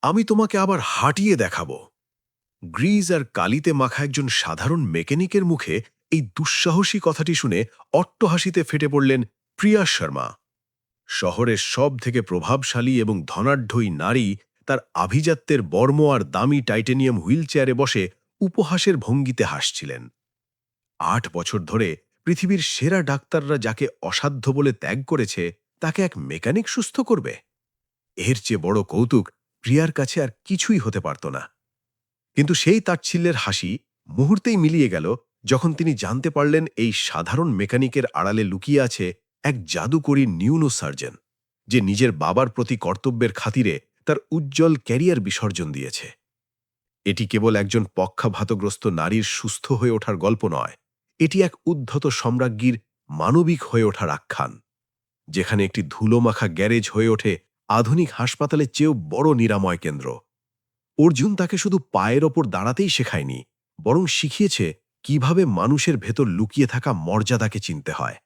আমি তোমাকে আবার হাঁটিয়ে দেখাবো। গ্রিজ আর কালিতে মাখা একজন সাধারণ মেকানিকের মুখে এই দুঃসাহসী কথাটি শুনে অট্টহাসিতে ফেটে পড়লেন প্রিয়া শর্মা। শহরের সব থেকে প্রভাবশালী এবং ধনাঢ্যই নারী তার আভিজাত্যের বর্ম আর দামি টাইটেনিয়াম হুইল চেয়ারে বসে উপহাসের ভঙ্গিতে হাসছিলেন। ৮ বছর ধরে পৃথিবীর সেরা ডাক্তাররা যাকে অসাধ্য বলে ত্যাগ করেছে, তাকে এক মেকানিক সুস্থ করবে? এর চেয়ে বড় কৌতুক প্রিয়ার কাছে আর কিছুই হতে পারত না। কিন্তু সেই তাচ্ছিল্যের হাসি মুহূর্তেই মিলিয়ে গেল যখন তিনি জানতে পারলেন এই সাধারণ মেকানিকের আড়ালে লুকিয়ে আছে এক জাদুকরী নিউরোসার্জন, যে নিজের বাবার প্রতি কর্তব্যের খাতিরে তার উজ্জ্বল ক্যারিয়ার বিসর্জন দিয়েছে। এটি কেবল একজন পক্ষাঘাতগ্রস্ত নারীর সুস্থ হয়ে ওঠার গল্প নয়, এটি এক উদ্ধত সম্রাজ্ঞীর মানবিক হয়ে ওঠার আখ্যান, যেখানে একটি ধুলোমাখা গ্যারেজ হয়ে ওঠে আধুনিক হাসপাতালের চেয়েও বড় নিরাময় কেন্দ্র। অর্জুন তাকে শুধু পায়ের ওপর দাঁড়াতেই শেখায়নি, বরং শিখিয়েছে কিভাবে মানুষের ভেতর লুকিয়ে থাকা মর্যাদাকে চিনতে হয়।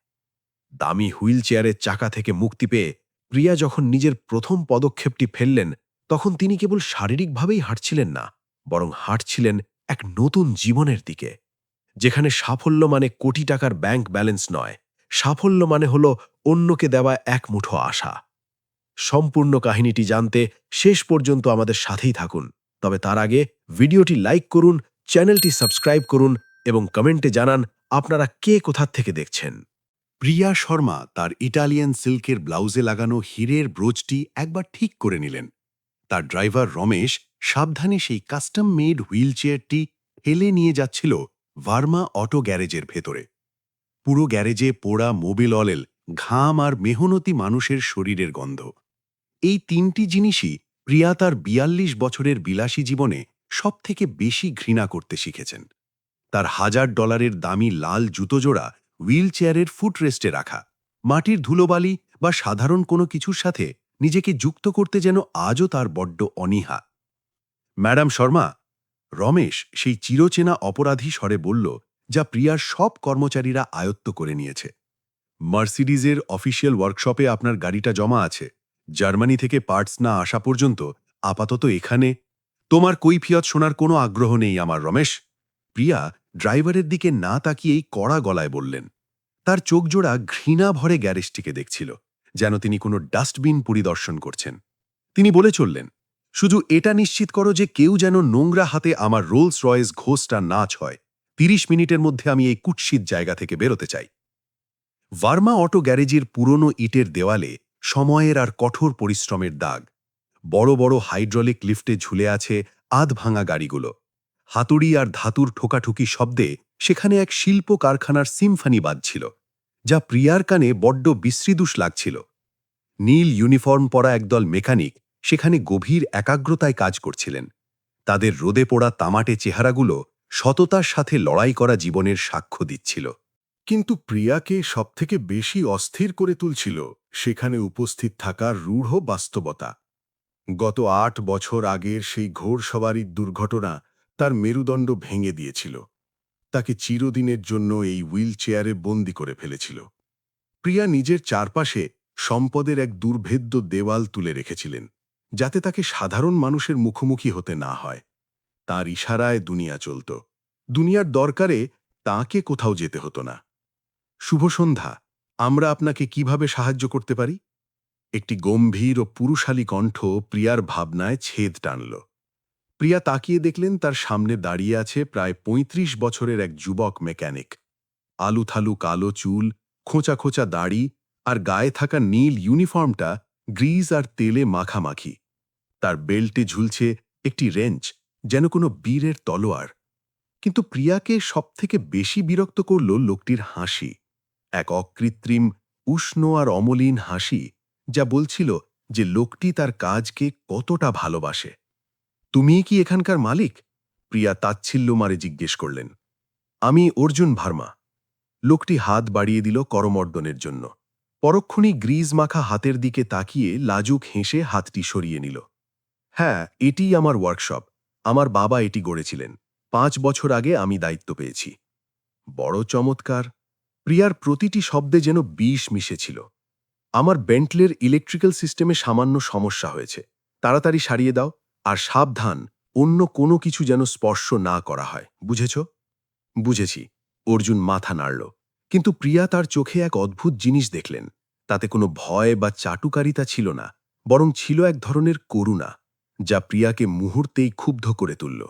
দামি হুইল চেয়ারের চাকা থেকে মুক্তি পেয়ে প্রিয়া যখন নিজের প্রথম পদক্ষেপটি ফেললেন, তখন তিনি কেবল শারীরিকভাবেই হাঁটছিলেন না, বরং হাঁটছিলেন এক নতুন জীবনের দিকে, যেখানে সাফল্য মানে কোটি টাকার ব্যাংক ব্যালেন্স নয়, সাফল্য মানে হল অন্যকে দেওয়া এক মুঠো আশা। সম্পূর্ণ কাহিনীটি জানতে শেষ পর্যন্ত আমাদের সাথেই থাকুন। তবে তার আগে ভিডিওটি লাইক করুন, চ্যানেলটি সাবস্ক্রাইব করুন এবং কমেন্টে জানান আপনারা কে কোথা থেকে দেখছেন। প্রিয়া শর্মা তার ইটালিয়ান সিল্কের ব্লাউজে লাগানো হীরের ব্রোচটি একবার ঠিক করে নিলেন। তার ড্রাইভার রমেশ সাবধানে সেই কাস্টম মেড হুইল চেয়ারটি ঠেলে নিয়ে যাচ্ছিল ভার্মা অটো গ্যারেজের ভেতরে। পুরো গ্যারেজে পোড়া মোবিল অয়েল, ঘাম আর মেহনতি মানুষের শরীরের গন্ধ। এই তিনটি জিনিসই প্রিয়া তার ৪২ বছরের বিলাসী জীবনে সবথেকে বেশি ঘৃণা করতে শিখেছেন। তার $১,০০০ দামি লাল জুতোজোড়া হুইল চেয়ারের ফুটরেস্টে রাখা, মাটির ধুলোবালি বা সাধারণ কোনো কিছুর সাথে নিজেকে যুক্ত করতে যেন আজও তার বড্ড অনীহা। ম্যাডাম শর্মা, রমেশ সেই চিরচেনা অপরাধী স্বরে বলল, যা প্রিয়ার সব কর্মচারীরা আয়ত্ত করে নিয়েছে। মার্সিডিজের অফিসিয়াল ওয়ার্কশপে আপনার গাড়িটা জমা আছে। জার্মানি থেকে পার্টস না আসা পর্যন্ত আপাতত এখানে। তোমার কৈফিয়ত শোনার কোনো আগ্রহ নেই আমার, রমেশ। প্রিয়া ড্রাইভারের দিকে না তাকিয়েই কড়া গলায় বললেন। তার চোখজোড়া ঘৃণা ভরে গ্যারেজটিকে দেখছিল, যেন তিনি কোনো ডাস্টবিন পরিদর্শন করছেন। তিনি বলে চললেন, শুধু এটা নিশ্চিত করো যে কেউ যেন নোংরা হাতে আমার রোলস রয়েস ঘোষটা না ছয়। ৩০ মিনিটের মধ্যে আমি এই কুৎসিত জায়গা থেকে বেরোতে চাই। ভার্মা অটো গ্যারেজের পুরনো ইটের দেওয়ালে সময়ের আর কঠোর পরিশ্রমের দাগ। বড় বড় হাইড্রোলিক লিফটে ঝুলে আছে আধ ভাঙা গাড়িগুলো। হাতুড়ি আর ধাতুর ঠোকাঠুকি শব্দে সেখানে এক শিল্প কারখানার সিম্ফনি বাজছিল, যা প্রিয়ার কানে বড্ড বিশ্রীদুষ লাগছিল। নীল ইউনিফর্ম পরা একদল মেকানিক সেখানে গভীর একাগ্রতায় কাজ করছিলেন। তাদের রোদে পোড়া তামাটে চেহারাগুলো সততার সাথে লড়াই করা জীবনের সাক্ষ্য দিচ্ছিল। কিন্তু প্রিয়াকে সবথেকে বেশি অস্থির করে তুলছিল সেখানে উপস্থিত থাকা রূঢ় বাস্তবতা। গত ৮ বছর আগের সেই ঘোড়সওয়ারির দুর্ঘটনা তার মেরুদণ্ড ভেঙে দিয়েছিল, তাকে চিরদিনের জন্য এই হুইল চেয়ারে বন্দি করে ফেলেছিল। প্রিয়া নিজের চারপাশে সম্পদের এক দুর্ভেদ্য দেওয়াল তুলে রেখেছিলেন, যাতে তাকে সাধারণ মানুষের মুখোমুখি হতে না হয়। তার ইশারায় দুনিয়া চলত, দুনিয়ার দরকারে তাকে কোথাও যেতে হতো না। শুভ সন্ধ্যা, আমরা আপনাকে কিভাবে সাহায্য করতে পারি? একটি গম্ভীর ও পুরুষালী কণ্ঠ প্রিয়ার ভাবনায় ছেদ টানল। প্রিয়া তাকিয়ে দেখলেন তার সামনে দাঁড়িয়ে আছে প্রায় ৩৫ বছরের এক যুবক মেকানিক। আলুথালু কালো চুল, খোঁচা খোঁচা দাড়ি আর গায়ে থাকা নীল ইউনিফর্মটা গ্রিজ আর তেলে মাখামাখি। তার বেল্টে ঝুলছে একটি রেঞ্চ, যেন কোনো বীরের তলোয়ার। কিন্তু প্রিয়াকে সবথেকে বেশি বিরক্ত করল লোকটির হাসি, এক অকৃত্রিম, উষ্ণ আর অমলিন হাসি, যা বলছিল যে লোকটি তার কাজকে কতটা ভালোবাসে। তুমিই কি এখানকার মালিক? প্রিয়া তাচ্ছিল্য মারে জিজ্ঞেস করলেন। আমি অর্জুন ভার্মা। লোকটি হাত বাড়িয়ে দিল করমর্দনের জন্য। পরক্ষণেই গ্রিজ মাখা হাতের দিকে তাকিয়ে লাজুক হেসে হাতটি সরিয়ে নিল। হ্যাঁ, এটিই আমার ওয়ার্কশপ। আমার বাবা এটি গড়েছিলেন। ৫ বছর আগে আমি দায়িত্ব পেয়েছি। বড় চমৎকার। প্রিয়ার প্রতিটি শব্দে যেন বিষ মিশেছিল। আমার বেন্টলের ইলেকট্রিক্যাল সিস্টেমে সামান্য সমস্যা হয়েছে, তাড়াতাড়ি সারিয়ে দাও। আর সাবধান, অন্য কোনো কিছু যেন স্পর্শ না করা হয়, বুঝেছ? বুঝেছি। অর্জুন মাথা নাড়ল। কিন্তু প্রিয়া তার চোখে এক অদ্ভুত জিনিস দেখলেন। তাতে কোনো ভয় বা চাটুকারিতা ছিল না, বরং ছিল এক ধরনের করুণা, যা প্রিয়াকে মুহূর্তেই ক্ষুব্ধ করে তুলল।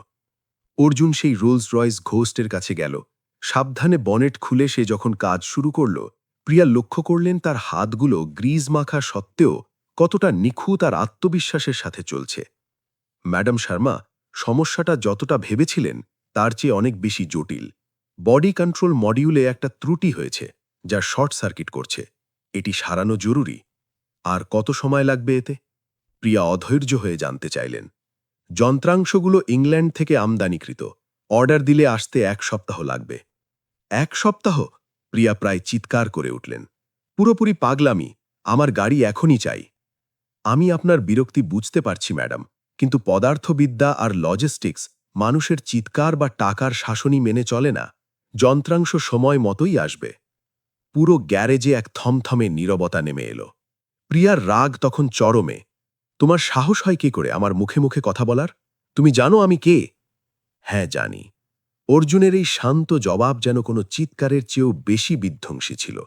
অর্জুন সেই রোলস রয়েস ঘোস্টের কাছে গেল। সাবধানে বনেট খুলে সে যখন কাজ শুরু করল, প্রিয়া লক্ষ্য করলেন তার হাতগুলো গ্রিজ মাখা সত্ত্বেও কতটা নিখুঁত আর আত্মবিশ্বাসের সাথে চলছে। ম্যাডাম শর্মা, সমস্যাটা যতটা ভেবেছিলেন তার চেয়ে অনেক বেশি জটিল। বডি কন্ট্রোল মডিউলে একটা ত্রুটি হয়েছে, যা শর্ট সার্কিট করছে। এটি সারানো জরুরি। আর কত সময় লাগবে এতে? প্রিয়া অধৈর্য হয়ে জানতে চাইলেন। যন্ত্রাংশগুলো ইংল্যান্ড থেকে আমদানিকৃত। অর্ডার দিলে আসতে 1 সপ্তাহ লাগবে। 1 সপ্তাহ? প্রিয়া প্রায় চিৎকার করে উঠলেন। পুরোপুরি পাগলামি। আমার গাড়ি এখনই চাই। আমি আপনার বিরক্তি বুঝতে পারছি ম্যাডাম, কিন্তু পদার্থবিদ্যা আর লজিস্টিক্স মানুষের চিৎকার বা টাকার শাসনই মেনে চলে না। যন্ত্রাংশ সময় মতোই আসবে। পুরো গ্যারেজে এক থমথমে নীরবতা নেমে এলো। প্রিয়ার রাগ তখন চরমে। তোমার সাহস হয় কি করে আমার মুখে মুখে কথা বলার? তুমি জানো আমি কে? হ্যাঁ, জানি। অর্জুনের এই শান্ত জবাব যেন কোনো চিৎকারের চেয়েও বেশি বিধ্বংসী ছিল।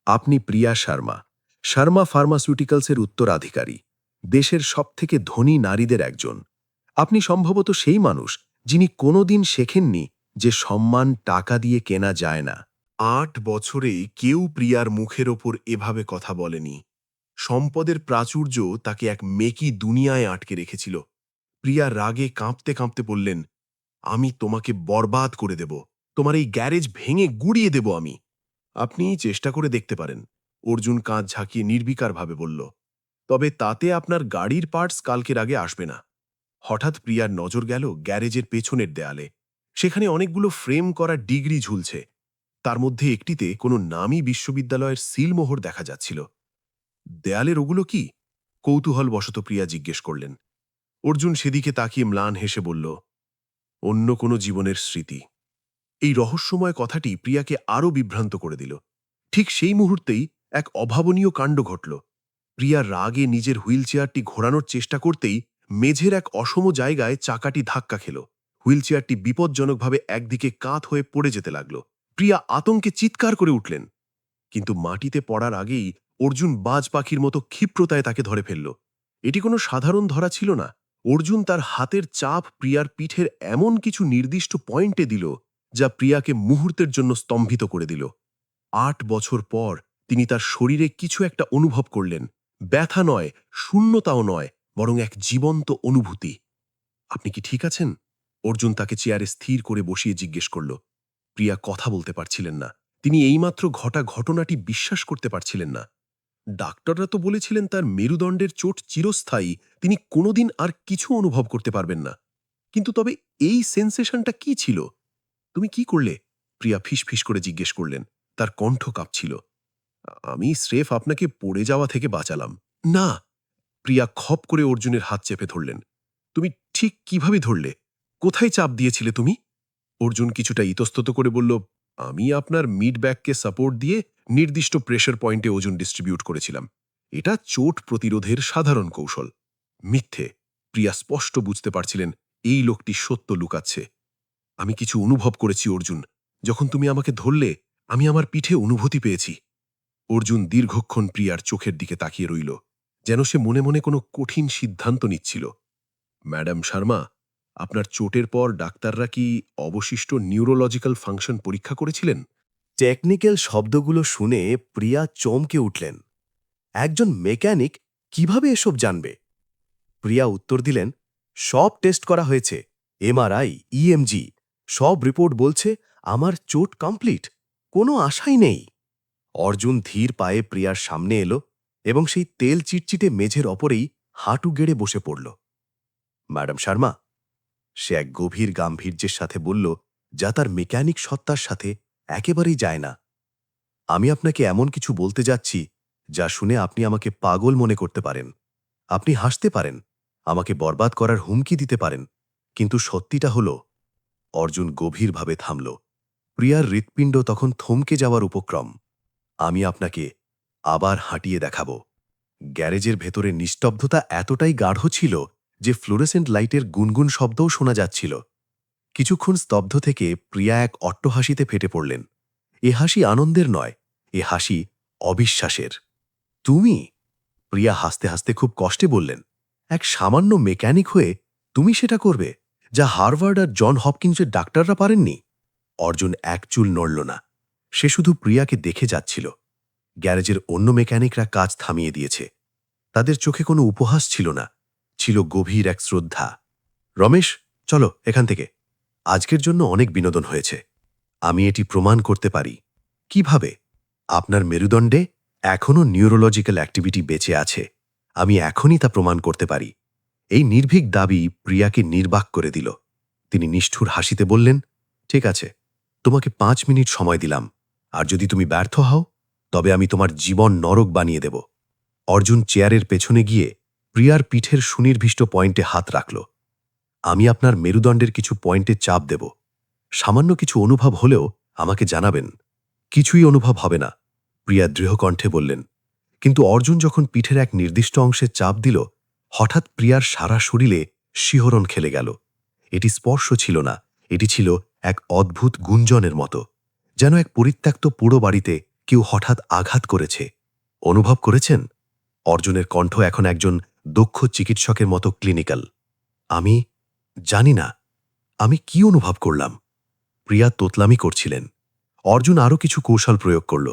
আপনি প্রিয়া শর্মা, শর্মা ফার্মাসিউটিক্যালসের উত্তরাধিকারী, দেশের সবথেকে ধনী নারীদের একজন। আপনি সম্ভবত সেই মানুষ যিনি কোনোদিন শেখেননি যে সম্মান টাকা দিয়ে কেনা যায় না। 8 বছরেই কেউ প্রিয়ার মুখের ওপর এভাবে কথা বলেনি। সম্পদের প্রাচুর্য তাকে এক মেকি দুনিয়ায় আটকে রেখেছিল। প্রিয়া রাগে কাঁপতে কাঁপতে বললেন, আমি তোমাকে বরবাদ করে দেব। তোমার এই গ্যারেজ ভেঙে গুড়িয়ে দেব আমি। আপনি চেষ্টা করে দেখতে পারেন, অর্জুন কাঁধ ঝাঁকিয়ে নির্বিকারভাবে বলল। তবে তাতে আপনার গাড়ির পার্টস কালকের আগে আসবে না। হঠাৎ প্রিয়ার নজর গেল গ্যারেজের পেছনের দেয়ালে। সেখানে অনেকগুলো ফ্রেম করা ডিগ্রি ঝুলছে। তার মধ্যে একটিতে কোনো নামী বিশ্ববিদ্যালয়ের সিলমোহর দেখা যাচ্ছিল। দেয়ালের ওগুলো কি? কৌতূহলবশত প্রিয়া জিজ্ঞেস করলেন। অর্জুন সেদিকে তাকিয়ে ম্লান হেসে বলল, অন্য কোনো জীবনের স্মৃতি। এই রহস্যময় কথাটি প্রিয়াকে আরও বিভ্রান্ত করে দিল। ঠিক সেই মুহূর্তেই এক অভাবনীয় কাণ্ড ঘটল। প্রিয়া রাগে নিজের হুইলচেয়ারটি ঘোরানোর চেষ্টা করতেই মেঝের এক অসম জায়গায় চাকাটি ধাক্কা খেল। হুইলচেয়ারটি বিপজ্জনকভাবে একদিকে কাত হয়ে পড়ে যেতে লাগল। প্রিয়া আতঙ্কে চিৎকার করে উঠলেন। কিন্তু মাটিতে পড়ার আগেই অর্জুন বাজ পাখির মতো ক্ষিপ্রতায় তাকে ধরে ফেলল। এটি কোনো সাধারণ ধরা ছিল না। অর্জুন তার হাতের চাপ প্রিয়ার পিঠের এমন কিছু নির্দিষ্ট পয়েন্টে দিল, যা প্রিয়াকে মুহূর্তের জন্য স্তম্ভিত করে দিল। 8 বছর পর তিনি তার শরীরে কিছু একটা অনুভব করলেন। ব্যথা নয়, শূন্যতাও নয়, বরং এক জীবন্ত অনুভূতি। আপনি কি ঠিক আছেন? অর্জুন তাকে চেয়ারে স্থির করে বসিয়ে জিজ্ঞেস করল। প্রিয়া কথা বলতে পারছিলেন না। তিনি এইমাত্র ঘটা ঘটনাটি বিশ্বাস করতে পারছিলেন না। ডাক্তাররা তো বলেছিলেন তার মেরুদণ্ডের চোট চিরস্থায়ী, তিনি কোনোদিন আর কিছু অনুভব করতে পারবেন না। কিন্তু তবে এই সেন্সেশনটা কি ছিল? তুমি কি করলে? প্রিয়া ফিসফিস করে জিজ্ঞেস করলেন। তার কণ্ঠ কাঁপছিল। আমি স্রেফ আপনাকে পড়ে যাওয়া থেকে বাঁচালাম। না! প্রিয়া খপ করে অর্জুনের হাত চেপে ধরলেন। তুমি ঠিক কিভাবে ধরলে? কোথায় চাপ দিয়েছিলে তুমি? অর্জুন কিছুটা ইতস্তত করে বলল, আমি আপনার মিড ব্যাককে সাপোর্ট দিয়ে নির্দিষ্ট প্রেশার পয়েন্টে ওজন ডিস্ট্রিবিউট করেছিলাম। এটা চোট প্রতিরোধের সাধারণ কৌশল। মিথ্যে। প্রিয়া স্পষ্ট বুঝতে পারছিলেন এই লোকটি সত্য লুকাচ্ছে। আমি কিছু অনুভব করেছি অর্জুন। যখন তুমি আমাকে ধরলে, আমি আমার পিঠে অনুভূতি পেয়েছি। অর্জুন দীর্ঘক্ষণ প্রিয়ার চোখের দিকে তাকিয়ে রইল, যেন সে মনে মনে কোনো কঠিন সিদ্ধান্ত নিচ্ছিল। ম্যাডাম শর্মা, আপনার চোটের পর ডাক্তাররা কি অবশিষ্ট নিউরোলজিক্যাল ফাংশন পরীক্ষা করেছিলেন? টেকনিক্যাল শব্দগুলো শুনে প্রিয়া চমকে উঠলেন। একজন মেকানিক কিভাবে এসব জানবে? প্রিয়া উত্তর দিলেন, সব টেস্ট করা হয়েছে, এমআরআই, ইএমজি, সব রিপোর্ট বলছে আমার চোট কমপ্লিট, কোনো আশাই নেই। অর্জুন ধীর পায়ে প্রিয়ার সামনে এলো এবং সেই তেল চিটচিটে মেঝের ওপরেই হাঁটু গেড়ে বসে পড়ল। ম্যাডাম শর্মা, সে এক গভীর গাম্ভীর্যের সাথে বলল, যা তার মেকানিক সত্তার সাথে একেবারেই যায় না। আমি আপনাকে এমন কিছু বলতে যাচ্ছি যা শুনে আপনি আমাকে পাগল মনে করতে পারেন। আপনি হাসতে পারেন, আমাকে বরবাদ করার হুমকি দিতে পারেন, কিন্তু সত্যিটা হল। অর্জুন গভীরভাবে থামল। প্রিয়ার হৃৎপিণ্ড তখন থমকে যাওয়ার উপক্রম। আমি আপনাকে আবার হাঁটিয়ে দেখাব। গ্যারেজের ভেতরে নিস্তব্ধতা এতটাই গাঢ় ছিল যে ফ্লোরেসেন্ট লাইটের গুনগুন শব্দও শোনা যাচ্ছিল। কিছুক্ষণ স্তব্ধ থেকে প্রিয়া এক অট্টহাসিতে ফেটে পড়লেন। এ হাসি আনন্দের নয়, এ হাসি অবিশ্বাসের। তুমি? প্রিয়া হাসতে হাসতে খুব কষ্টে বললেন, এক সামান্য মেকানিক হয়ে তুমি সেটা করবে, যা হার্ভার্ড আর জন হপকিন্সের ডাক্তাররা পারেননি? অর্জুন এক চুল নড়ল না। সে শুধু প্রিয়াকে দেখে যাচ্ছিল। গ্যারেজের অন্য মেকানিকরা কাজ থামিয়ে দিয়েছে। তাদের চোখে কোনো উপহাস ছিল না, ছিল গভীর এক শ্রদ্ধা। রমেশ, চলো এখান থেকে। আজকের জন্য অনেক বিনোদন হয়েছে। আমি এটি প্রমাণ করতে পারি। কিভাবে? আপনার মেরুদণ্ডে এখনও নিউরোলজিক্যাল অ্যাক্টিভিটি বেঁচে আছে। আমি এখনই তা প্রমাণ করতে পারি। এই নির্ভীক দাবি প্রিয়াকে নির্বাক করে দিল। তিনি নিষ্ঠুর হাসিতে বললেন, ঠিক আছে, তোমাকে 5 মিনিট সময় দিলাম, আর যদি তুমি ব্যর্থ হও তবে আমি তোমার জীবন নরক বানিয়ে দেব। অর্জুন চেয়ারের পেছনে গিয়ে প্রিয়ার পিঠের সুনির্দিষ্ট পয়েন্টে হাত রাখল। আমি আপনার মেরুদণ্ডের কিছু পয়েন্টে চাপ দেব। সামান্য কিছু অনুভব হলেও আমাকে জানাবেন। কিছুই অনুভব হবে না, প্রিয়া দৃঢ়কণ্ঠে বললেন। কিন্তু অর্জুন যখন পিঠের এক নির্দিষ্ট অংশে চাপ দিল, হঠাৎ প্রিয়ার সারা শরীরে শিহরণ খেলে গেল। এটি স্পর্শ ছিল না, এটি ছিল এক অদ্ভুত গুঞ্জনের মতো, যেন এক পরিত্যক্ত পুরো বাড়িতে কেউ হঠাৎ আঘাত করেছে। অনুভব করেছেন? অর্জুনের কণ্ঠ এখন একজন দক্ষ চিকিৎসকের মতো ক্লিনিক্যাল। আমি জানি না আমি কি অনুভব করলাম। প্রিয়া তোতলামি করছিলেন। অর্জুন আরও কিছু কৌশল প্রয়োগ করল।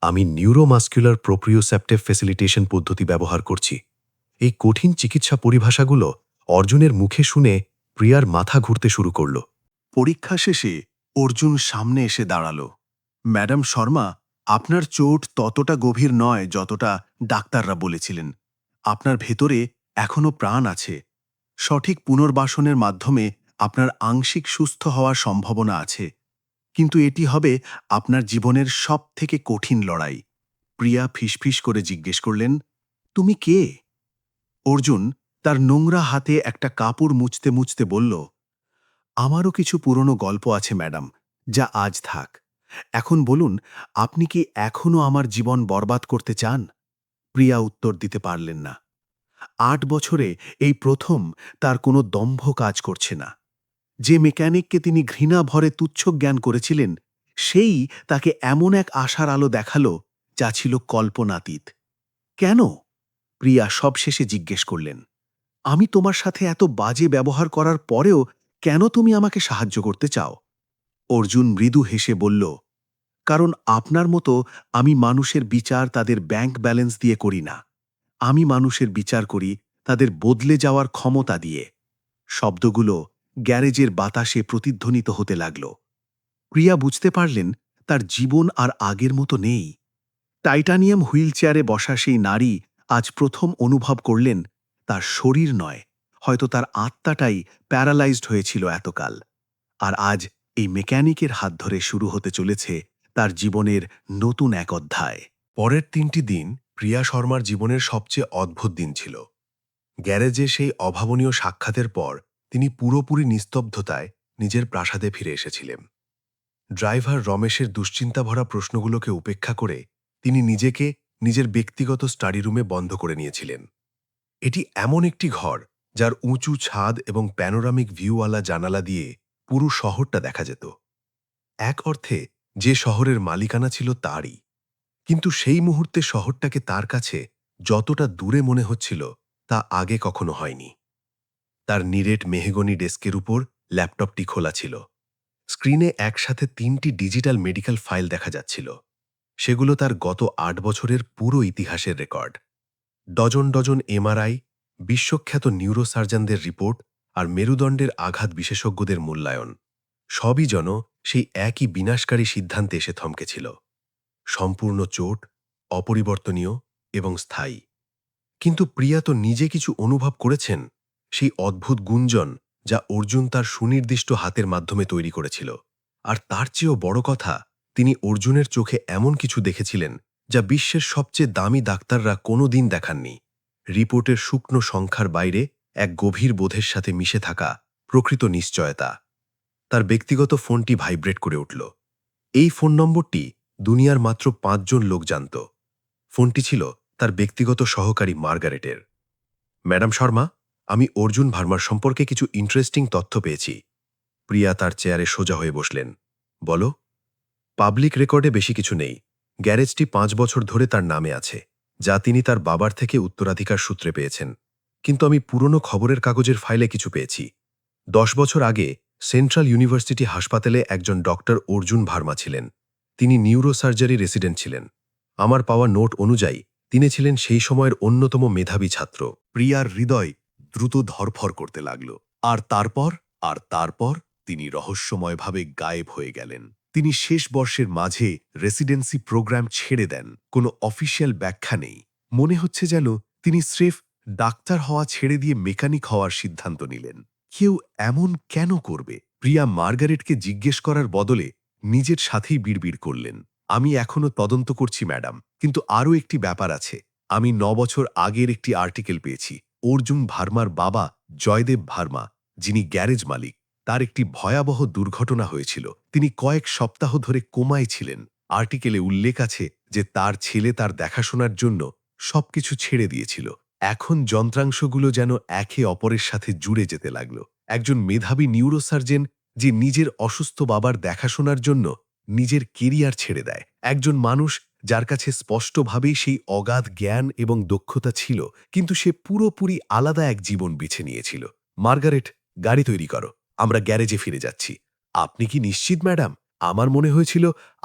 আমি নিউরোমাস্কুলার প্রোপ্রিওসেপ্টিভ ফ্যাসিলিটেশন পদ্ধতি ব্যবহার করছি। এই কঠিন চিকিৎসা পরিভাষাগুলো অর্জুনের মুখে শুনে প্রিয়ার মাথা ঘুরতে শুরু করল। পরীক্ষা শেষে অর্জুন সামনে এসে দাঁড়াল। ম্যাডাম শর্মা, আপনার চোট ততটা গভীর নয় যতটা ডাক্তাররা বলেছিলেন। আপনার ভেতরে এখনও প্রাণ আছে। সঠিক পুনর্বাসনের মাধ্যমে আপনার আংশিক সুস্থ হওয়ার সম্ভাবনা আছে। কিন্তু এটি হবে আপনার জীবনের সবথেকে কঠিন লড়াই। প্রিয়া ফিসফিস করে জিজ্ঞেস করলেন, তুমি কে? অর্জুন তার নোংরা হাতে একটা কাপড় মুছতে মুছতে বলল, আমারও কিছু পুরনো গল্প আছে ম্যাডাম, যা আজ থাক। এখন বলুন, আপনি কি এখনও আমার জীবন বরবাদ করতে চান? প্রিয়া উত্তর দিতে পারলেন না। 8 বছরে এই প্রথম তার কোনো দম্ভ কাজ করছে না। যে মেকানিককে তিনি ঘৃণা ভরে তুচ্ছ জ্ঞান করেছিলেন, সেই তাকে এমন এক আশার আলো দেখালো যা ছিল কল্পনাতীত। কেন? প্রিয়া সবশেষে জিজ্ঞেস করলেন। আমি তোমার সাথে এত বাজে ব্যবহার করার পরেও কেন তুমি আমাকে সাহায্য করতে চাও? অর্জুন মৃদু হেসে বলল, কারণ আপনার মতো আমি মানুষের বিচার তাদের ব্যাংক ব্যালেন্স দিয়ে করি না। আমি মানুষের বিচার করি তাদের বদলে যাওয়ার ক্ষমতা দিয়ে। শব্দগুলো গ্যারেজের বাতাসে প্রতিধ্বনিত হতে লাগল। প্রিয়া বুঝতে পারলেন তার জীবন আর আগের মতো নেই। টাইটানিয়াম হুইলচেয়ারে বসা সেই নারী আজ প্রথম অনুভব করলেন তার শরীর নয়, হয়তো তার আত্মাটাই প্যারালাইজড হয়েছিল এতকাল। আর আজ এই মেকানিকের হাত ধরে শুরু হতে চলেছে তার জীবনের নতুন এক অধ্যায়। পরের 3টি দিন প্রিয়া শর্মার জীবনের সবচেয়ে অদ্ভুত দিন ছিল। গ্যারেজে সেই অভাবনীয় সাক্ষাতের পর তিনি পুরোপুরি নিস্তব্ধতায় নিজের প্রাসাদে ফিরে এসেছিলেন। ড্রাইভার রমেশের দুশ্চিন্তাভরা প্রশ্নগুলোকে উপেক্ষা করে তিনি নিজেকে নিজের ব্যক্তিগত স্টাডি রুমে বন্ধ করে নিয়েছিলেন। এটি এমন একটি ঘর যার উঁচু ছাদ এবং প্যানোরামিক ভিউওয়ালা জানালা দিয়ে পুরো শহরটা দেখা যেত। এক অর্থে যে শহরের মালিকানা ছিল তারই, কিন্তু সেই মুহূর্তে শহরটাকে তার কাছে যতটা দূরে মনে হচ্ছিল তা আগে কখনো হয়নি। তার নিরেট মেহগনি ডেস্কের উপর ল্যাপটপটি খোলা ছিল। স্ক্রিনে একসাথে 3টি ডিজিটাল মেডিকেল ফাইল দেখা যাচ্ছিল। সেগুলো তার গত 8 বছরের পুরো ইতিহাসের রেকর্ড। ডজন ডজন এমআরআই, বিশ্বখ্যাত নিউরোসার্জনদের রিপোর্ট আর মেরুদণ্ডের আঘাত বিশেষজ্ঞদের মূল্যায়ন, সবই যেন সেই একই বিনাশকারী সিদ্ধান্তে এসে থমকেছিল। সম্পূর্ণ চোট, অপরিবর্তনীয় এবং স্থায়ী। কিন্তু প্রিয়া তো নিজে কিছু অনুভব করেছেন, সেই অদ্ভুত গুঞ্জন যা অর্জুন তার সুনির্দিষ্ট হাতের মাধ্যমে তৈরি করেছিল। আর তার চেয়েও বড় কথা, তিনি অর্জুনের চোখে এমন কিছু দেখেছিলেন যা বিশ্বের সবচেয়ে দামি ডাক্তাররা কোনো দিন দেখাননি। রিপোর্টের শুকনো সংখ্যার বাইরে এক গভীর বোধের সাথে মিশে থাকা প্রকৃত নিশ্চয়তা। তার ব্যক্তিগত ফোনটি ভাইব্রেট করে উঠল। এই ফোন নম্বরটি দুনিয়ার মাত্র 5 জন লোক জানত। ফোনটি ছিল তার ব্যক্তিগত সহকারী মার্গারেটের। ম্যাডাম শর্মা, আমি অর্জুন ভার্মার সম্পর্কে কিছু ইন্টারেস্টিং তথ্য পেয়েছি। প্রিয়া তার চেয়ারে সোজা হয়ে বসলেন। বলো। পাবলিক রেকর্ডে বেশি কিছু নেই। গ্যারেজটি 5 বছর ধরে তার নামে আছে, যা তিনি তার বাবার থেকে উত্তরাধিকার সূত্রে পেয়েছেন। কিন্তু আমি পুরনো খবরের কাগজের ফাইলে কিছু পেয়েছি। 10 বছর আগে সেন্ট্রাল ইউনিভার্সিটি হাসপাতালে একজন ডক্টর অর্জুন ভার্মা ছিলেন। তিনি নিউরোসার্জারি রেসিডেন্ট ছিলেন। আমার পাওয়া নোট অনুযায়ী তিনি ছিলেন সেই সময়ের অন্যতম মেধাবী ছাত্র। প্রিয়ার হৃদয় দ্রুত ধরফর করতে লাগল। আর তারপর তিনি রহস্যময়ভাবে গায়েব হয়ে গেলেন। তিনি শেষ বর্ষের মাঝে রেসিডেন্সি প্রোগ্রাম ছেড়ে দেন। কোনো অফিসিয়াল ব্যাখ্যা নেই। মনে হচ্ছে যেন তিনি স্রেফ ডাক্তার হওয়া ছেড়ে দিয়ে মেকানিক হওয়ার সিদ্ধান্ত নিলেন। কেউ এমন কেন করবে? প্রিয়া মার্গারেটকে জিজ্ঞেস করার বদলে নিজের সাথেই বিড়বিড় করলেন। আমি এখনো তদন্ত করছি ম্যাডাম, কিন্তু আরও একটি ব্যাপার আছে। আমি 9 বছর আগের একটি আর্টিকেল পেয়েছি। অর্জুন ভার্মার বাবা জয়দেব ভার্মা, যিনি গ্যারেজ মালিক, তার একটি ভয়াবহ দুর্ঘটনা হয়েছিল। তিনি কয়েক সপ্তাহ ধরে কোমায় ছিলেন। আর্টিকেলে উল্লেখ আছে যে তার ছেলে তার দেখাশোনার জন্য সবকিছু ছেড়ে দিয়েছিল। এখন যন্ত্রাংশগুলো যেন একে অপরের সাথে জুড়ে যেতে লাগল। একজন মেধাবী নিউরোসার্জন যে নিজের অসুস্থ বাবার দেখাশোনার জন্য নিজের কেরিয়ার ছেড়ে দেয়। একজন মানুষ যার কাছে স্পষ্টভাবেই সেই অগাধ জ্ঞান এবং দক্ষতা ছিল, কিন্তু সে পুরোপুরি আলাদা এক জীবন বেছে নিয়েছিল। মার্গারেট, গাড়ি তৈরি করো, আমরা গ্যারেজে ফিরে যাচ্ছি। আপনি কি নিশ্চিত ম্যাডাম? আমার মনে হয়েছিল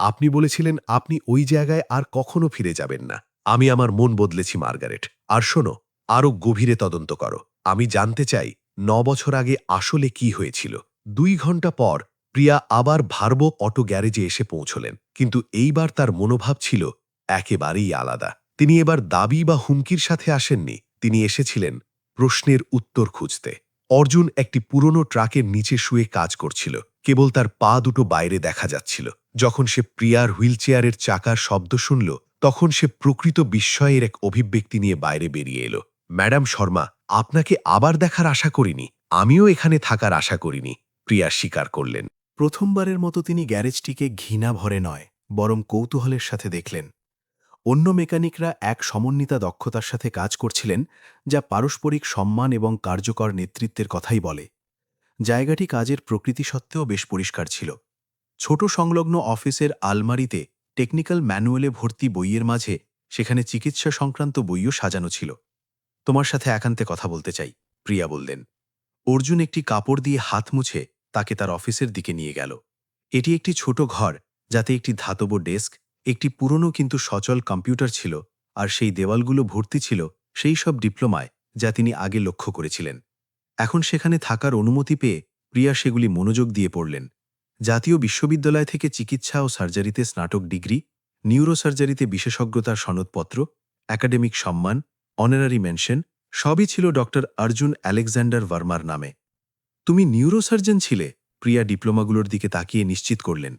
আপনি বলেছিলেন আপনি ওই জায়গায় আর কখনো ফিরে যাবেন না। আমি আমার মন বদলেছি মার্গারেট। আর শোনো, আরও গভীরে তদন্ত করো। আমি জানতে চাই 9 বছর আগে আসলে কি হয়েছিল। 2 ঘন্টা পর প্রিয়া আবার ভার্বো অটো গ্যারেজে এসে পৌঁছলেন, কিন্তু এইবার তার মনোভাব ছিল একেবারেই আলাদা। তিনি এবার দাবি বা হুমকির সাথে আসেননি। তিনি এসেছিলেন প্রশ্নের উত্তর খুঁজতে। অর্জুন একটি পুরনো ট্রাকের নিচে শুয়ে কাজ করছিল। কেবল তার পা দুটো বাইরে দেখা যাচ্ছিল। যখন সে প্রিয়ার হুইলচেয়ারের চাকার শব্দ শুনল, তখন সে প্রকৃত বিস্ময়ের এক অভিব্যক্তি নিয়ে বাইরে বেরিয়ে এলো। ম্যাডাম শর্মা, আপনাকে আবার দেখার আশা করিনি। আমিও এখানে থাকার আশা করিনি, প্রিয়া স্বীকার করলেন। প্রথমবারের মতো তিনি গ্যারেজটিকে ঘৃণা ভরে নয়, বরং কৌতূহলের সাথে দেখলেন। অন্য মেকানিকরা এক সমন্বিতা দক্ষতার সাথে কাজ করছিলেন, যা পারস্পরিক সম্মান এবং কার্যকর নেতৃত্বের কথাই বলে। জায়গাটি কাজের প্রকৃতি সত্ত্বেও বেশ পরিষ্কার ছিল। ছোট সংলগ্ন অফিসের আলমারিতে টেকনিক্যাল ম্যানুয়ালে ভর্তি বইয়ের মাঝে সেখানে চিকিৎসা সংক্রান্ত বইও সাজানো ছিল। তোমার সাথে একান্তে কথা বলতে চাই, প্রিয়া বললেন। অর্জুন একটি কাপড় দিয়ে হাত মুছে তাকে তার অফিসের দিকে নিয়ে গেল। এটি একটি ছোট ঘর, যাতে একটি ধাতব ডেস্ক, একটি পুরনো কিন্তু সচল কম্পিউটার ছিল, আর সেই দেওয়ালগুলো ভর্তি ছিল সেই সব ডিপ্লোমায় যা তিনি আগে লক্ষ্য করেছিলেন। এখন সেখানে থাকার অনুমতি পেয়ে প্রিয়া সেগুলি মনোযোগ দিয়ে পড়লেন। জাতীয় বিশ্ববিদ্যালয় থেকে চিকিৎসা ও সার্জারিতে স্নাতক ডিগ্রি, নিউরোসার্জারিতে বিশেষজ্ঞতার সনদপত্র, একাডেমিক সম্মান, অনারারি মেনশন, সবই ছিল ডক্টর অর্জুন আলেকজান্ডার ভার্মার নামে। তুমি নিউরোসার্জন ছিলে? প্রিয়া ডিপ্লোমাগুলোর দিকে তাকিয়ে নিশ্চিত করলেন।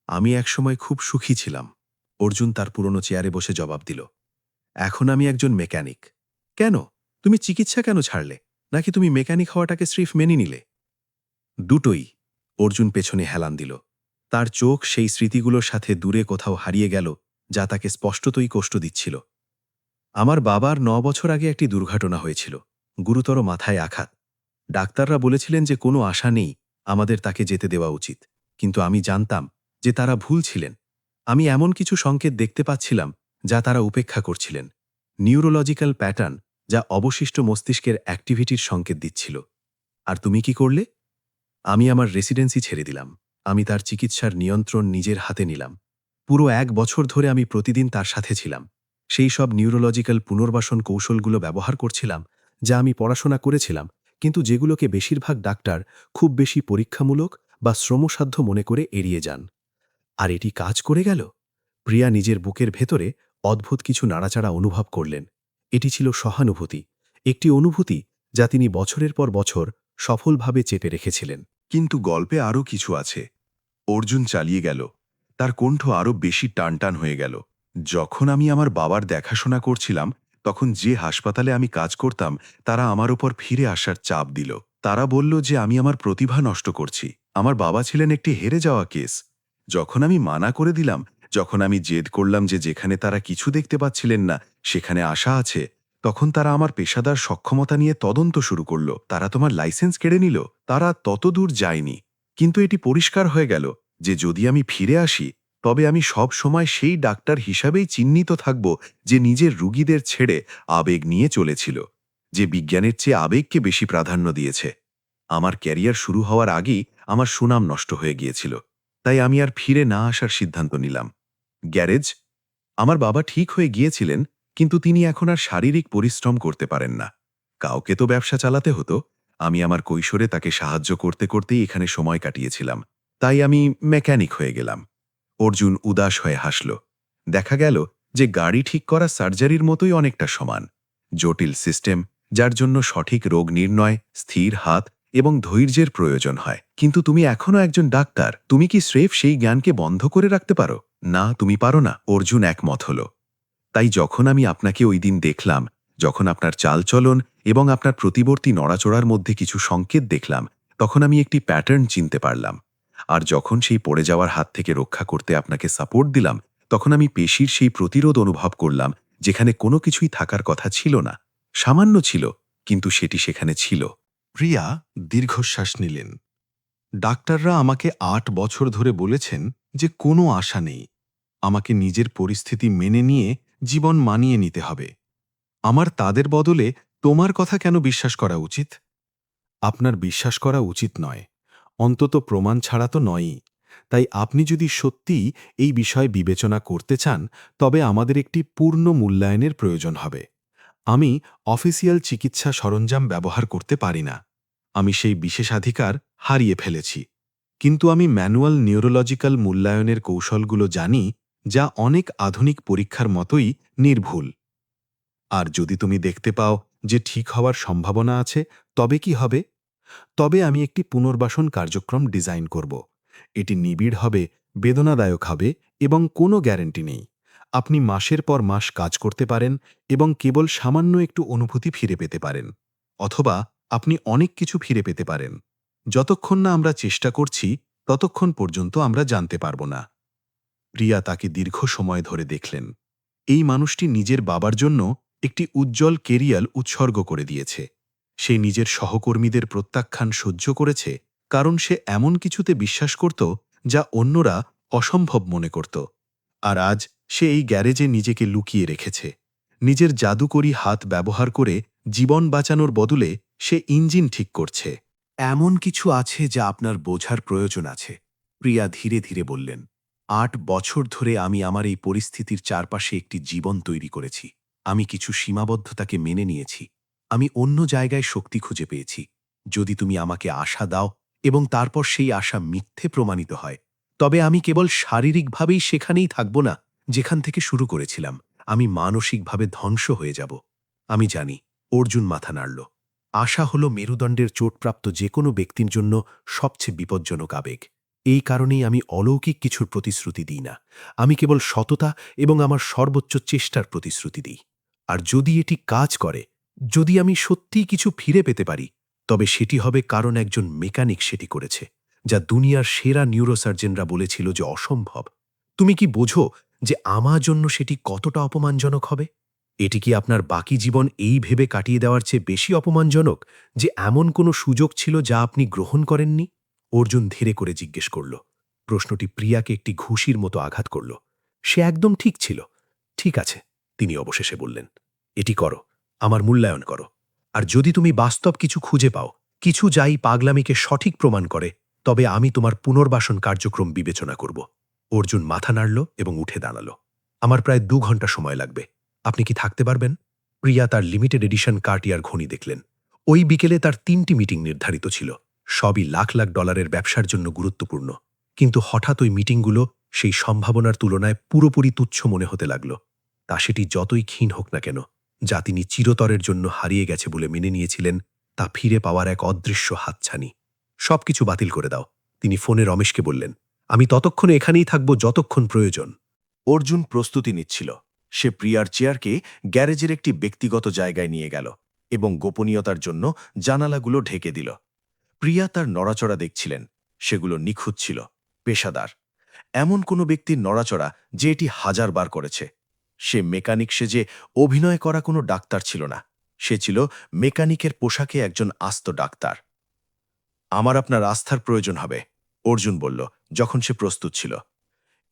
আমি একসময় খুব সুখী ছিলাম, অর্জুন তার পুরনো চেয়ারে বসে জবাব দিল। এখন আমি একজন মেকানিক। কেন? তুমি চিকিৎসা কেন ছাড়লে? নাকি তুমি মেকানিক হওয়াটাকে স্রেফ মেনে নিলে? দুটোই। অর্জুন পেছনে হেলান দিল। তার চোখ সেই স্মৃতিগুলোর সাথে দূরে কোথাও হারিয়ে গেল, যা তাকে স্পষ্টতই কষ্ট দিচ্ছিল। আমার বাবার 9 বছর আগে একটি দুর্ঘটনা হয়েছিল, গুরুতর মাথায় আঘাত। ডাক্তাররা বলেছিলেন যে কোনো আশা নেই, আমাদের তাকে যেতে দেওয়া উচিত। কিন্তু আমি জানতাম যে তারা ভুল ছিলেন। আমি এমন কিছু সংকেত দেখতে পাচ্ছিলাম যা তারা উপেক্ষা করছিলেন। নিউরোলজিক্যাল প্যাটার্ন, যা অবশিষ্ট মস্তিষ্কের অ্যাক্টিভিটির সংকেত দিচ্ছিল। আর তুমি কি করলে? আমি আমার রেসিডেন্সি ছেড়ে দিলাম। আমি তার চিকিৎসার নিয়ন্ত্রণ নিজের হাতে নিলাম। পুরো 1 বছর ধরে আমি প্রতিদিন তার সাথে ছিলাম। সেই সব নিউরোলজিক্যাল পুনর্বাসন কৌশলগুলো ব্যবহার করছিলাম যা আমি পড়াশোনা করেছিলাম, কিন্তু যেগুলোকে বেশিরভাগ ডাক্তার খুব বেশি পরীক্ষামূলক বা শ্রমসাধ্য মনে করে এড়িয়ে যান। আর এটি কাজ করে গেল। প্রিয়া নিজের বুকের ভেতরে অদ্ভুত কিছু নাড়াচাড়া অনুভব করলেন। এটি ছিল সহানুভূতি, একটি অনুভূতি যা তিনি বছরের পর বছর সফলভাবে চেপে রেখেছিলেন। কিন্তু গল্পে আরও কিছু আছে। অর্জুন চালিয়ে গেল। তার কণ্ঠ আরও বেশি টানটান হয়ে গেল। যখন আমি আমার বাবার দেখাশোনা করছিলাম, তখন যে হাসপাতালে আমি কাজ করতাম তারা আমার ওপর ফিরে আসার চাপ দিল। তারা বলল যে আমি আমার প্রতিভা নষ্ট করছি। আমার বাবা ছিলেন একটি হেরে যাওয়া কেস। যখন আমি মানা করে দিলাম, যখন আমি জেদ করলাম যে যেখানে তারা কিছু দেখতে পাচ্ছিলেন না সেখানে আশা আছে, তখন তারা আমার পেশাদার সক্ষমতা নিয়ে তদন্ত শুরু করল। তারা তোমার লাইসেন্স কেড়ে নিল। তারা তত দূর যায়নি, কিন্তু এটি পরিষ্কার হয়ে গেল যে যদি আমি ফিরে আসি তবে আমি সব সময় সেই ডাক্তার হিসাবেই চিহ্নিত থাকব যে নিজের রুগীদের ছেড়ে আবেগ নিয়ে চলেছিল, যে বিজ্ঞানের চেয়ে আবেগকে বেশি প্রাধান্য দিয়েছে। আমার ক্যারিয়ার শুরু হওয়ার আগেই আমার সুনাম নষ্ট হয়ে গিয়েছিল, তাই আমি আর ফিরে না আসার সিদ্ধান্ত নিলাম। গ্যারেজ, আমার বাবা ঠিক হয়ে গিয়েছিলেন, কিন্তু তিনি এখন আর শারীরিক পরিশ্রম করতে পারেন না। কাউকে তো ব্যবসা চালাতে হতো। আমি আমার কৈশোরে তাকে সাহায্য করতে করতেই এখানে সময় কাটিয়েছিলাম, তাই আমি মেকানিক হয়ে গেলাম। অর্জুন উদাস হয়ে হাসল। দেখা গেল যে গাড়ি ঠিক করা সার্জারির মতোই অনেকটা সমান। জটিল সিস্টেম, যার জন্য সঠিক রোগ নির্ণয়, স্থির হাত এবং ধৈর্যের প্রয়োজন হয়। কিন্তু তুমি এখনও একজন ডাক্তার, তুমি কি স্রেফ সেই জ্ঞানকে বন্ধ করে রাখতে পারো? না, তুমি পারো না। অর্জুন একমত হল। তাই যখন আমি আপনাকে ওই দিন দেখলাম, যখন আপনার চালচলন এবং আপনার প্রতিবর্তী নড়াচড়ার মধ্যে কিছু সংকেত দেখলাম, তখন আমি একটি প্যাটার্ন চিনতে পারলাম। আর যখন সেই পড়ে যাওয়ার হাত থেকে রক্ষা করতে আপনাকে সাপোর্ট দিলাম, তখন আমি পেশির সেই প্রতিরোধ অনুভব করলাম, যেখানে কোনো কিছুই থাকার কথা ছিল না। সামান্য ছিল, কিন্তু সেটি সেখানে ছিল। প্রিয়া দীর্ঘশ্বাস নিলেন। ডাক্তাররা আমাকে ৮ বছর ধরে বলেছেন যে কোনো আশা নেই। আমাকে নিজের পরিস্থিতি মেনে নিয়ে জীবন মানিয়ে নিতে হবে। আমার তাদের বদলে তোমার কথা কেন বিশ্বাস করা উচিত? আপনার বিশ্বাস করা উচিত নয়, অন্তত প্রমাণ ছাড়া তো নয়ই। তাই আপনি যদি সত্যিই এই বিষয়ে বিবেচনা করতে চান, তবে আমাদের একটি পূর্ণ মূল্যায়নের প্রয়োজন হবে। আমি অফিসিয়াল চিকিৎসা সরঞ্জাম ব্যবহার করতে পারি না, আমি সেই বিশেষাধিকার হারিয়ে ফেলেছি। কিন্তু আমি ম্যানুয়াল নিউরোলজিক্যাল মূল্যায়নের কৌশলগুলো জানি, যা অনেক আধুনিক পরীক্ষার মতোই নির্ভুল। আর যদি তুমি দেখতে পাও যে ঠিক হওয়ার সম্ভাবনা আছে, তবে কি হবে? তবে আমি একটি পুনর্বাসন কার্যক্রম ডিজাইন করব। এটি নিবিড় হবে, বেদনাদায়ক হবে এবং কোনো গ্যারান্টি নেই। আপনি মাসের পর মাস কাজ করতে পারেন এবং কেবল সামান্য একটু অনুভূতি ফিরে পেতে পারেন, অথবা আপনি অনেক কিছু ফিরে পেতে পারেন। যতক্ষণ না আমরা চেষ্টা করছি, ততক্ষণ পর্যন্ত আমরা জানতে পারব না। প্রিয়া তাকে দীর্ঘ সময় ধরে দেখলেন। এই মানুষটি নিজের বাবার জন্য একটি উজ্জ্বল কেরিয়ার উৎসর্গ করে দিয়েছে। সে নিজের সহকর্মীদের প্রত্যাখ্যান সহ্য করেছে, কারণ সে এমন কিছুতে বিশ্বাস করত যা অন্যরা অসম্ভব মনে করত। আর আজ সে এই গ্যারেজে নিজেকে লুকিয়ে রেখেছে। নিজের জাদুকরী হাত ব্যবহার করে জীবন বাঁচানোর বদলে সে ইঞ্জিন ঠিক করছে। এমন কিছু আছে যা আপনার বোঝার প্রয়োজন আছে, প্রিয়া ধীরে ধীরে বললেন। ৮ বছর ধরে আমি আমার এই পরিস্থিতির চারপাশে একটি জীবন তৈরি করেছি। আমি কিছু সীমাবদ্ধতাকে মেনে নিয়েছি। আমি অন্য জায়গায় শক্তি খুঁজে পেয়েছি। যদি তুমি আমাকে আশা দাও এবং তারপর সেই আশা মিথ্যে প্রমাণিত হয়, তবে আমি কেবল শারীরিকভাবেই সেখানেই থাকব না যেখান থেকে শুরু করেছিলাম। আমি মানসিকভাবে ধ্বংস হয়ে যাব। আমি জানি। অর্জুন মাথা নাড়ল। আশা হল মেরুদণ্ডের চোটপ্রাপ্ত যে কোনো ব্যক্তির জন্য সবচেয়ে বিপজ্জনক আবেগ। এই কারণেই আমি অলৌকিক কিছুর প্রতিশ্রুতি দিই না। আমি কেবল সততা এবং আমার সর্বোচ্চ চেষ্টার প্রতিশ্রুতি দিই। আর যদি এটি কাজ করে, যদি আমি সত্যিই কিছু ফিরে পেতে পারি, তবে সেটি হবে কারণ একজন মেকানিক সেটি করেছে, যা দুনিয়ার সেরা নিউরোসার্জনরা বলেছিল যে অসম্ভব। তুমি কি বোঝো যে আমার জন্য সেটি কতটা অপমানজনক হবে? এটি কি আপনার বাকি জীবন এই ভেবে কাটিয়ে দেওয়ার চেয়ে বেশি অপমানজনক যে এমন কোনো সুযোগ ছিল যা আপনি গ্রহণ করেননি? অর্জুন ধীরে করে জিজ্ঞেস করল। প্রশ্নটি প্রিয়াকে একটি ঘুষির মতো আঘাত করল। সে একদম ঠিক ছিল। ঠিক আছে, তিনি অবশেষে বললেন, এটি করো, আমার মূল্যায়ন করো। আর যদি তুমি বাস্তব কিছু খুঁজে পাও, কিছু যাই পাগলামিকে সঠিক প্রমাণ করে, তবে আমি তোমার পুনর্বাসন কার্যক্রম বিবেচনা করব। অর্জুন মাথা নাড়ল এবং উঠে দাঁড়াল। আমার প্রায় ২ ঘন্টা সময় লাগবে। আপনি কি থাকতে পারবেন? প্রিয়া তার লিমিটেড এডিশন কার্টিয়ার ঘড়ি দেখলেন। ওই বিকেলে তার ৩টি মিটিং নির্ধারিত ছিল, সবই লাখ লাখ ডলারের ব্যবসার জন্য গুরুত্বপূর্ণ। কিন্তু হঠাৎ ওই মিটিংগুলো সেই সম্ভাবনার তুলনায় পুরোপুরি তুচ্ছ মনে হতে লাগল। তা সেটি যতই ক্ষীণ হোক না কেন, যা তিনি চিরতরের জন্য হারিয়ে গেছে বলে মেনে নিয়েছিলেন, তা ফিরে পাওয়ার এক অদৃশ্য হাতছানি। সবকিছু বাতিল করে দাও, তিনি ফোনে রমেশকে বললেন। আমি ততক্ষণ এখানেই থাকব যতক্ষণ প্রয়োজন। অর্জুন প্রস্তুতি নিচ্ছিল। সে প্রিয়ার চেয়ারকে গ্যারেজের একটি ব্যক্তিগত জায়গায় নিয়ে গেল এবং গোপনীয়তার জন্য জানালাগুলো ঢেকে দিল। প্রিয়া তার নড়াচড়া দেখছিলেন। সেগুলো নিখুঁত ছিল, পেশাদার। এমন কোনো ব্যক্তির নড়াচড়া যে এটি ১০০০ বার করেছে। সে মেকানিক সেজে অভিনয় করা কোনো ডাক্তার ছিল না, সে ছিল মেকানিকের পোশাকে একজন আস্ত ডাক্তার। আমার আপনার আস্থার প্রয়োজন হবে, অর্জুন বলল যখন সে প্রস্তুত ছিল।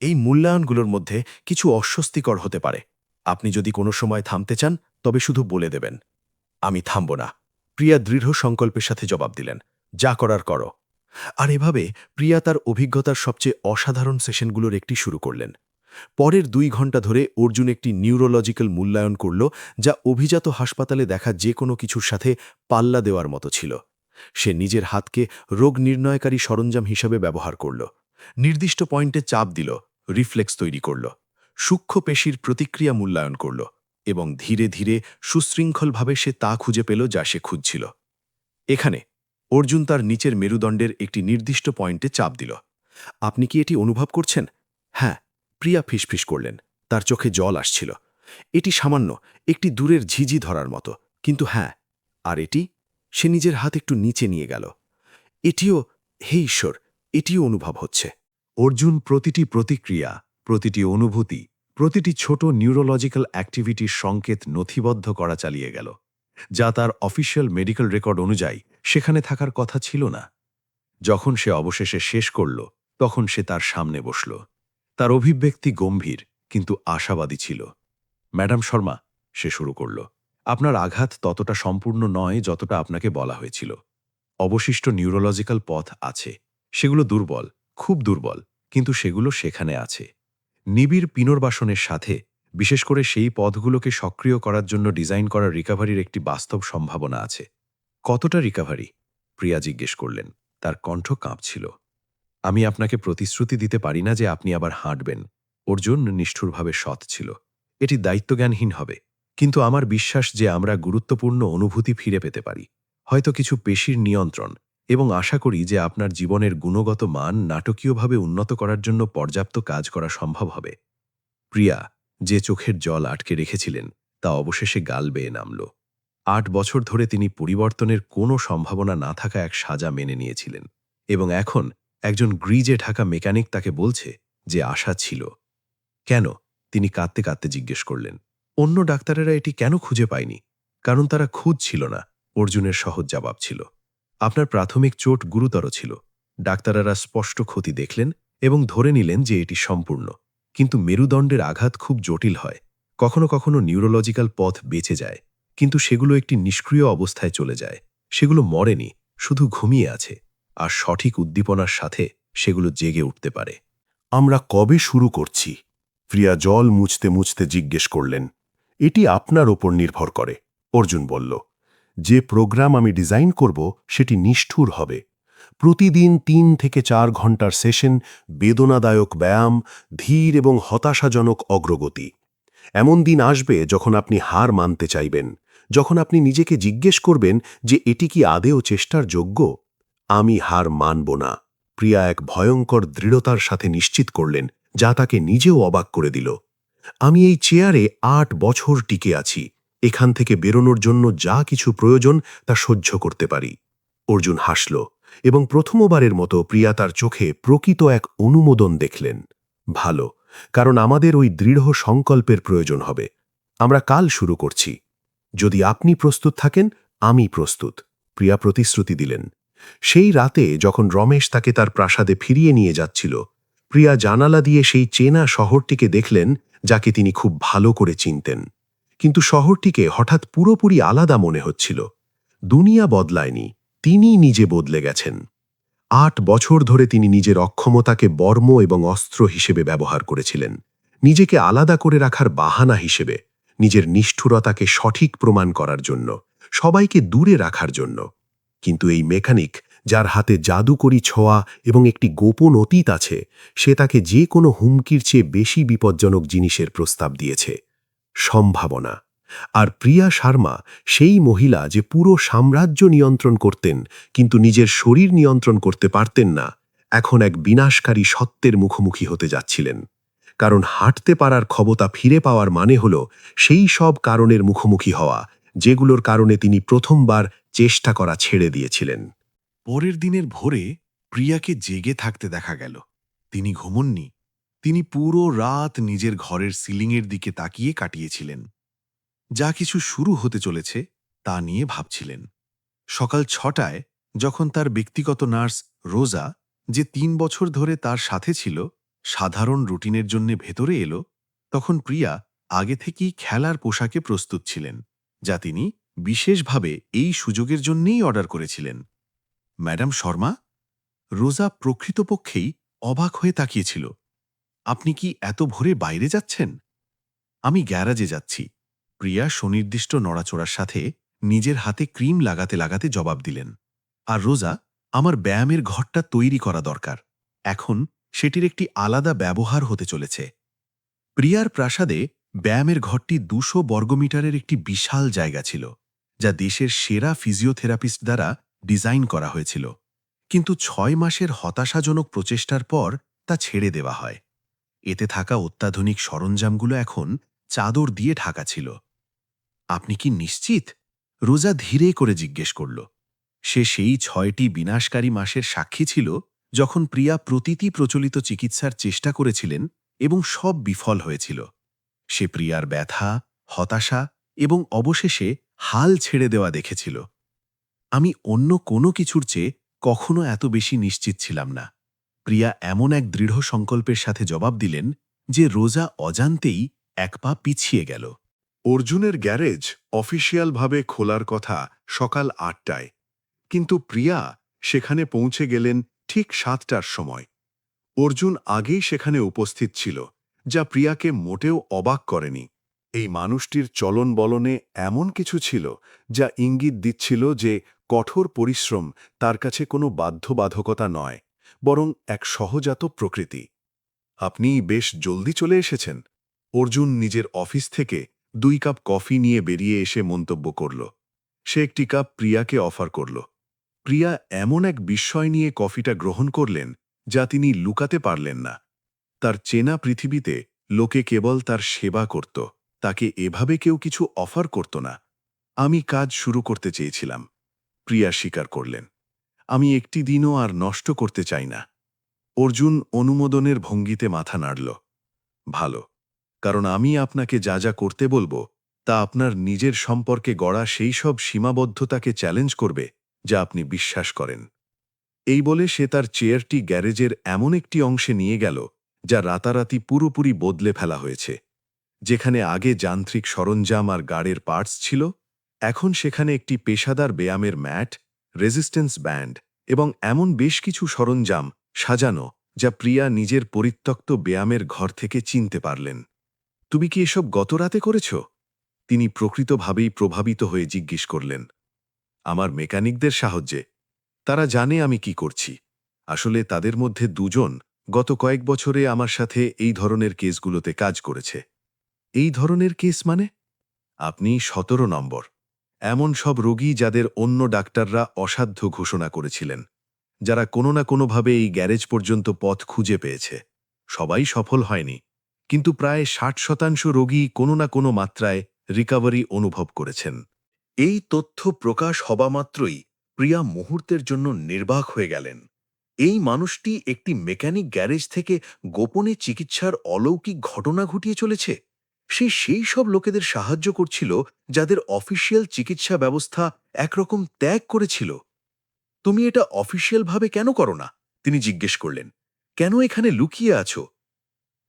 এই মূল্যায়নগুলোর মধ্যে কিছু অস্বস্তিকর হতে পারে। আপনি যদি কোনো সময় থামতে চান তবে শুধু বলে দেবেন। আমি থামব না, প্রিয়া দৃঢ় সংকল্পের সাথে জবাব দিলেন। যা করার করো। আর এভাবে প্রিয়া তার অভিজ্ঞতার সবচেয়ে অসাধারণ সেশনগুলোর একটি শুরু করলেন। পরের 2 ঘন্টা ধরে অর্জুন একটি নিউরোলজিক্যাল মূল্যায়ন করল, যা অভিজাত হাসপাতালে দেখা যে কোনো কিছুর সাথে পাল্লা দেওয়ার মতো ছিল। সে নিজের হাতকে রোগ নির্ণয়কারী সরঞ্জাম হিসেবে ব্যবহার করল, নির্দিষ্ট পয়েন্টে চাপ দিল, রিফ্লেক্স তৈরি করল, সূক্ষ্ম পেশির প্রতিক্রিয়া মূল্যায়ন করল, এবং ধীরে ধীরে সুশৃঙ্খলভাবে সে তা খুঁজে পেল যা সে খুঁজছিল। এখানে অর্জুন তার নিচের মেরুদণ্ডের একটি নির্দিষ্ট পয়েন্টে চাপ দিল। আপনি কি এটি অনুভব করছেন? হ্যাঁ, প্রিয়া ফিসফিস করলেন, তার চোখে জল আসছিল। এটি সামান্য একটি দূরের ঝিঝি ধরার মতো, কিন্তু হ্যাঁ। আর এটি? সে নিজের হাত একটু নিচে নিয়ে গেল। এটিও, হে ঈশ্বর, এটিও অনুভব হচ্ছে। অর্জুন প্রতিটি প্রতিক্রিয়া, প্রতিটি অনুভূতি, প্রতিটি ছোট নিউরোলজিক্যাল অ্যাক্টিভিটির সংকেত নথিবদ্ধ করা চালিয়ে গেল, যা তার অফিসিয়াল মেডিকেল রেকর্ড অনুযায়ী সেখানে থাকার কথা ছিল না। যখন সে অবশেষে শেষ করল, তখন সে তার সামনে বসল। তার অভিব্যক্তি গম্ভীর কিন্তু আশাবাদী ছিল। ম্যাডাম শর্মা, সে শুরু করল, আপনার আঘাত ততটা সম্পূর্ণ নয় যতটা আপনাকে বলা হয়েছিল। অবশিষ্ট নিউরোলজিক্যাল পথ আছে, সেগুলো দুর্বল, খুব দুর্বল, কিন্তু সেগুলো সেখানে আছে। নিবিড় পুনর্বাসনের সাথে, বিশেষ করে সেই পথগুলোকে সক্রিয় করার জন্য ডিজাইন করা রিকভারির একটি বাস্তব সম্ভাবনা আছে। কতটা রিকভারি? প্রিয়া জিজ্ঞেস করলেন, তার কণ্ঠ কাঁপছিল। আমি আপনাকে প্রতিশ্রুতি দিতে পারি না যে আপনি আবার হাঁটবেন। অর্জুন নিষ্ঠুরভাবে সৎ ছিল। এটি দায়িত্বজ্ঞানহীন হবে, কিন্তু আমার বিশ্বাস যে আমরা গুরুত্বপূর্ণ অনুভূতি ফিরে পেতে পারি, হয়তো কিছু পেশির নিয়ন্ত্রণ, এবং আশা করি যে আপনার জীবনের গুণগত মান নাটকীয়ভাবে উন্নত করার জন্য পর্যাপ্ত কাজ করা সম্ভব হবে। প্রিয়া, যে চোখের জল আটকে রেখেছিলেন, তা অবশেষে গাল বেয়ে নামল। 8 বছর ধরে তিনি পরিবর্তনের কোনো সম্ভাবনা না থাকা এক সাজা মেনে নিয়েছিলেন, এবং এখন একজন গ্রিজে ঢাকা মেকানিক তাকে বলছে যে আশা ছিল। কেন? তিনি কাঁদতে কাঁদতে জিজ্ঞেস করলেন। অন্য ডাক্তারেরা এটি কেন খুঁজে পায়নি? কারণ তারা খুঁজছিল না, অর্জুনের সহজ জবাব ছিল। আপনার প্রাথমিক চোট গুরুতর ছিল। ডাক্তারেরা স্পষ্ট ক্ষতি দেখলেন এবং ধরে নিলেন যে এটি সম্পূর্ণ। কিন্তু মেরুদণ্ডের আঘাত খুব জটিল হয়। কখনো কখনো নিউরোলজিক্যাল পথ বেঁচে যায়, কিন্তু সেগুলো একটি নিষ্ক্রিয় অবস্থায় চলে যায়। সেগুলো মরেনি, শুধু ঘুমিয়ে আছে, আর সঠিক উদ্দীপনার সাথে সেগুলো জেগে উঠতে পারে। আমরা কবে শুরু করছি? প্রিয়া জল মুছতে মুছতে জিজ্ঞেস করলেন। এটি আপনার ওপর নির্ভর করে, অর্জুন বলল। যে প্রোগ্রাম আমি ডিজাইন করব সেটি নিষ্ঠুর হবে। প্রতিদিন 3 থেকে 4 ঘন্টার সেশন, বেদনাদায়ক ব্যায়াম, ধীর এবং হতাশাজনক অগ্রগতি। এমন দিন আসবে যখন আপনি হার মানতে চাইবেন, যখন আপনি নিজেকে জিজ্ঞেস করবেন যে এটি কি আদেও চেষ্টার যোগ্য। আমি হার মানব না, প্রিয়া এক ভয়ঙ্কর দৃঢ়তার সাথে নিশ্চিত করলেন, যা তাকে নিজেও অবাক করে দিল। আমি এই চেয়ারে 8 বছর টিকে আছি, এখান থেকে বেরোনোর জন্য যা কিছু প্রয়োজন তা সহ্য করতে পারি। অর্জুন হাসল, এবং প্রথমবারের মতো প্রিয়া তার চোখে প্রকৃত এক অনুমোদন দেখলেন। ভালো, কারণ আমাদের ওই দৃঢ় সংকল্পের প্রয়োজন হবে। আমরা কাল শুরু করছি। যদি আপনি প্রস্তুত থাকেন, আমি প্রস্তুত, প্রিয়া প্রতিশ্রুতি দিলেন। সেই রাতে যখন রমেশ তাকে তার প্রাসাদে ফিরিয়ে নিয়ে যাচ্ছিল, প্রিয়া জানালা দিয়ে সেই চেনা শহরটিকে দেখলেন, যাকে তিনি খুব ভালো করে চিনতেন। কিন্তু শহরটিকে হঠাৎ পুরোপুরি আলাদা মনে হচ্ছিল। দুনিয়া বদলায়নি, তিনি নিজে বদলে গেছেন। 8 বছর ধরে তিনি নিজের অক্ষমতাকে বর্ম এবং অস্ত্র হিসেবে ব্যবহার করেছিলেন, নিজেকে আলাদা করে রাখার বাহানা হিসেবে, নিজের নিষ্ঠুরতাকে সঠিক প্রমাণ করার জন্য, সবাইকে দূরে রাখার জন্য। কিন্তু এই মেকানিক, যার হাতে জাদুকরী ছোঁয়া এবং একটি গোপন অতীত আছে, সে তাকে যে কোনো হুমকির চেয়ে বেশি বিপজ্জনক জিনিসের প্রস্তাব দিয়েছে, সম্ভাবনা। আর প্রিয়া শর্মা সেই মহিলা যে পুরো সাম্রাজ্য নিয়ন্ত্রণ করতেন কিন্তু নিজের শরীর নিয়ন্ত্রণ করতে পারতেন না, এখন এক বিনাশকারী সত্যের মুখোমুখি হতে যাচ্ছিলেন। কারণ হাঁটতে পারার ক্ষমতা ফিরে পাওয়ার মানে হল সেই সব কারণের মুখোমুখি হওয়া যেগুলোর কারণে তিনি প্রথমবার চেষ্টা করা ছেড়ে দিয়েছিলেন। পরের দিনের ভোরে প্রিয়াকে জেগে থাকতে দেখা গেল। তিনি ঘুমননি, তিনি পুরো রাত নিজের ঘরের সিলিংয়ের দিকে তাকিয়ে কাটিয়েছিলেন। যা কিছু শুরু হতে চলেছে তা নিয়ে ভাবছিলেন। সকাল 6টায় যখন তার ব্যক্তিগত নার্স রোজা, যে 3 বছর ধরে তার সাথে ছিল, সাধারণ রুটিনের জন্য ভেতরে এলো, তখন প্রিয়া আগে থেকেই খেলার পোশাকে প্রস্তুত ছিলেন, যা তিনি বিশেষভাবে এই সুযোগের জন্যেই অর্ডার করেছিলেন। ম্যাডাম শর্মা? রোজা প্রকৃতপক্ষেই অবাক হয়ে তাকিয়েছিল। আপনি কি এত ভোরে বাইরে যাচ্ছেন? আমি গ্যারাজে যাচ্ছি, প্রিয়া সুনির্দিষ্ট নড়াচড়ার সাথে নিজের হাতে ক্রিম লাগাতে লাগাতে জবাব দিলেন। আর রোজা, আমার ব্যায়ামের ঘরটা তৈরি করা দরকার। এখন সেটির একটি আলাদা ব্যবহার হতে চলেছে। প্রিয়ার প্রাসাদে ব্যায়ামের ঘরটি 200 বর্গমিটারের একটি বিশাল জায়গা ছিল, যা দেশের সেরা ফিজিওথেরাপিস্ট দ্বারা ডিজাইন করা হয়েছিল। কিন্তু 6 মাসের হতাশাজনক প্রচেষ্টার পর তা ছেড়ে দেওয়া হয়। এতে থাকা অত্যাধুনিক সরঞ্জামগুলো এখন চাদর দিয়ে ঢাকা ছিল। আপনি কি নিশ্চিত? রোজা ধীরে করে জিজ্ঞেস করল। সে সেই 6টি বিনাশকারী মাসের সাক্ষী ছিল, যখন প্রিয়া প্রতিটি প্রচলিত চিকিৎসার চেষ্টা করেছিলেন এবং সব বিফল হয়েছিল। সে প্রিয়ার ব্যথা, হতাশা এবং অবশেষে হাল ছেড়ে দেওয়া দেখেছিল। আমি অন্য কোনো কিছুর চেয়ে কখনো এত বেশি নিশ্চিত ছিলাম না। প্রিয়া এমন এক দৃঢ় সংকল্পের সাথে জবাব দিলেন যে রোজা অজান্তেই এক পা পিছিয়ে গেল। অর্জুনের গ্যারেজ অফিসিয়ালভাবে খোলার কথা সকাল 8টায়, কিন্তু প্রিয়া সেখানে পৌঁছে গেলেন ঠিক 7টার সময়। অর্জুন আগেই সেখানে উপস্থিত ছিল, যা প্রিয়াকে মোটেও অবাক করেনি। এই মানুষটির চলন বলনে এমন কিছু ছিল যা ইঙ্গিত দিচ্ছিল যে কঠোর পরিশ্রম তার কাছে কোনো বাধ্যবাধকতা নয়, বরং এক সহজাত প্রকৃতি। আপনি বেশ জলদি চলে এসেছেন। অর্জুন নিজের অফিস থেকে 2 কাপ কফি নিয়ে বেরিয়ে এসে মন্তব্য করল। সে একটি কাপ প্রিয়াকে অফার করল। প্রিয়া এমন এক বিস্ময় নিয়ে কফিটা গ্রহণ করলেন যা তিনি লুকাতে পারলেন না। তার চেনা পৃথিবীতে লোকে কেবল তার সেবা করত, তাকে এভাবে কেউ কিছু অফার করত না। আমি কাজ শুরু করতে চেয়েছিলাম, প্রিয়া স্বীকার করলেন। আমি একটি দিনও আর নষ্ট করতে চাই না। অর্জুন অনুমোদনের ভঙ্গিতে মাথা নাড়ল। ভালো, কারণ আমি আপনাকে যা যা করতে বলবো তা আপনার নিজের সম্পর্কে গড়া সেই সব সীমাবদ্ধতাকে চ্যালেঞ্জ করবে যা আপনি বিশ্বাস করেন। এই বলে সে তার চেয়ারটি গ্যারেজের এমন একটি অংশে নিয়ে গেল যা রাতারাতি পুরোপুরি বদলে ফেলা হয়েছে। যেখানে আগে যান্ত্রিক সরঞ্জাম আর গাড়ির পার্টস ছিল, এখন সেখানে একটি পেশাদার ব্যায়ামের ম্যাট, রেজিস্ট্যান্স ব্যান্ড এবং এমন বেশ কিছু সরঞ্জাম সাজানো যা প্রিয়া নিজের পরিত্যক্ত ব্যায়ামের ঘর থেকে চিনতে পারলেন। তুমি কি এসব গত রাতে করেছ? তিনি প্রকৃতভাবেই প্রভাবিত হয়ে জিজ্ঞেস করলেন। আমার মেকানিকদের সাহায্যে। তারা জানে আমি কি করছি। আসলে তাদের মধ্যে 2জন গত কয়েক বছরে আমার সাথে এই ধরনের কেসগুলোতে কাজ করেছে। এই ধরনের কেস মানে? আপনি 17 নম্বর। এমন সব রোগী যাদের অন্য ডাক্তাররা অসাধ্য ঘোষণা করেছিলেন, যারা কোনো না কোনোভাবে এই গ্যারেজ পর্যন্ত পথ খুঁজে পেয়েছে। সবাই সফল হয়নি, কিন্তু প্রায় 60% রোগী কোনো না কোনো মাত্রায় রিকভারি অনুভব করেছেন। এই তথ্য প্রকাশ হবামাত্রই প্রিয়া মুহূর্তের জন্য নির্বাক হয়ে গেলেন। এই মানুষটি একটি মেকানিক গ্যারেজ থেকে গোপনে চিকিৎসার অলৌকিক ঘটনা ঘটিয়ে চলেছে। সে সেই সব লোকেদের সাহায্য করছিল যাদের অফিসিয়াল চিকিৎসা ব্যবস্থা একরকম ত্যাগ করেছিল। তুমি এটা অফিসিয়ালভাবে কেন করো না? তিনি জিজ্ঞেস করলেন। কেন এখানে লুকিয়ে আছো?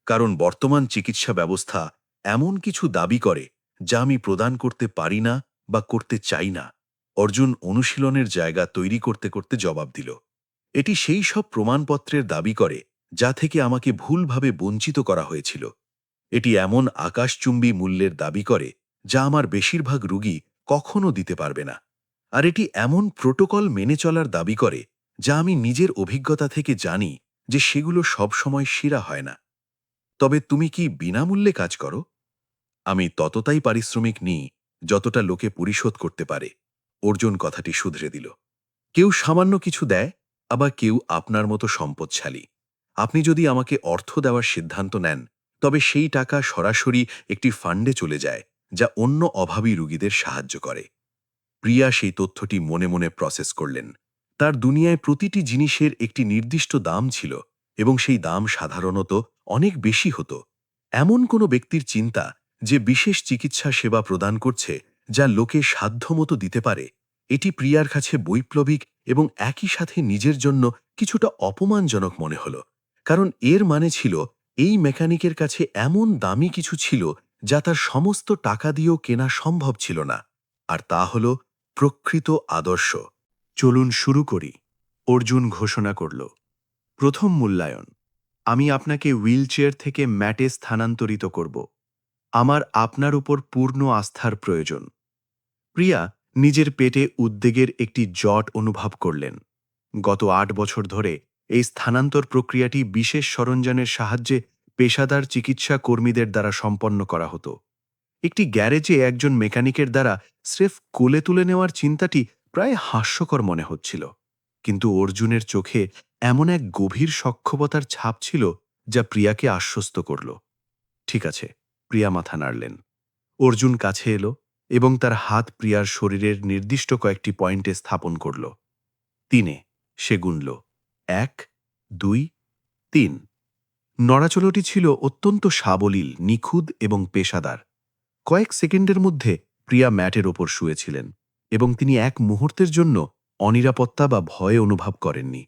কারণ বর্তমান চিকিৎসা ব্যবস্থা এমন কিছু দাবি করে যা আমি প্রদান করতে পারি না বা করতে চাই না। অর্জুন অনুশীলনের জায়গা তৈরি করতে করতে জবাব দিল। এটি সেই সব প্রমাণপত্রের দাবি করে যা থেকে আমাকে ভুলভাবে বঞ্চিত করা হয়েছিল। এটি এমন আকাশচুম্বী মূল্যের দাবি করে যা আমার বেশিরভাগ রোগী কখনো দিতে পারবে না। আর এটি এমন প্রোটোকল মেনে চলার দাবি করে যা আমি নিজের অভিজ্ঞতা থেকে জানি যে সেগুলো সবসময় সেরা হয় না। তবে তুমি কি বিনামূল্যে কাজ করো? আমি ততটাই পারিশ্রমিক নিই যতটা লোকে পরিশোধ করতে পারে। অর্জুন কথাটি শুধরে দিল। কেউ সামান্য কিছু দেয়, আবার কেউ আপনার মতো সম্পদশালী। আপনি যদি আমাকে অর্থ দেওয়ার সিদ্ধান্ত নেন, তবে সেই টাকা সরাসরি একটি ফান্ডে চলে যায় যা অন্য অভাবী রোগীদের সাহায্য করে। প্রিয়া সেই তথ্যটি মনে মনে প্রসেস করলেন। তার দুনিয়ায় প্রতিটি জিনিসের একটি নির্দিষ্ট দাম ছিল, এবং সেই দাম সাধারণত অনেক বেশি হতো। এমন কোনো ব্যক্তির চিন্তা যে বিশেষ চিকিৎসা সেবা প্রদান করছে যা লোকে সাধ্যমতো দিতে পারে, এটি প্রিয়ার কাছে বৈপ্লবিক এবং একই সাথে নিজের জন্য কিছুটা অপমানজনক মনে হল। কারণ এর মানে ছিল এই মেকানিকের কাছে এমন দামি কিছু ছিল যা তার সমস্ত টাকা দিয়েও কেনা সম্ভব ছিল না। আর তা হল প্রকৃত আদর্শ। চলুন শুরু করি। অর্জুন ঘোষণা করল, প্রথম মূল্যায়ন, আমি আপনাকে হুইলচেয়ার থেকে ম্যাটে স্থানান্তরিত করব। আমার আপনার উপর পূর্ণ আস্থার প্রয়োজন। প্রিয়া নিজের পেটে উদ্বেগের একটি জট অনুভব করলেন। গত ৮ বছর ধরে এই স্থানান্তর প্রক্রিয়াটি বিশেষ সরঞ্জামের সাহায্যে পেশাদার চিকিৎসা কর্মীদের দ্বারা সম্পন্ন করা হতো। একটি গ্যারেজে একজন মেকানিকের দ্বারা স্রেফ কোলে তুলে নেওয়ার চিন্তাটি প্রায় হাস্যকর মনে হচ্ছিল। কিন্তু অর্জুনের চোখে এমন এক গভীর সক্ষমতার ছাপ ছিল যা প্রিয়াকে আশ্বস্ত করল। ঠিক আছে, প্রিয়া মাথা নাড়লেন। অর্জুন কাছে এলো এবং তার হাত প্রিয়ার শরীরের নির্দিষ্ট কয়েকটি পয়েন্টে স্থাপন করল। ৩ সে গুনল, ১, ২, ৩। নড়াচড়াটি ছিল অত্যন্ত সাবলীল, নিখুঁত এবং পেশাদার। কয়েক সেকেন্ডের মধ্যে প্রিয়া ম্যাটের ওপর শুয়েছিলেন এবং তিনি এক মুহূর্তের জন্য অনিরাপত্তা বা ভয় অনুভব করেননি।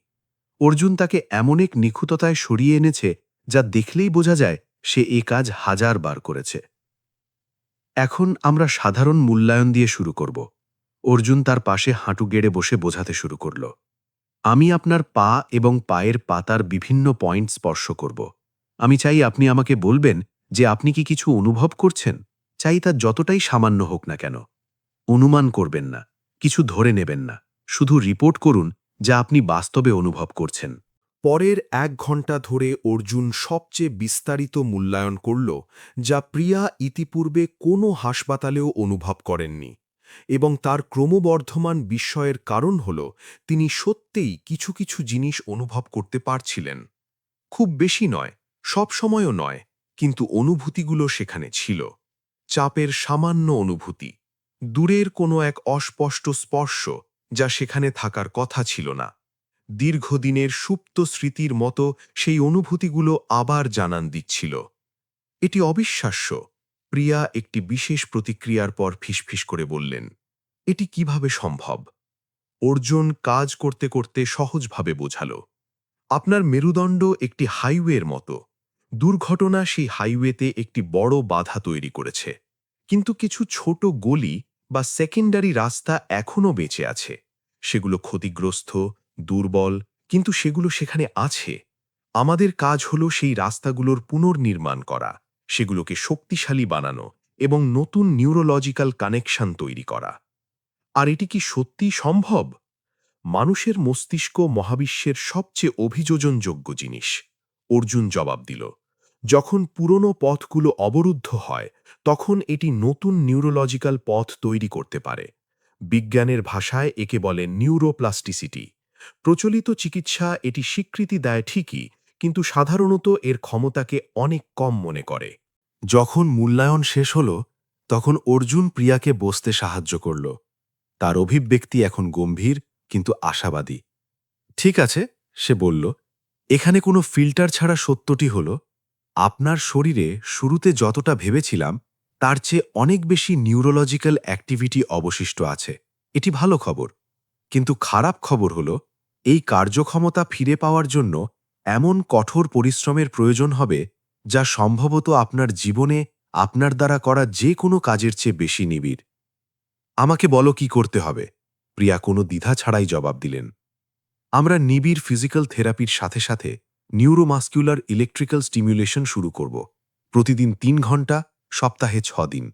অর্জুন তাকে এমন এক নিখুঁততায় সরিয়ে এনেছে যা দেখলেই বোঝা যায় সে এ কাজ ১০০০ বার করেছে। এখন আমরা সাধারণ মূল্যায়ন দিয়ে শুরু করব। অর্জুন তার পাশে হাঁটু গেড়ে বসে বোঝাতে শুরু করল, আমি আপনার পা এবং পায়ের পাতার বিভিন্ন পয়েন্ট স্পর্শ করব। আমি চাই আপনি আমাকে বলবেন যে আপনি কি কিছু অনুভব করছেন, চাই তা যতটাই সামান্য হোক না কেন। অনুমান করবেন না, কিছু ধরে নেবেন না, শুধু রিপোর্ট করুন যা আপনি বাস্তবে অনুভব করছেন। পরের ১ ঘণ্টা ধরে অর্জুন সবচেয়ে বিস্তারিত মূল্যায়ন করল যা প্রিয়া ইতিপূর্বে কোনো হাসপাতালেও অনুভব করেননি। এবং তার ক্রমবর্ধমান বিস্ময়ের কারণ হল তিনি সত্যিই কিছু কিছু জিনিস অনুভব করতে পারছিলেন। খুব বেশি নয়, সব সময়ও নয়, কিন্তু অনুভূতিগুলো সেখানে ছিল। চাপের সামান্য অনুভূতি, দূরের কোনো এক অস্পষ্ট স্পর্শ যা সেখানে থাকার কথা ছিল না। দীর্ঘদিনের সুপ্ত স্মৃতির মতো সেই অনুভূতিগুলো আবার জানান দিচ্ছিল। এটি অবিশ্বাস্য। প্রিয়া একটি বিশেষ প্রতিক্রিয়ার পর ফিসফিস করে বললেন, এটি কিভাবে সম্ভব? অর্জুন কাজ করতে করতে সহজভাবে বোঝাল, আপনার মেরুদণ্ড একটি হাইওয়ের মতো। দুর্ঘটনা সেই হাইওয়েতে একটি বড় বাধা তৈরি করেছে, কিন্তু কিছু ছোট গলি বা সেকেন্ডারি রাস্তা এখনও বেঁচে আছে। সেগুলো ক্ষতিগ্রস্ত, দুর্বল, কিন্তু সেগুলো সেখানে আছে। আমাদের কাজ হলো সেই রাস্তাগুলোর পুনর্নির্মাণ করা, সেগুলোকে শক্তিশালী বানানো এবং নতুন নিউরোলজিক্যাল কানেকশন তৈরি করা। আর এটি কি সত্যি সম্ভব? মানুষের মস্তিষ্ক মহাবিশ্বের সবচেয়ে অভিযোজনযোগ্য জিনিস। অর্জুন জবাব দিল, যখন পুরনো পথগুলো অবরুদ্ধ হয় তখন এটি নতুন নিউরোলজিক্যাল পথ তৈরি করতে পারে। বিজ্ঞানের ভাষায় একে বলে নিউরোপ্লাস্টিসিটি। প্রচলিত চিকিৎসা এটি স্বীকৃতি দেয় ঠিকই, কিন্তু সাধারণত এর ক্ষমতাকে অনেক কম মনে করে। যখন মূল্যায়ন শেষ হল তখন অর্জুন প্রিয়াকে বসতে সাহায্য করল। তার অভিব্যক্তি এখন গম্ভীর কিন্তু আশাবাদী। ঠিক আছে, সে বলল, এখানে কোনো ফিল্টার ছাড়া সত্যটি হল, আপনার শরীরে শুরুতে যতটা ভেবেছিলাম তার চেয়ে অনেক বেশি নিউরোলজিক্যাল অ্যাক্টিভিটি অবশিষ্ট আছে। এটি ভালো খবর। কিন্তু খারাপ খবর হল, এই কার্যক্ষমতা ফিরে পাওয়ার জন্য এমন কঠোর পরিশ্রমের প্রয়োজন হবে যা সম্ভবত আপনার জীবনে আপনার দ্বারা করা যে কোনো কাজের চেয়ে বেশি নিবিড়। আমাকে বলো কি করতে হবে? প্রিয়া কোনো দ্বিধা ছাড়াই জবাব দিলেন, আমরা নিবিড় ফিজিক্যাল থেরাপির সাথে সাথে নিউরোমাস্কুলার ইলেকট্রিক্যাল স্টিমুলেশন শুরু করব। প্রতিদিন ৩ ঘন্টা, সপ্তাহে ৬ দিন।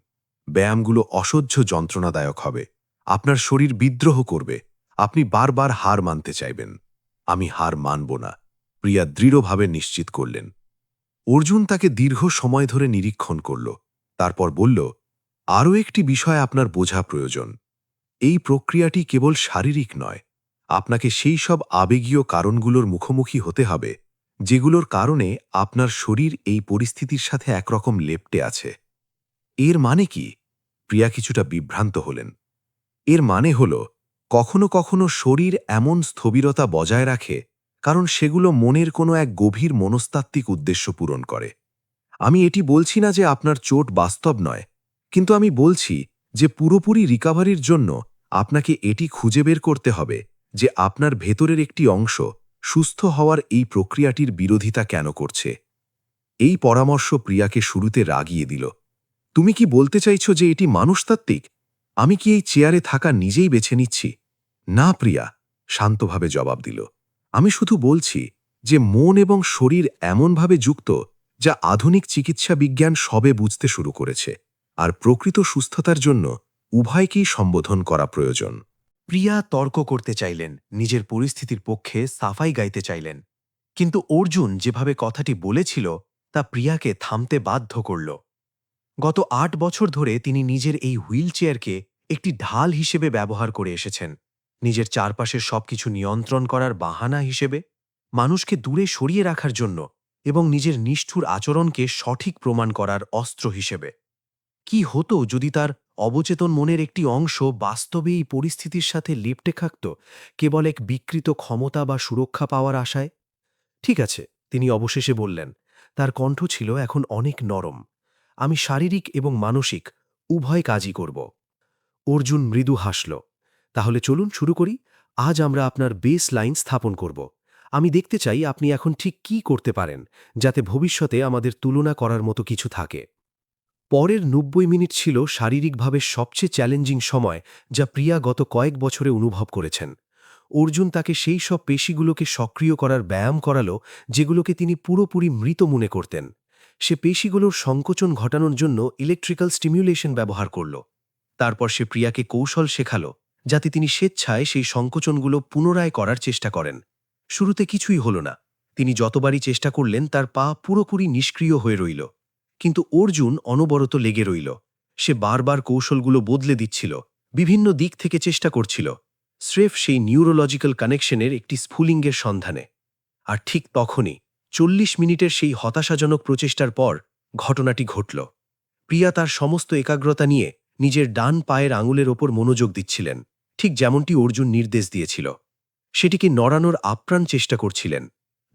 ব্যায়ামগুলো অসহ্য যন্ত্রণাদায়ক হবে, আপনার শরীর বিদ্রোহ করবে, আপনি বারবার হার মানতে চাইবেন। আমি হার মানব না, প্রিয়া দৃঢ়ভাবে নিশ্চিত করলেন। অর্জুন তাকে দীর্ঘ সময় ধরে নিরীক্ষণ করল, তারপর বলল, আরও একটি বিষয় আপনার বোঝা প্রয়োজন। এই প্রক্রিয়াটি কেবল শারীরিক নয়, আপনাকে সেই সব আবেগীয় কারণগুলোর মুখোমুখি হতে হবে যেগুলোর কারণে আপনার শরীর এই পরিস্থিতির সাথে একরকম লেপ্টে আছে। এর মানে কি? প্রিয়া কিছুটা বিভ্রান্ত হলেন। এর মানে হল, কখনো কখনো শরীর এমন স্থবিরতা বজায় রাখে কারণ সেগুলো মনের কোনো এক গভীর মনস্তাত্ত্বিক উদ্দেশ্য পূরণ করে। আমি এটি বলছি না যে আপনার চোট বাস্তব নয়, কিন্তু আমি বলছি যে পুরোপুরি রিকাভারির জন্য আপনাকে এটি খুঁজে বের করতে হবে যে আপনার ভেতরের একটি অংশ সুস্থ হওয়ার এই প্রক্রিয়াটির বিরোধিতা কেন করছে। এই পরামর্শ প্রিয়াকে শুরুতে রাগিয়ে দিল। তুমি কি বলতে চাইছো যে এটি মানুষতাত্ত্বিক? আমি কি এই চেয়ারে থাকা নিজেই বেছে নিচ্ছি? না, প্রিয়া শান্তভাবে জবাব দিল। আমি শুধু বলছি যে মন এবং শরীর এমনভাবে যুক্ত যা আধুনিক চিকিৎসা বিজ্ঞান সবে বুঝতে শুরু করেছে, আর প্রকৃত সুস্থতার জন্য উভয়কেই সম্বোধন করা প্রয়োজন। প্রিয়া তর্ক করতে চাইলেন, নিজের পরিস্থিতির পক্ষে সাফাই গাইতে চাইলেন, কিন্তু অর্জুন যেভাবে কথাটি বলেছিল তা প্রিয়াকে থামতে বাধ্য করল। গত ৮ বছর ধরে তিনি নিজের এই হুইল চেয়ারকে একটি ঢাল হিসেবে ব্যবহার করে এসেছেন, নিজের চারপাশের সবকিছু নিয়ন্ত্রণ করার বাহানা হিসেবে, মানুষকে দূরে সরিয়ে রাখার জন্য এবং নিজের নিষ্ঠুর আচরণকে সঠিক প্রমাণ করার অস্ত্র হিসেবে। কি হতো যদি তার অবচেতন মনের একটি অংশ বাস্তবে এই পরিস্থিতির সাথে লিপ্টে থাকত, কেবল এক বিকৃত ক্ষমতা বা সুরক্ষা পাওয়ার আশায়? ঠিক আছে, তিনি অবশেষে বললেন। তার কণ্ঠ ছিল এখন অনেক নরম। আমি শারীরিক এবং মানসিক উভয় কাজই করব। অর্জুন মৃদু হাসল। তাহলে চলুন শুরু করি। আজ আমরা আপনার বেস লাইন স্থাপন করব। আমি দেখতে চাই আপনি এখন ঠিক কি করতে পারেন, যাতে ভবিষ্যতে আমাদের তুলনা করার মতো কিছু থাকে। পরের ৯০ মিনিট ছিল শারীরিকভাবে সবচেয়ে চ্যালেঞ্জিং সময় যা প্রিয়া গত কয়েক বছরে অনুভব করেছেন। অর্জুন তাকে সেই সব পেশিগুলোকে সক্রিয় করার ব্যায়াম করালো যেগুলোকে তিনি পুরোপুরি মৃত মনে করতেন। সে পেশিগুলোর সংকোচন ঘটানোর জন্য ইলেকট্রিক্যাল স্টিমিউলেশন ব্যবহার করল। তারপর সে প্রিয়াকে কৌশল শেখালো যাতে তিনি স্বেচ্ছায় সেই সংকোচনগুলো পুনরায় করার চেষ্টা করেন। শুরুতে কিছুই হল না। তিনি যতবারই চেষ্টা করলেন তার পা পুরোপুরি নিষ্ক্রিয় হয়ে রইল। কিন্তু অর্জুন অনবরত লেগে রইল। সে বারবার কৌশলগুলো বদলে দিচ্ছিল, বিভিন্ন দিক থেকে চেষ্টা করছিল, স্রেফ সেই নিউরোলজিক্যাল কানেকশনের একটি স্ফুলিঙ্গের সন্ধানে। আর ঠিক তখনই ৪০ মিনিটের সেই হতাশাজনক প্রচেষ্টার পর ঘটনাটি ঘটল। প্রিয়া তার সমস্ত একাগ্রতা নিয়ে নিজের ডান পায়ের আঙুলের ওপর মনোযোগ দিচ্ছিলেন, ঠিক যেমনটি অর্জুন নির্দেশ দিয়েছিল। সেটিকে নড়ানোর আপ্রাণ চেষ্টা করছিলেন।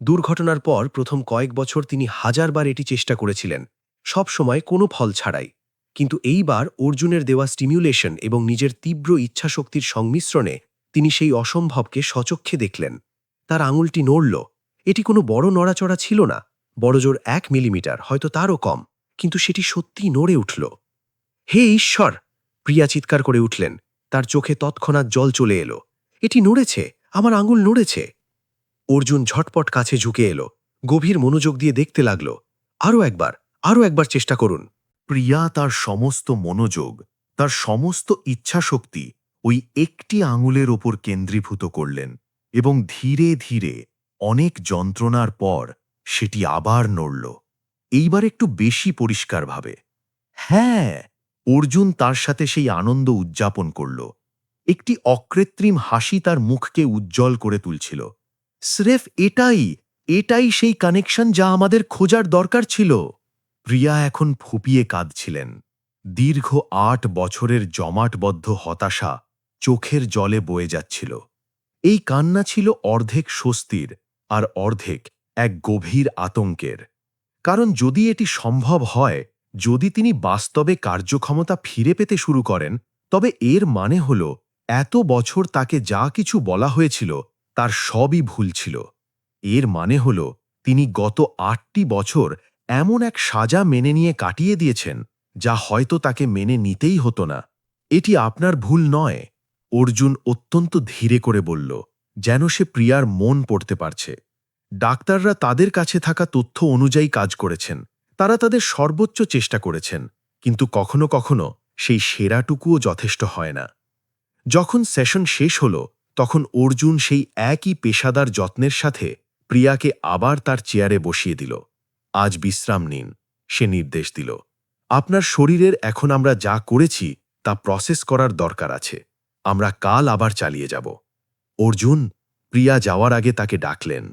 দুর্ঘটনার পর প্রথম কয়েক বছর তিনি হাজারবার এটি চেষ্টা করেছিলেন, সব সময় কোনো ফল ছাড়াই। কিন্তু এইবার অর্জুনের দেওয়া স্টিমিউলেশন এবং নিজের তীব্র ইচ্ছাশক্তির সংমিশ্রণে তিনি সেই অসম্ভবকে স্বচক্ষে দেখলেন। তার আঙুলটি নড়ল। এটি কোনো বড় নড়াচড়া ছিল না, বড়জোর ১ মিলিমিটার, হয়তো তারও কম, কিন্তু সেটি সত্যিই নড়ে উঠল। হে ঈশ্বর! প্রিয়া চিৎকার করে উঠলেন। তার চোখে তৎক্ষণাৎ জল চলে এলো। এটি নড়েছে, আমার আঙুল নড়েছে। অর্জুন ঝটপট কাছে ঝুঁকে এলো, গভীর মনোযোগ দিয়ে দেখতে লাগল। আরও একবার চেষ্টা করুন। প্রিয়া তার সমস্ত মনোযোগ, তার সমস্ত ইচ্ছাশক্তি ওই একটি আঙুলের ওপর কেন্দ্রীভূত করলেন, এবং ধীরে ধীরে অনেক যন্ত্রণার পর সেটি আবার নড়ল, এইবার একটু বেশি পরিষ্কারভাবে। হ্যাঁ, অর্জুন তার সাথে সেই আনন্দ উদযাপন করল। একটি অকৃত্রিম হাসি তার মুখকে উজ্জ্বল করে তুলছিল। স্রেফ এটাই সেই কানেকশন যা আমাদের খোঁজার দরকার ছিল। প্রিয়া এখন ফুপিয়ে কাঁদছিলেন। দীর্ঘ ৮ বছরের জমাটবদ্ধ হতাশা চোখের জলে বয়ে যাচ্ছিল। এই কান্না ছিল অর্ধেক স্বস্তির আর অর্ধেক এক গভীর আতঙ্কের। কারণ যদি এটি সম্ভব হয়, যদি তিনি বাস্তবে কার্যক্ষমতা ফিরে পেতে শুরু করেন, তবে এর মানে হল এত বছর তাকে যা কিছু বলা হয়েছিল তার সবই ভুল ছিল। এর মানে হল তিনি গত ৮টি বছর এমন এক সাজা মেনে নিয়ে কাটিয়ে দিয়েছেন যা হয়তো তাকে মেনে নিতেই হতো না। এটি আপনার ভুল নয়, অর্জুন অত্যন্ত ধীরে করে বলল, যেন সে প্রিয়ার মন পড়তে পারছে। ডাক্তাররা তাদের কাছে থাকা তথ্য অনুযায়ী কাজ করেছেন, তারা তাদের সর্বোচ্চ চেষ্টা করেছেন, কিন্তু কখনো কখনো সেই সেরাটুকুও যথেষ্ট হয় না। যখন সেশন শেষ হল, তখন অর্জুন সেই একই পেশাদার যত্নের সাথে প্রিয়াকে আবার তার চেয়ারে বসিয়ে দিল। আজ বিশ্রাম নিন, সে নির্দেশ দিল। আপনার শরীরের এখন আমরা যা করেছি তা প্রসেস করার দরকার আছে। আমরা কাল আবার চালিয়ে যাব। অর্জুন, প্রিয়া যাওয়ার আগে তাকে ডাকলেন।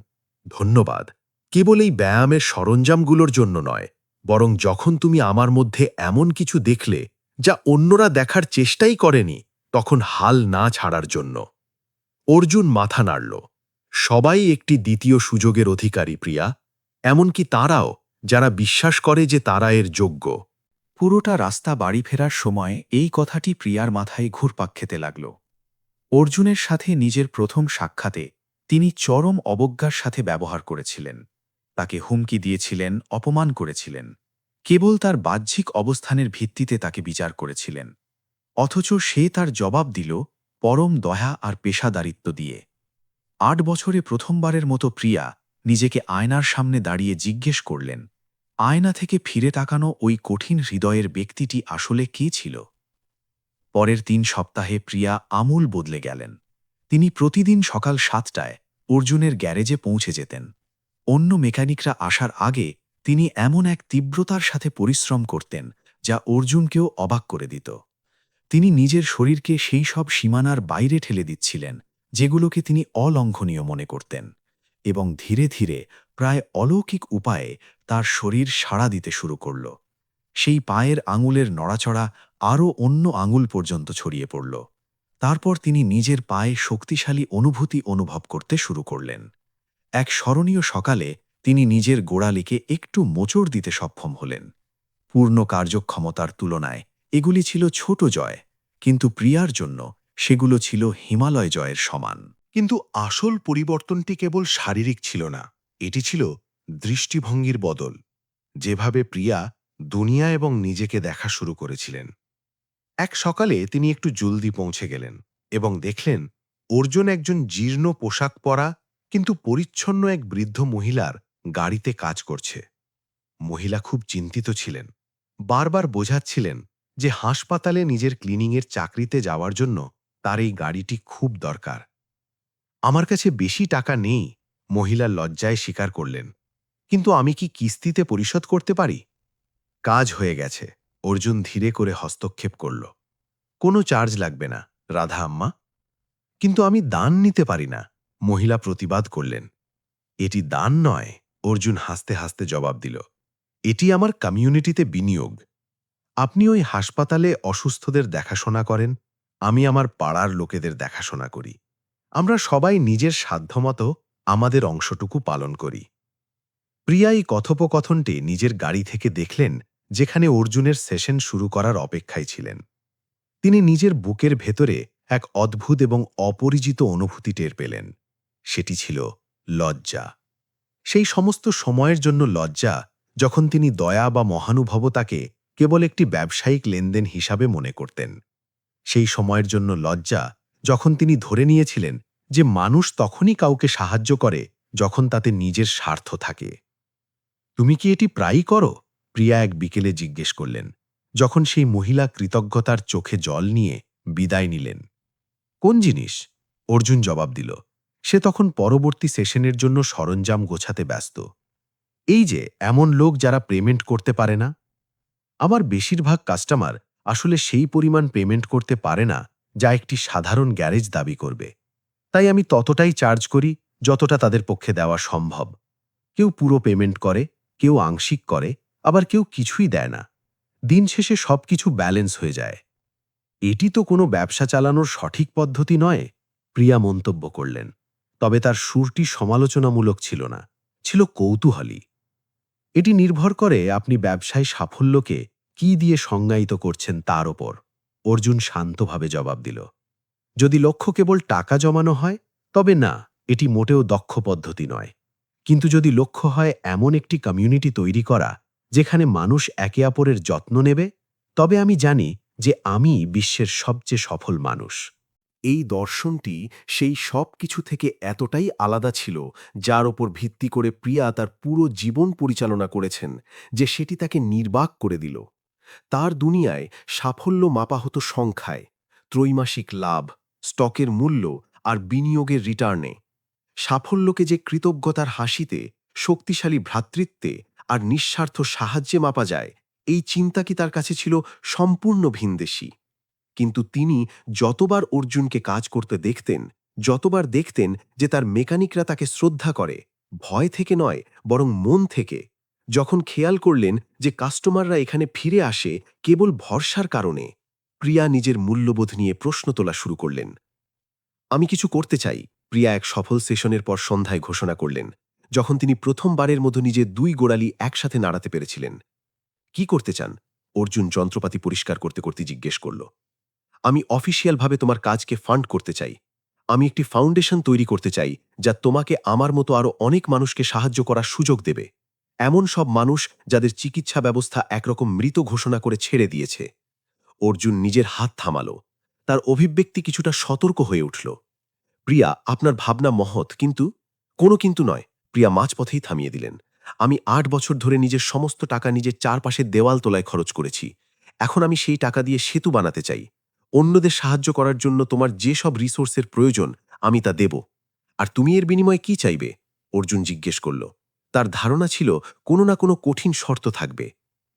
ধন্যবাদ, কেবল এই ব্যায়ামের সরঞ্জামগুলোর জন্য নয়, বরং যখন তুমি আমার মধ্যে এমন কিছু দেখলে যা অন্যরা দেখার চেষ্টাই করেনি, তখন হাল না ছাড়ার জন্য। অর্জুন মাথা নাড়ল। সবাই একটি দ্বিতীয় সুযোগের অধিকারী, প্রিয়া, এমনকি তারাও যারা বিশ্বাস করে যে তারা এর যোগ্য। পুরোটা রাস্তা বাড়ি ফেরার সময় এই কথাটি প্রিয়ার মাথায় ঘুরপাক খেতে লাগল। অর্জুনের সাথে নিজের প্রথম সাক্ষাতে তিনি চরম অবজ্ঞার সাথে ব্যবহার করেছিলেন, তাকে হুমকি দিয়েছিলেন, অপমান করেছিলেন, কেবল তার বাহ্যিক অবস্থানের ভিত্তিতে তাকে বিচার করেছিলেন। অথচ সে তার জবাব দিল পরম দয়া আর পেশাদারিত্ব দিয়ে। ৮ বছরে প্রথমবারের মতো প্রিয়া নিজেকে আয়নার সামনে দাঁড়িয়ে জিজ্ঞেস করলেন, আয়না থেকে ফিরে তাকানো ওই কঠিন হৃদয়ের ব্যক্তিটি আসলে কে ছিল? পরের ৩ সপ্তাহে প্রিয়া আমূল বদলে গেলেন। তিনি প্রতিদিন সকাল ৭টায় অর্জুনের গ্যারেজে পৌঁছে যেতেন। অন্য মেকানিকরা আসার আগে তিনি এমন এক তীব্রতার সাথে পরিশ্রম করতেন যা অর্জুনকেও অবাক করে দিত। তিনি নিজের শরীরকে সেই সব সীমানার বাইরে ঠেলে দিচ্ছিলেন যেগুলোকে তিনি অলঙ্ঘনীয় মনে করতেন, এবং ধীরে ধীরে প্রায় অলৌকিক উপায়ে তার শরীর সাড়া দিতে শুরু করল। সেই পায়ের আঙুলের নড়াচড়া আরও অন্য আঙুল পর্যন্ত ছড়িয়ে পড়ল। তারপর তিনি নিজের পায়ে শক্তিশালী অনুভূতি অনুভব করতে শুরু করলেন। এক স্মরণীয় সকালে তিনি নিজের গোড়ালিকে একটু মোচড় দিতে সক্ষম হলেন। পূর্ণ কার্যক্ষমতার তুলনায় এগুলি ছিল ছোট জয়, কিন্তু প্রিয়ার জন্য সেগুলো ছিল হিমালয় জয়ের সমান। কিন্তু আসল পরিবর্তনটি কেবল শারীরিক ছিল না, এটি ছিল দৃষ্টিভঙ্গির বদল। যেভাবে প্রিয়া দুনিয়া এবং নিজেকে দেখা শুরু করেছিলেন। এক সকালে তিনি একটু জলদি পৌঁছে গেলেন এবং দেখলেন অর্জুন একজন জীর্ণ পোশাক পরা কিন্তু পরিচ্ছন্ন এক বৃদ্ধ মহিলার গাড়িতে কাজ করছে। মহিলা খুব চিন্তিত ছিলেন, বারবার বোঝাচ্ছিলেন যে হাসপাতালে নিজের ক্লিনিংয়ের চাকরিতে যাওয়ার জন্য তার এই গাড়িটি খুব দরকার। আমার কাছে বেশি টাকা নেই, মহিলা লজ্জায় স্বীকার করলেন, কিন্তু আমি কি কিস্তিতে পরিশোধ করতে পারি? কাজ হয়ে গেছে, অর্জুন ধীরে করে হস্তক্ষেপ করল। কোনো চার্জ লাগবে না, রাধা আম্মা। কিন্তু আমি দান নিতে পারি না, মহিলা প্রতিবাদ করলেন। এটি দান নয়, অর্জুন হাসতে হাসতে জবাব দিল। এটি আমার কমিউনিটিতে বিনিয়োগ। আপনি ওই হাসপাতালে অসুস্থদের দেখাশোনা করেন, আমি আমার পাড়ার লোকেদের দেখাশোনা করি। আমরা সবাই নিজের সাধ্যমতো আমাদের অংশটুকু পালন করি। প্রিয়া এই কথোপকথনটি নিজের গাড়ি থেকে দেখলেন, যেখানে অর্জুনের সেশন শুরু করার অপেক্ষায় ছিলেন। তিনি নিজের বুকের ভেতরে এক অদ্ভুত এবং অপরিচিত অনুভূতি টের পেলেন। সেটি ছিল লজ্জা। সেই সমস্ত সময়ের জন্য লজ্জা যখন তিনি দয়া বা মহানুভবতাকে কেবল একটি ব্যবসায়িক লেনদেন হিসাবে মনে করতেন। সেই সময়ের জন্য লজ্জা যখন তিনি ধরে নিয়েছিলেন যে মানুষ তখনই কাউকে সাহায্য করে যখন তাতে নিজের স্বার্থ থাকে। তুমি কি এটি প্রায়ই করো? প্রিয়া এক বিকেলে জিজ্ঞেস করলেন, যখন সেই মহিলা কৃতজ্ঞতার চোখে জল নিয়ে বিদায় নিলেন। কোন জিনিস? অর্জুন জবাব দিল। সে তখন পরবর্তী সেশনের জন্য সরঞ্জাম গোছাতে ব্যস্ত। এই যে এমন লোক যারা পেমেন্ট করতে পারে না। আমার বেশিরভাগ কাস্টমার আসলে সেই পরিমাণ পেমেন্ট করতে পারে না যা একটি সাধারণ গ্যারেজ দাবি করবে। তাই আমি ততটাই চার্জ করি যতটা তাদের পক্ষে দেওয়া সম্ভব। কেউ পুরো পেমেন্ট করে, কেউ আংশিক করে, আবার কেউ কিছুই দেয় না। দিন শেষে সবকিছু ব্যালেন্স হয়ে যায়। এটি তো কোনো ব্যবসা চালানোর সঠিক পদ্ধতি নয়, প্রিয়া মন্তব্য করলেন। তবে তার সুরটি সমালোচনামূলক ছিল না, ছিল কৌতূহলী। এটি নির্ভর করে আপনি ব্যবসায় সাফল্যকে কি দিয়ে সংজ্ঞায়িত করছেন তার ওপর, অর্জুন শান্তভাবে জবাব দিল। যদি লক্ষ্য কেবল টাকা জমানো হয়, তবে না, এটি মোটেও দক্ষ পদ্ধতি নয়। কিন্তু যদি লক্ষ্য হয় এমন একটি কমিউনিটি তৈরি করা যেখানে মানুষ একে অপরের যত্ন নেবে, তবে আমি জানি যে আমি বিশ্বের সবচেয়ে সফল মানুষ। এই দর্শনটি সেই সব কিছু থেকে এতটাই আলাদা ছিল যার ওপর ভিত্তি করে প্রিয়া তার পুরো জীবন পরিচালনা করেছেন যে সেটি তাকে নির্বাক করে দিল। তার দুনিয়ায় সাফল্য মাপা হতো সংখ্যায়, ত্রৈমাসিক লাভ, স্টকের মূল্য আর বিনিয়োগের রিটার্নে। সাফল্যকে যে কৃতজ্ঞতার হাসিতে, শক্তিশালী ভ্রাতৃত্বে আর নিঃস্বার্থ সাহায্যে মাপা যায়, এই চিন্তা কি তার কাছে ছিল সম্পূর্ণ ভিনদেশী। কিন্তু তিনি যতবার অর্জুনকে কাজ করতে দেখতেন, যতবার দেখতেন যে তার মেকানিকরা তাকে শ্রদ্ধা করে, ভয় থেকে নয় বরং মন থেকে, যখন খেয়াল করলেন যে কাস্টমাররা এখানে ফিরে আসে কেবল ভরসার কারণে, প্রিয়া নিজের মূল্যবোধ নিয়ে প্রশ্ন তোলা শুরু করলেন। আমি কিছু করতে চাই, প্রিয়া এক সফল সেশনের পর সন্ধ্যায় ঘোষণা করলেন, যখন তিনি প্রথমবারের মতো নিজের 2 গোড়ালি একসাথে নাড়াতে পেরেছিলেন। কি করতে চান? অর্জুন যন্ত্রপাতি পরিষ্কার করতে করতে জিজ্ঞেস করল। আমি অফিসিয়ালভাবে তোমার কাজকে ফান্ড করতে চাই। আমি একটি ফাউন্ডেশন তৈরি করতে চাই যা তোমাকে আমার মতো আরও অনেক মানুষকে সাহায্য করার সুযোগ দেবে, এমন সব মানুষ যাদের চিকিৎসা ব্যবস্থা একরকম মৃত ঘোষণা করে ছেড়ে দিয়েছে। অর্জুন নিজের হাত থামাল। তার অভিব্যক্তি কিছুটা সতর্ক হয়ে উঠল। প্রিয়া, আপনার ভাবনা মহৎ, কিন্তু কোনো কিন্তু নয়। প্রিয়া মাঝপথেই থামিয়ে দিলেন। আমি 8 বছর ধরে নিজের সমস্ত টাকা নিজের চারপাশের দেওয়াল তোলায় খরচ করেছি। এখন আমি সেই টাকা দিয়ে সেতু বানাতে চাই। অন্যদের সাহায্য করার জন্য তোমার যে সব রিসোর্সের প্রয়োজন আমি তা দেব। আর তুমি এর বিনিময়ে কি চাইবে? অর্জুন জিজ্ঞেস করল। তার ধারণা ছিল কোনো না কোনো কঠিন শর্ত থাকবে।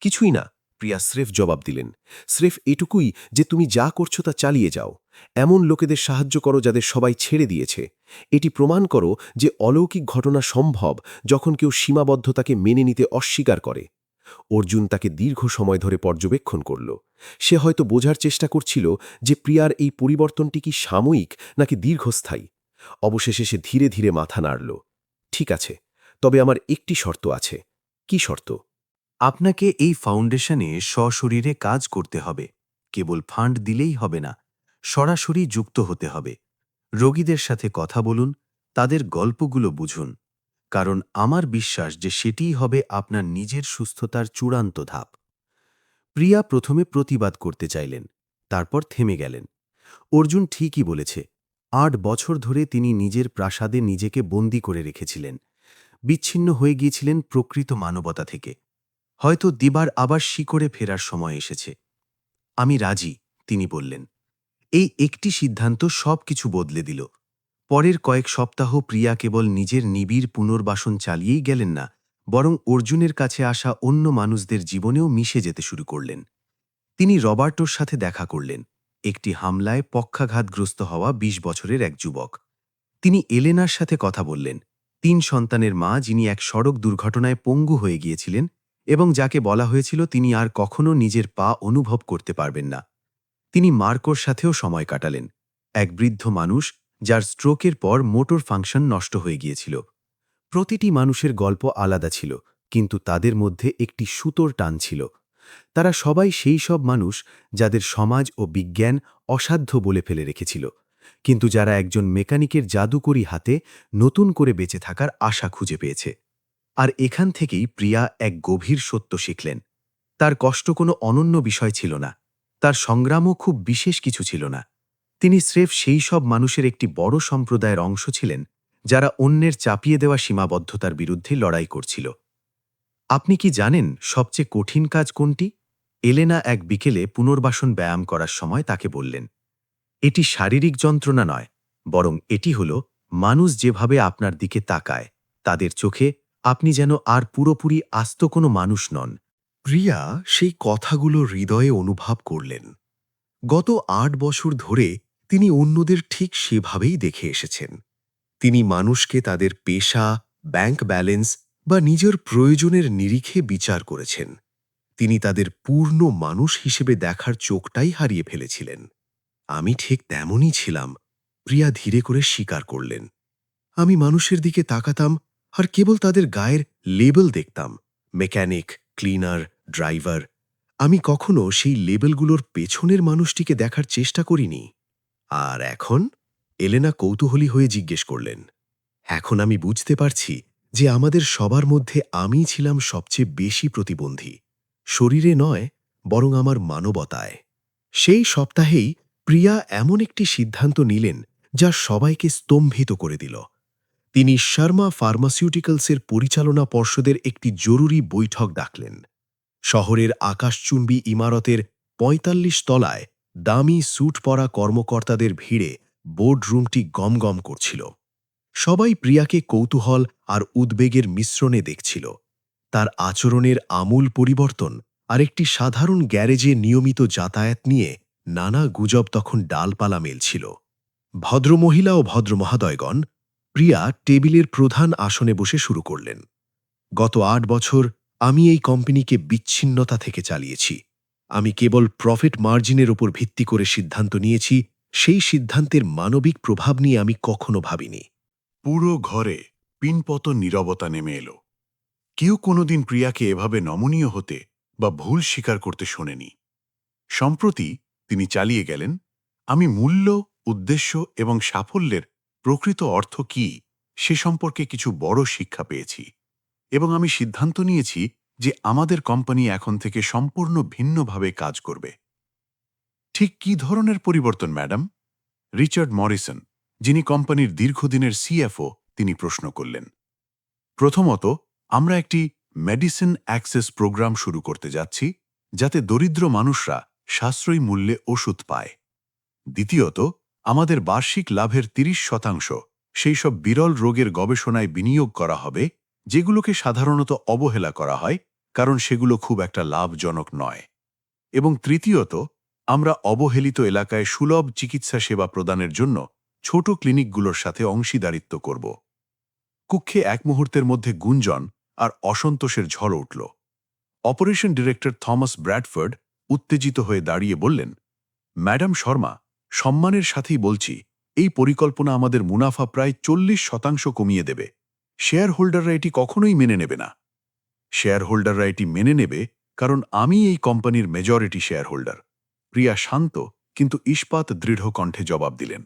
কিছুই না, প্রিয়া স্রেফ জবাব দিলেন। স্রেফ এটুকুই যে তুমি যা করছো তা চালিয়ে যাও। এমন লোকেদের সাহায্য করো যাদের সবাই ছেড়ে দিয়েছে। এটি প্রমাণ করো যে অলৌকিক ঘটনা সম্ভব যখন কেউ সীমাবদ্ধতাকে মেনে নিতে অস্বীকার করে। অর্জুন তাকে দীর্ঘ সময় ধরে পর্যবেক্ষণ করল। সে হয়তো বোঝার চেষ্টা করছিল যে প্রিয়ার এই পরিবর্তনটি কি সাময়িক নাকি দীর্ঘস্থায়ী। অবশেষে সে ধীরে ধীরে মাথা নাড়ল। ঠিক আছে, তবে আমার একটি শর্ত আছে। কি শর্ত? আপনাকে এই ফাউন্ডেশনে সশরীরে কাজ করতে হবে। কেবল ফান্ড দিলেই হবে না, সরাসরি যুক্ত হতে হবে। রোগীদের সাথে কথা বলুন, তাদের গল্পগুলো বুঝুন, কারণ আমার বিশ্বাস যে সেটিই হবে আপনার নিজের সুস্থতার চূড়ান্ত ধাপ। প্রিয়া প্রথমে প্রতিবাদ করতে চাইলেন, তারপর থেমে গেলেন। অর্জুন ঠিকই বলেছে। 8 বছর ধরে তিনি নিজের প্রাসাদে নিজেকে বন্দী করে রেখেছিলেন, বিচ্ছিন্ন হয়ে গিয়েছিলেন প্রকৃত মানবতা থেকে। হয়তো দিবার আবার শিকড়ে ফেরার সময় এসেছে। আমি রাজি, তিনি বললেন। এই একটি সিদ্ধান্ত সব কিছু বদলে দিল। পরের কয়েক সপ্তাহ প্রিয়া কেবল নিজের নিবিড় পুনর্বাসন চালিয়েই গেলেন না, বরং অর্জুনের কাছে আসা অন্য মানুষদের জীবনেও মিশে যেতে শুরু করলেন। তিনি রবার্টোর সাথে দেখা করলেন, একটি হামলায় পক্ষাঘাতগ্রস্ত হওয়া 20 বছরের এক যুবক। তিনি এলেনার সাথে কথা বললেন, 3 সন্তানের মা, যিনি এক সড়ক দুর্ঘটনায় পঙ্গু হয়ে গিয়েছিলেন এবং যাকে বলা হয়েছিল তিনি আর কখনো নিজের পা অনুভব করতে পারবেন না। তিনি মার্কোর সাথেও সময় কাটালেন, এক বৃদ্ধ মানুষ যার স্ট্রোকের পর মোটর ফাংশন নষ্ট হয়ে গিয়েছিল। প্রতিটি মানুষের গল্প আলাদা ছিল, কিন্তু তাদের মধ্যে একটি সুতোর টান ছিল। তারা সবাই সেই সব মানুষ যাদের সমাজ ও বিজ্ঞান অসাধ্য বলে ফেলে রেখেছিল, কিন্তু যারা একজন মেকানিকের জাদুকরী হাতে নতুন করে বেঁচে থাকার আশা খুঁজে পেয়েছে। আর এখান থেকেই প্রিয়া এক গভীর সত্য শিখলেন। তার কষ্ট কোনো অনন্য বিষয় ছিল না, তার সংগ্রামও খুব বিশেষ কিছু ছিল না। তিনি স্রেফ সেই সব মানুষের একটি বড় সম্প্রদায়ের অংশ ছিলেন যারা অন্যের চাপিয়ে দেওয়া সীমাবদ্ধতার বিরুদ্ধে লড়াই করছিল। আপনি কি জানেন সবচেয়ে কঠিন কাজ কোনটি? এলেনা এক বিকেলে পুনর্বাসন ব্যায়াম করার সময় তাকে বললেন। এটি শারীরিক যন্ত্রণা নয়, বরং এটি হল মানুষ যেভাবে আপনার দিকে তাকায়, তাদের চোখে আপনি যেন আর পুরোপুরি আস্ত কোনো মানুষ নন। প্রিয়া সেই কথাগুলো হৃদয়ে অনুভব করলেন। গত 8 বছর ধরে তিনি অন্যদের ঠিক সেভাবেই দেখে এসেছেন। তিনি মানুষকে তাদের পেশা, ব্যাংক ব্যালেন্স বা নিজের প্রয়োজনের নিরিখে বিচার করেছেন। তিনি তাদের পূর্ণ মানুষ হিসেবে দেখার চোখটাই হারিয়ে ফেলেছিলেন। আমি ঠিক তেমনই ছিলাম, প্রিয়া ধীরে করে স্বীকার করলেন। আমি মানুষের দিকে তাকাতাম আর কেবল তাদের গায়ের লেবেল দেখতাম, মেকানিক, ক্লিনার, ড্রাইভার। আমি কখনো সেই লেবেলগুলোর পেছনের মানুষটিকে দেখার চেষ্টা করিনি। আর এখন? এলেনা কৌতূহলী হয়ে জিজ্ঞেস করলেন। এখন আমি বুঝতে পারছি যে আমাদের সবার মধ্যে আমিই ছিলাম সবচেয়ে বেশি প্রতিবন্ধী, শরীরে নয় বরং আমার মানবতায়। সেই সপ্তাহেই প্রিয়া এমন একটি সিদ্ধান্ত নিলেন যা সবাইকে স্তম্ভিত করে দিল। তিনি শর্মা ফার্মাসিউটিক্যালসের পরিচালনা পর্ষদের একটি জরুরি বৈঠক ডাকলেন। শহরের আকাশচুম্বী ইমারতের ৪৫ তলায় দামি স্যুট পরা কর্মকর্তাদের ভিড়ে বোর্ডরুমটি গমগম করছিল। সবাই প্রিয়াকে কৌতূহল আর উদ্বেগের মিশ্রণে দেখছিল। তার আচরণের আমূল পরিবর্তন আর একটি সাধারণ গ্যারেজে নিয়মিত যাতায়াত নিয়ে নানা গুজব তখন ডালপালা মেলছিল। ভদ্রমহিলা ও ভদ্রমহাদয়গণ, প্রিয়া টেবিলের প্রধান আসনে বসে শুরু করলেন। গত 8 বছর আমি এই কোম্পানিকে বিচ্ছিন্নতা থেকে চালিয়েছি। আমি কেবল প্রফিট মার্জিনের ওপর ভিত্তি করে সিদ্ধান্ত নিয়েছি সেই সিদ্ধান্তের মানবিক প্রভাব নিয়ে আমি কখনো ভাবিনি। পুরো ঘরে পিনপত নীরবতা নেমে এলো। কেউ কোনোদিন প্রিয়াকে এভাবে নমনীয় হতে বা ভুল স্বীকার করতে শোনেনি। সম্প্রতি তিনি চালিয়ে গেলেন, আমি মূল্য, উদ্দেশ্য এবং সাফল্যের প্রকৃত অর্থ কী সে সম্পর্কে কিছু বড় শিক্ষা পেয়েছি, এবং আমি সিদ্ধান্ত নিয়েছি যে আমাদের কোম্পানি এখন থেকে সম্পূর্ণ ভিন্নভাবে কাজ করবে। ঠিক কী ধরনের পরিবর্তন, ম্যাডাম? রিচার্ড মরিসন, যিনি কোম্পানির দীর্ঘদিনের সিএফও, তিনি প্রশ্ন করলেন। প্রথমত, আমরা একটি মেডিসিন অ্যাক্সেস প্রোগ্রাম শুরু করতে যাচ্ছি, যাতে দরিদ্র মানুষরা সাশ্রয়ী মূল্যে ওষুধ পায়। দ্বিতীয়ত, আমাদের বার্ষিক লাভের ৩০% সেই সব বিরল রোগের গবেষণায় বিনিয়োগ করা হবে যেগুলোকে সাধারণত অবহেলা করা হয়, কারণ সেগুলো খুব একটা লাভজনক নয়। এবং তৃতীয়ত, আমরা অবহেলিত এলাকায় সুলভ চিকিৎসা সেবা প্রদানের জন্য ছোট ক্লিনিকগুলোর সাথে অংশীদারিত্ব করব। কক্ষে এক মুহূর্তের মধ্যে গুঞ্জন আর অসন্তোষের ঝড় উঠল। অপারেশন ডিরেক্টর থমাস ব্র্যাডফোর্ড উত্তেজিত হয়ে দাঁড়িয়ে বললেন, ম্যাডাম শর্মা, সম্মানের সাথেই বলছি, এই পরিকল্পনা আমাদের মুনাফা প্রায় 40% কমিয়ে দেবে। শেয়ার হোল্ডাররা এটি কখনোই মেনে নেবে না। শেয়ার হোল্ডাররা এটি মেনে নেবে কারণ আমি এই কোম্পানির মেজরিটি শেয়ার হোল্ডার। প্রিয়া শান্ত কিন্তু ইস্পাত দৃঢ় কণ্ঠে জবাব দিলেন,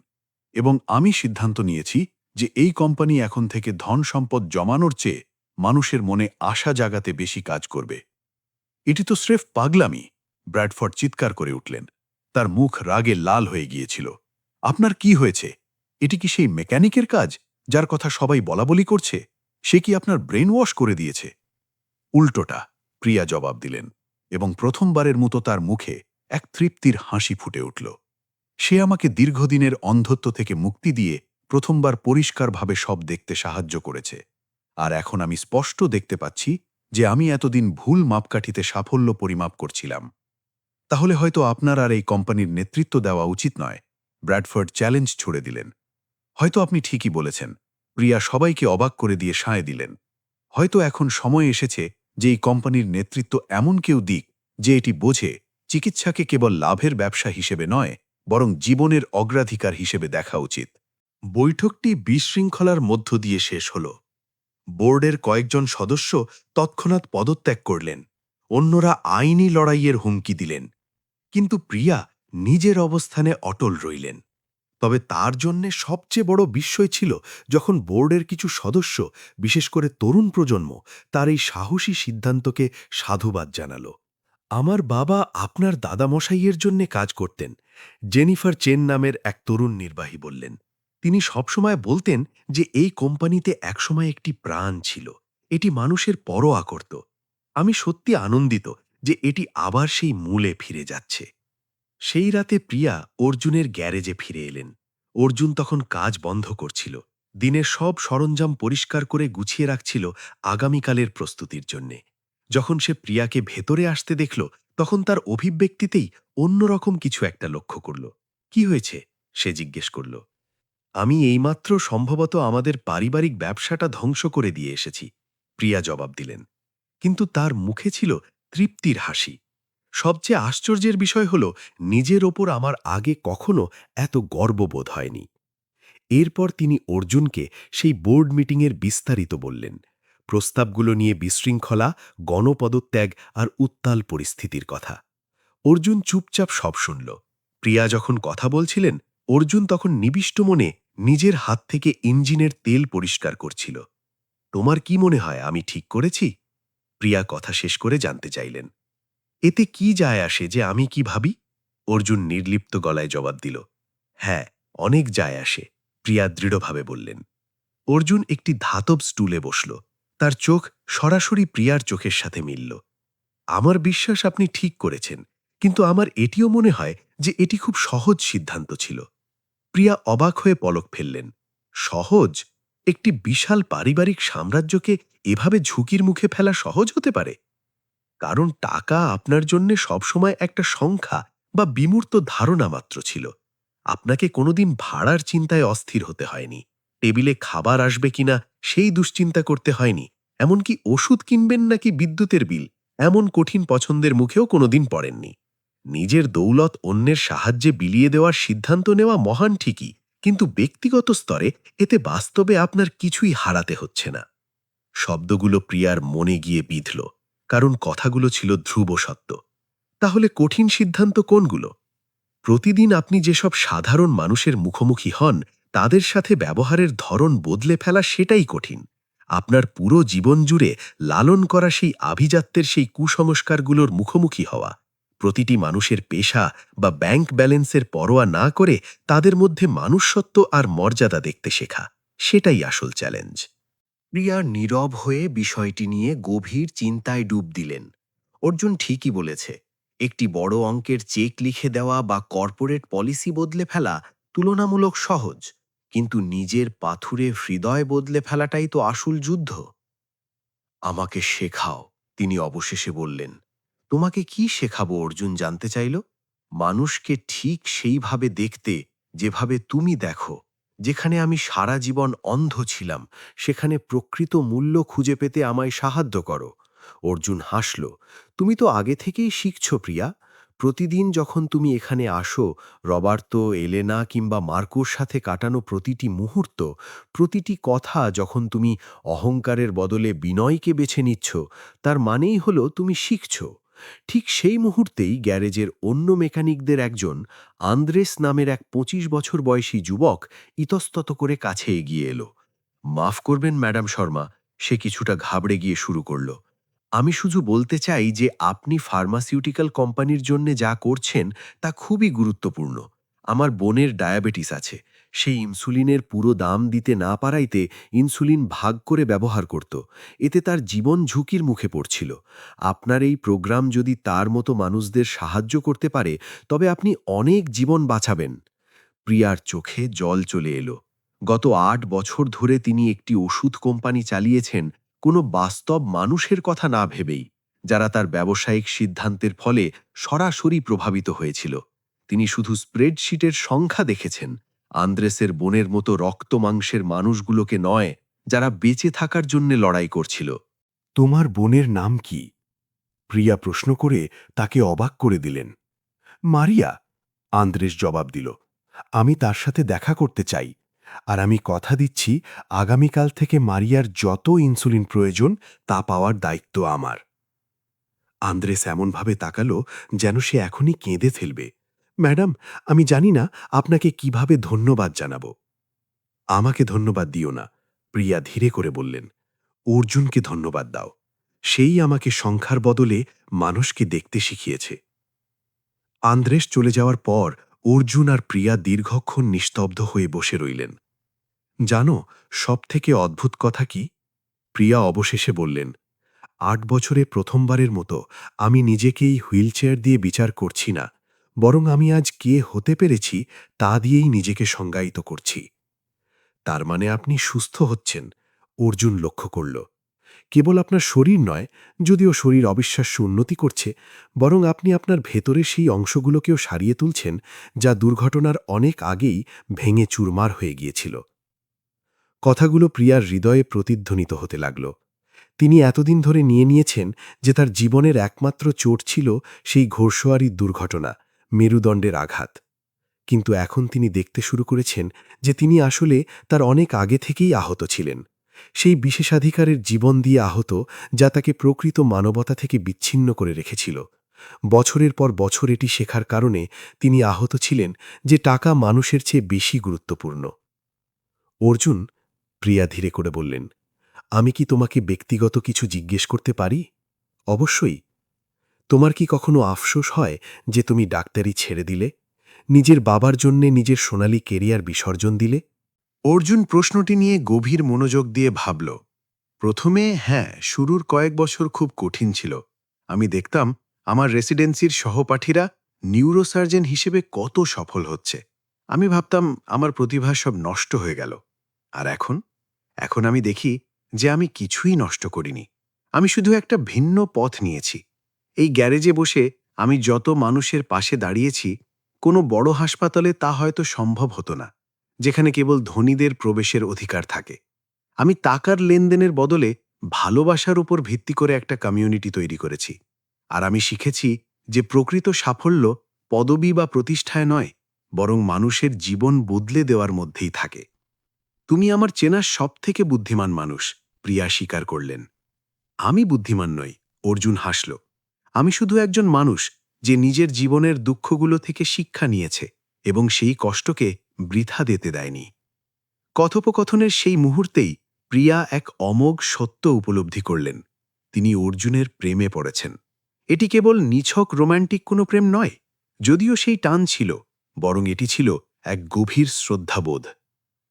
এবং আমি সিদ্ধান্ত নিয়েছি যে এই কোম্পানি এখন থেকে ধন সম্পদ জমানোর চেয়ে মানুষের মনে আশা জাগাতে বেশি কাজ করবে। এটি তো স্রেফ পাগলামি, ব্র্যাডফোর্ড চিৎকার করে উঠলেন। তার মুখ রাগে লাল হয়ে গিয়েছিল। আপনার কি হয়েছে? এটি কি সেই মেকানিকের কাজ যার কথা সবাই বলাবলি করছে? সে কি আপনার ব্রেন ওয়াশ করে দিয়েছে? উল্টোটা, প্রিয়া জবাব দিলেন, এবং প্রথমবারের মতো তার মুখে এক তৃপ্তির হাসি ফুটে উঠল। সে আমাকে দীর্ঘদিনের অন্ধত্ব থেকে মুক্তি দিয়ে প্রথমবার পরিষ্কারভাবে সব দেখতে সাহায্য করেছে। আর এখন আমি স্পষ্ট দেখতে পাচ্ছি যে আমি এতদিন ভুল মাপকাঠিতে সাফল্য পরিমাপ করছিলাম। তাহলে হয়তো আপনার আর এই কোম্পানির নেতৃত্ব দেওয়া উচিত নয়, ব্র্যাডফোর্ড চ্যালেঞ্জ ছুড়ে দিলেন। হয়তো আপনি ঠিকই বলেছেন, প্রিয়া সবাইকে অবাক করে দিয়ে সায় দিলেন। হয়তো এখন সময় এসেছে যে এই কোম্পানির নেতৃত্ব এমন কেউ দিক যে এটি বোঝে চিকিৎসাকে কেবল লাভের ব্যবসা হিসেবে নয়, বরং জীবনের অগ্রাধিকার হিসেবে দেখা উচিত। বৈঠকটি বিশৃঙ্খলার মধ্য দিয়ে শেষ হল। বোর্ডের কয়েকজন সদস্য তৎক্ষণাৎ পদত্যাগ করলেন, অন্যরা আইনি লড়াইয়ের হুমকি দিলেন, কিন্তু প্রিয়া নিজের অবস্থানে অটল রইলেন। তবে তার জন্যে সবচেয়ে বড় বিস্ময় ছিল যখন বোর্ডের কিছু সদস্য, বিশেষ করে তরুণ প্রজন্ম, তার এই সাহসী সিদ্ধান্তকে সাধুবাদ জানাল। আমার বাবা আপনার দাদামশাইয়ের জন্যে কাজ করতেন, জেনিফার চেন নামের এক তরুণ নির্বাহী বললেন। তিনি সবসময় বলতেন যে এই কোম্পানিতে একসময় একটি প্রাণ ছিল, এটি মানুষের পরোয়া করত। আমি সত্যি আনন্দিত যে এটি আবার সেই মূলে ফিরে যাচ্ছে। সেই রাতে প্রিয়া অর্জুনের গ্যারেজে ফিরে এলেন। অর্জুন তখন কাজ বন্ধ করছিল, দিনের সব সরঞ্জাম পরিষ্কার করে গুছিয়ে রাখছিল আগামীকালের প্রস্তুতির জন্যে। যখন সে প্রিয়াকে ভেতরে আসতে দেখল, তখন তার অভিব্যক্তিতেই অন্যরকম কিছু একটা লক্ষ্য করল। কি হয়েছে? সে জিজ্ঞেস করল। আমি এইমাত্র সম্ভবত আমাদের পারিবারিক ব্যবসাটা ধ্বংস করে দিয়ে এসেছি, প্রিয়া জবাব দিলেন। কিন্তু তার মুখে ছিল তৃপ্তির হাসি। সবচেয়ে আশ্চর্যের বিষয় হল, নিজের ওপর আমার আগে কখনো এত গর্ববোধ হয়নি। এরপর তিনি অর্জুনকে সেই বোর্ড মিটিংয়ের বিস্তারিত বললেন, প্রস্তাবগুলো নিয়ে বিশৃঙ্খলা, গণপদত্যাগ আর উত্তাল পরিস্থিতির কথা। অর্জুন চুপচাপ সব শুনল। প্রিয়া যখন কথা বলছিলেন, অর্জুন তখন নিবিষ্ট মনে নিজের হাত থেকে ইঞ্জিনের তেল পরিষ্কার করছিল। তোমার কি মনে হয় আমি ঠিক করেছি? প্রিয়া কথা শেষ করে জানতে চাইলেন। এতে কি যায় আসে যে আমি কি ভাবি? অর্জুন নির্লিপ্ত গলায় জবাব দিল। হ্যাঁ, অনেক যায় আসে, প্রিয়া দৃঢ়ভাবে বললেন। অর্জুন একটি ধাতব স্টুলে বসল। তার চোখ সরাসরি প্রিয়ার চোখের সাথে মিলল। আমার বিশ্বাস আপনি ঠিক করেছেন, কিন্তু আমার এটিও মনে হয় যে এটি খুব সহজ সিদ্ধান্ত ছিল। প্রিয়া অবাক হয়ে পলক ফেললেন। সহজ? একটি বিশাল পারিবারিক সাম্রাজ্যকে এভাবে ঝুঁকির মুখে ফেলা সহজ হতে পারে? কারণ টাকা আপনার জন্যে সবসময় একটা সংখ্যা বা বিমূর্ত ধারণা মাত্র ছিল। আপনাকে কোনোদিন ভাড়ার চিন্তায় অস্থির হতে হয়নি, টেবিলে খাবার আসবে কিনা সেই দুশ্চিন্তা করতে হয়নি, এমনকি ওষুধ কিনবেন নাকি বিদ্যুতের বিল এমন কঠিন পছন্দের মুখেও কোনোদিন পড়েননি। নিজের দৌলত অন্যের সাহায্যে বিলিয়ে দেওয়ার সিদ্ধান্ত নেওয়া মহান ঠিকই, কিন্তু ব্যক্তিগত স্তরে এতে বাস্তবে আপনার কিছুই হারাতে হচ্ছে না। শব্দগুলো প্রিয়ার মনে গিয়ে বিঁধল, কারণ কথাগুলো ছিল ধ্রুব সত্য। তাহলে কঠিন সিদ্ধান্ত কোনগুলো? প্রতিদিন আপনি যেসব সাধারণ মানুষের মুখোমুখি হন, তাদের সাথে ব্যবহারের ধরন বদলে ফেলা সেটাই কঠিন। আপনার পুরো জীবন জুড়ে লালন করা সেই আভিজাত্যের সেই কুসংস্কারগুলোর মুখোমুখি হওয়া, প্রতিটি মানুষের পেশা বা ব্যাংক ব্যালেন্সের পরোয়া না করে তাদের মধ্যে মানুষত্ব আর মর্যাদা দেখতে শেখা, সেটাই আসল চ্যালেঞ্জ। প্রিয়া নীরব হয়ে বিষয়টি নিয়ে গভীর চিন্তায় ডুব দিলেন। অর্জুন ঠিকই বলেছে, একটি বড় অঙ্কের চেক লিখে দেওয়া বা কর্পোরেট পলিসি বদলে ফেলা তুলনামূলক সহজ, কিন্তু নিজের পাথুরে হৃদয় বদলে ফেলাটাই তো আসল যুদ্ধ। আমাকে শেখাও, তিনি অবশেষে বললেন। তোমাকে কি শেখাবো? অর্জুন জানতে চাইল। মানুষকে ঠিক সেইভাবে দেখতে যেভাবে তুমি দেখো। যেখানে আমি সারা জীবন অন্ধ ছিলাম, সেখানে প্রকৃত মূল্য খুঁজে পেতে আমায় সাহায্য করো। অর্জুন হাসল। তুমি তো আগে থেকেই শিখছ প্রিয়া। প্রতিদিন যখন তুমি এখানে আসো, রবার্তো, এলেনা কিংবা মার্কোর সাথে কাটানো প্রতিটি মুহূর্ত, প্রতিটি কথা যখন তুমি অহংকারের বদলে বিনয়কে বেছে নিচ্ছ, তার মানেই হলো তুমি শিখছ। ঠিক সেই মুহূর্তেই গ্যারেজের অন্য মেকানিকদের একজন, আন্দ্রেস নামের এক ২৫ বছর বয়সী যুবক, ইতস্তত করে কাছে এগিয়ে এলো। মাফ করবেন ম্যাডাম শর্মা, সে কিছুটা ঘাবড়ে গিয়ে শুরু করল। আমি শুধু বলতে চাই যে আপনি ফার্মাসিউটিক্যাল কোম্পানির জন্য যা করছেন তা খুবই গুরুত্বপূর্ণ। আমার বোনের ডায়াবেটিস আছে। সেই ইনসুলিনের পুরো দাম দিতে না পারাইতে ইনসুলিন ভাগ করে ব্যবহার করত। এতে তার জীবন ঝুঁকির মুখে পড়ছিল। আপনার এই প্রোগ্রাম যদি তার মতো মানুষদের সাহায্য করতে পারে, তবে আপনি অনেক জীবন বাঁচাবেন। প্রিয়ার চোখে জল চলে এলো। গত ৮ বছর ধরে তিনি একটি ওষুধ কোম্পানি চালিয়েছেন, কোনো বাস্তব মানুষের কথা না ভেবেই, যারা তার ব্যবসায়িক সিদ্ধান্তের ফলে সরাসরি প্রভাবিত হয়েছিল। তিনি শুধু স্প্রেডশিটের সংখ্যা দেখেছেন, আন্দ্রেসের বোনের মতো রক্ত মাংসের মানুষগুলোকে নয়, যারা বেঁচে থাকার জন্য লড়াই করছিল। তোমার বোনের নাম কি? প্রিয়া প্রশ্ন করে তাকে অবাক করে দিলেন। মারিয়া, আন্দ্রেস জবাব দিল। আমি তার সাথে দেখা করতে চাই, আর আমি কথা দিচ্ছি আগামীকাল থেকে মারিয়ার যত ইনসুলিন প্রয়োজন তা পাওয়ার দায়িত্ব আমার। আন্দ্রেস এমনভাবে তাকালো যেন সে এখনই কেঁদে ফেলবে। ম্যাডাম, আমি জানি না আপনাকে কিভাবে ধন্যবাদ জানাব। আমাকে ধন্যবাদ দিও না, প্রিয়া ধীরে করে বললেন। অর্জুনকে ধন্যবাদ দাও। সেই আমাকে সংখ্যার বদলে মানুষকে দেখতে শিখিয়েছে। আন্দ্রেস চলে যাওয়ার পর অর্জুন আর প্রিয়া দীর্ঘক্ষণ নিস্তব্ধ হয়ে বসে রইলেন। জানো, সবথেকে অদ্ভুত কথা কি? প্রিয়া অবশেষে বললেন, ৮ বছরে প্রথমবারের মতো আমি নিজেকেই হুইলচেয়ার দিয়ে বিচার করছি না, বরং আমি আজ কে হতে পেরেছি তা দিয়েই নিজেকে সংজ্ঞায়িত করছি। তার মানে আপনি সুস্থ হচ্ছেন, অর্জুন লক্ষ্য করল। কেবল আপনার শরীর নয়, যদিও শরীর অবিশ্বাস্য উন্নতি করছে, বরং আপনি আপনার ভেতরে সেই অংশগুলোকেও সারিয়ে তুলছেন যা দুর্ঘটনার অনেক আগেই ভেঙে চুরমার হয়ে গিয়েছিল। কথাগুলো প্রিয়ার হৃদয়ে প্রতিধ্বনিত হতে লাগল। তিনি এতদিন ধরে নিয়েছেন যে তার জীবনের একমাত্র চোট ছিল সেই ঘোড়সওয়ারির দুর্ঘটনা, মেরুদণ্ডের আঘাত। কিন্তু এখন তিনি দেখতে শুরু করেছেন যে তিনি আসলে তার অনেক আগে থেকেই আহত ছিলেন, সেই বিশেষাধিকারের জীবন দিয়ে আহত যা তাকে প্রকৃত মানবতা থেকে বিচ্ছিন্ন করে রেখেছিল। বছরের পর বছর এটি শেখার কারণে তিনি আহত ছিলেন যে টাকা মানুষের চেয়ে বেশি গুরুত্বপূর্ণ। অর্জুন, প্রিয়া ধীরে করে বললেন, আমি কি তোমাকে ব্যক্তিগত কিছু জিজ্ঞেস করতে পারি? অবশ্যই। তোমার কি কখনো আফসোস হয় যে তুমি ডাক্তারি ছেড়ে দিলে, নিজের বাবার জন্যে নিজের সোনালী কেরিয়ার বিসর্জন দিলে? অর্জুন প্রশ্নটি নিয়ে গভীর মনোযোগ দিয়ে ভাবল। প্রথমে হ্যাঁ, শুরুর কয়েক বছর খুব কঠিন ছিল। আমি দেখতাম আমার রেসিডেন্সির সহপাঠীরা নিউরোসার্জন হিসেবে কত সফল হচ্ছে। আমি ভাবতাম আমার প্রতিভা সব নষ্ট হয়ে গেল। আর এখন আমি দেখি যে আমি কিছুই নষ্ট করিনি। আমি শুধু একটা ভিন্ন পথ নিয়েছি। এই গ্যারেজে বসে আমি যত মানুষের পাশে দাঁড়িয়েছি, কোনো বড় হাসপাতালে তা হয়তো সম্ভব হতো না, যেখানে কেবল ধনীদের প্রবেশের অধিকার থাকে। আমি টাকার লেনদেনের বদলে ভালোবাসার উপর ভিত্তি করে একটা কমিউনিটি তৈরি করেছি। আর আমি শিখেছি যে প্রকৃত সাফল্য পদবি বা প্রতিষ্ঠায় নয়, বরং মানুষের জীবন বদলে দেওয়ার মধ্যেই থাকে। তুমি আমার চেনা সবথেকে বুদ্ধিমান মানুষ, প্রিয়া স্বীকার করলেন। আমি বুদ্ধিমান নই, অর্জুন হাসল। আমি শুধু একজন মানুষ যে নিজের জীবনের দুঃখগুলো থেকে শিক্ষা নিয়েছে এবং সেই কষ্টকে বৃথা দিতে দেয়নি। কথোপকথনের সেই মুহূর্তেই প্রিয়া এক অমোঘ সত্য উপলব্ধি করলেন। তিনি অর্জুনের প্রেমে পড়েছেন। এটি কেবল নিছক রোম্যান্টিক কোনো প্রেম নয়, যদিও সেই টান ছিল, বরং এটি ছিল এক গভীর শ্রদ্ধাবোধ।